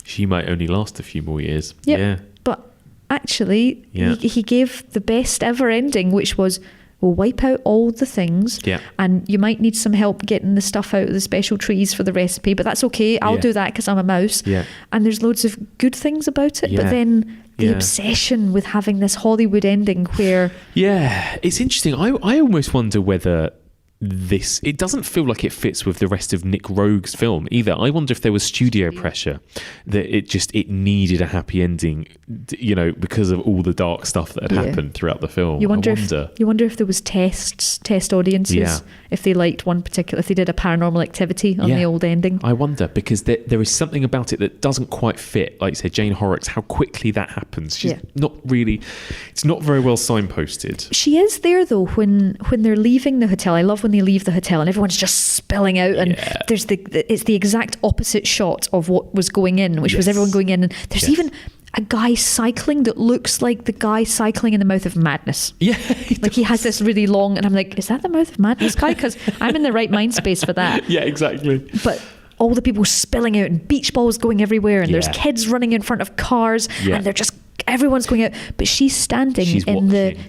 she might only last a few more years. Yep. Yeah. But actually, he gave the best ever ending, which was, we'll wipe out all the things, and you might need some help getting the stuff out of the special trees for the recipe, but that's okay. I'll do that because I'm a mouse. And there's loads of good things about it. But then the obsession with having this Hollywood ending where... Yeah, it's interesting. I almost wonder whether it doesn't feel like it fits with the rest of Nick Roeg's film either. I wonder if there was studio pressure that it needed a happy ending, because of all the dark stuff that had happened throughout the film. You wonder if there was test audiences, if they liked one particular, if they did a Paranormal Activity on the old ending. I wonder, because there is something about it that doesn't quite fit. Like you said, Jane Horrocks, how quickly that happens. She's not really, it's not very well signposted. She is there though when they're leaving the hotel. I love when they leave the hotel and everyone's just spilling out, and there's it's the exact opposite shot of what was going in, which was everyone going in, and there's even a guy cycling that looks like the guy cycling in the Mouth of Madness. He has this really long, and I'm like, is that the Mouth of Madness guy? Because I'm in the right mind space for that. Yeah, exactly. But all the people spilling out and beach balls going everywhere, and there's kids running in front of cars, and they're just, everyone's going out, but she's standing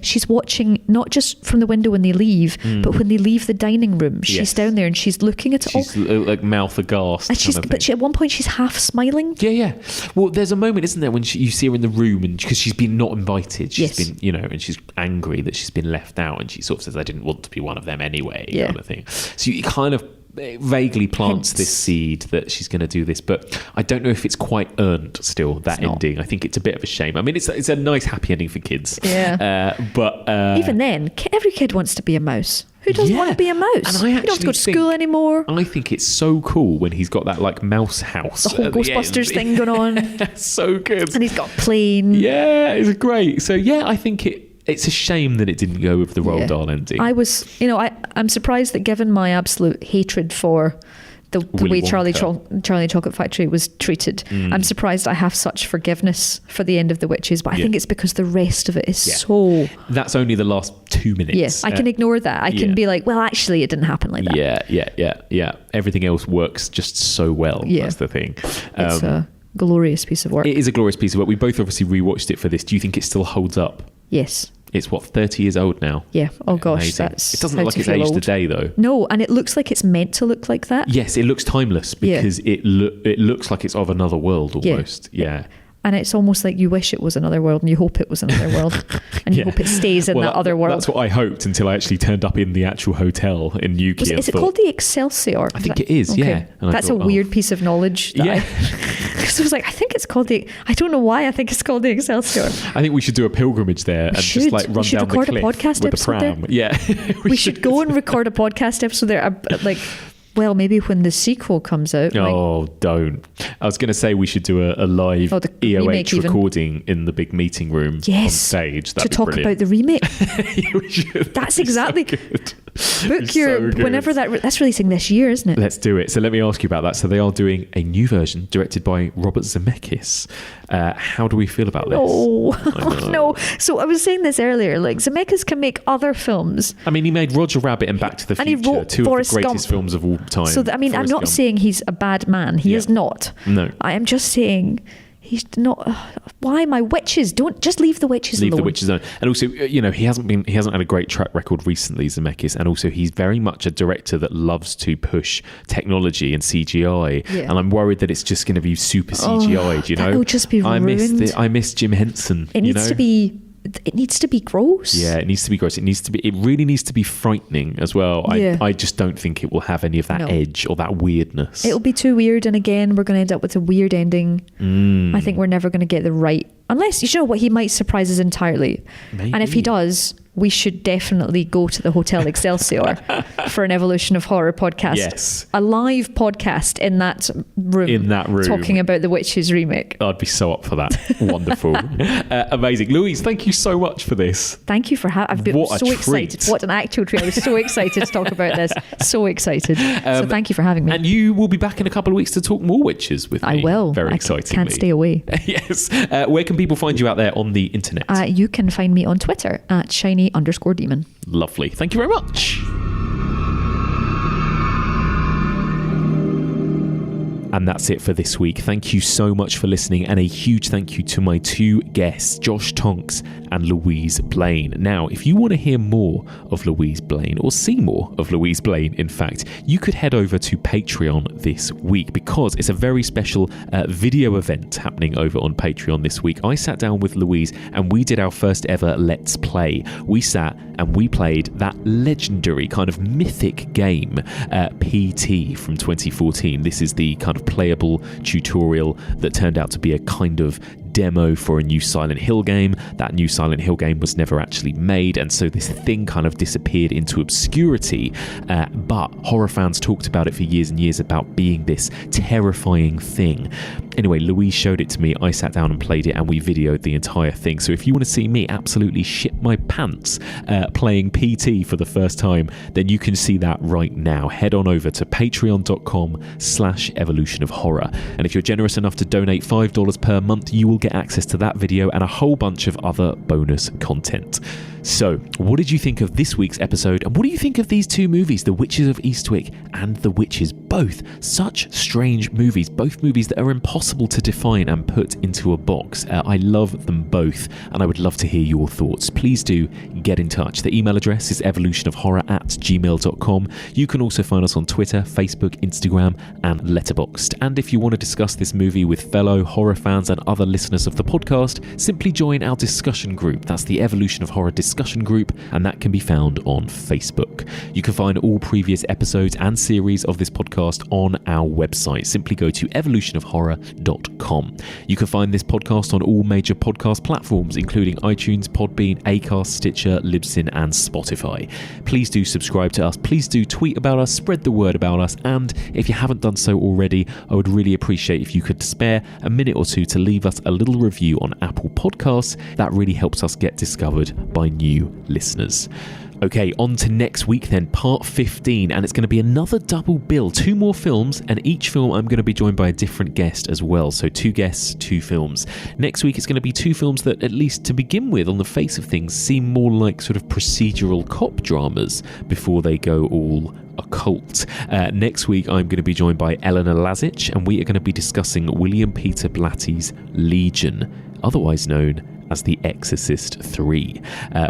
she's watching not just from the window when they leave, but when they leave the dining room, she's down there and she's looking at it all. She's like mouth aghast. And at one point she's half smiling. Yeah. Well, there's a moment, isn't there, when you see her in the room, and because she's been not invited, she's been, and she's angry that she's been left out, and she sort of says, I didn't want to be one of them anyway, kind of thing. So you kind of vaguely plants this seed that she's going to do this, but I don't know if it's quite earned still, that ending. I think it's a bit of a shame. I mean, it's a nice happy ending for kids, but even then, every kid wants to be a mouse. Who doesn't want to be a mouse? And you don't have to go to school anymore. I think it's so cool when he's got that like mouse house, the whole Ghostbusters thing going on. So good. And he's got a plane. Yeah, it's great. So I think it's a shame that it didn't go with the Roald Dahl ending. I'm surprised that, given my absolute hatred for the way Charlie Chocolate Factory was treated, I'm surprised I have such forgiveness for the end of The Witches, but I think it's because the rest of it is so... That's only the last 2 minutes. Yes, I can ignore that. I can be like, well, actually, it didn't happen like that. Yeah. Everything else works just so well. That's the thing. It's a glorious piece of work. It is a glorious piece of work. We both obviously rewatched it for this. Do you think it still holds up? Yes. It's 30 years old now. Yeah. Oh gosh, amazing. That's it doesn't look like it's aged today though. No, and it looks like it's meant to look like that. Yes, it looks timeless because it looks like it's of another world almost. Yeah. And it's almost like you wish it was another world, and you hope it was another world, and you hope it stays in that other world. That's what I hoped until I actually turned up in the actual hotel in Newquay. Is it called the Excelsior? I think it is. Okay. Yeah. And that's a weird piece of knowledge. Because I was like, I think it's called I don't know why I think it's called the Excelsior. I think we should do a pilgrimage there and just like run down the cliff with the pram. There. Yeah. we should go and record a podcast episode there. Well, maybe when the sequel comes out. Oh, don't. I was going to say we should do a live EOH recording in the big meeting room on stage. That'd to talk about the remake. We should. That's exactly. So good. Book your whenever that's releasing this year, isn't it? Let's do it. So let me ask you about that. So they are doing a new version directed by Robert Zemeckis. How do we feel about this? No. So I was saying this earlier. Like, Zemeckis can make other films. I mean, he made Roger Rabbit and Back to the Future, two Forrest of the greatest Gump. films of all time. So I'm not saying he's a bad man. He is not. No. I am just saying he's not. Why my witches? Don't just leave the witches alone. Leave the witches alone. And also, he hasn't had a great track record recently, Zemeckis. And also, he's very much a director that loves to push technology and CGI. Yeah. And I'm worried that it's just going to be super CGI'd. That will just be ruined. I miss Jim Henson. It needs to be it needs to be gross. Yeah, it needs to be gross. It really needs to be frightening as well. Yeah. I just don't think it will have any of that edge or that weirdness. It'll be too weird, and again, we're going to end up with a weird ending. I think we're never going to get the right, unless, you know what, he might surprise us entirely. Maybe. And if he does, we should definitely go to the Hotel Excelsior for an Evolution of Horror podcast. Yes. A live podcast in that room. Talking about the Witches remake. I'd be so up for that. Wonderful. Amazing. Louise, thank you so much for this. Thank you for having. I've been so excited. What an actual treat. I was so excited to talk about this. So excited. So thank you for having me. And you will be back in a couple of weeks to talk more witches with me. I will. Very exciting. Can't stay away. Yes. Where can people find you out there on the internet? You can find me on Twitter at shiny_demon. Lovely. Thank you very much. And that's it for this week. Thank you so much for listening, and a huge thank you to my two guests, Josh Tonks and Louise Blain. Now, if you want to hear more of Louise Blain, or see more of Louise Blain, in fact, you could head over to Patreon this week, because it's a very special video event happening over on Patreon this week. I sat down with Louise and we did our first ever Let's Play. We sat and we played that legendary kind of mythic game, PT from 2014. This is the kind of playable tutorial that turned out to be a kind of demo for a new Silent Hill game. That new Silent Hill game was never actually made, and so this thing kind of disappeared into obscurity, but horror fans talked about it for years and years, about being this terrifying thing. Anyway, Louise showed it to me, I sat down and played it, and we videoed the entire thing. So if you want to see me absolutely shit my pants playing PT for the first time, then you can see that right now. Head on over to patreon.com/evolutionofhorror, and if you're generous enough to donate $5 per month, you will get access to that video and a whole bunch of other bonus content. So, what did you think of this week's episode, and what do you think of these two movies, The Witches of Eastwick and The Witches? Both such strange movies, both movies that are impossible to define and put into a box. I love them both, and I would love to hear your thoughts. Please do get in touch. The email address is evolutionofhorror@gmail.com. You can also find us on Twitter, Facebook, Instagram, and Letterboxd. And if you want to discuss this movie with fellow horror fans and other listeners of the podcast, simply join our discussion group. That's the Evolution of Horror discussion group, and that can be found on Facebook. You can find all previous episodes and series of this podcast on our website. Simply go to evolutionofhorror.com. You can find this podcast on all major podcast platforms, including iTunes, Podbean, Acast, Stitcher, Libsyn, and Spotify. Please do subscribe to us. Please do tweet about us, spread the word about us, and if you haven't done so already, I would really appreciate if you could spare a minute or two to leave us a little review on Apple Podcasts. That really helps us get discovered by new listeners. Okay, on to next week then, part 15, and it's going to be another double bill, 2 more films, and each film I'm going to be joined by a different guest as well, so 2 guests, 2 films. Next week it's going to be 2 films that, at least to begin with, on the face of things, seem more like sort of procedural cop dramas before they go all occult. Next week I'm going to be joined by Eleanor Lazic, and we are going to be discussing William Peter Blatty's Legion, otherwise known as The Exorcist 3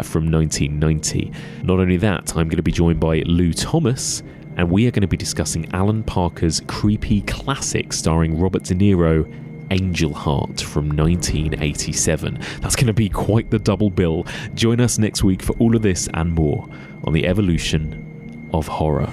from 1990. Not only that, I'm going to be joined by Lou Thomas, and we are going to be discussing Alan Parker's creepy classic starring Robert De Niro, Angel Heart from 1987. That's going to be quite the double bill. Join us next week for all of this and more on the Evolution of Horror.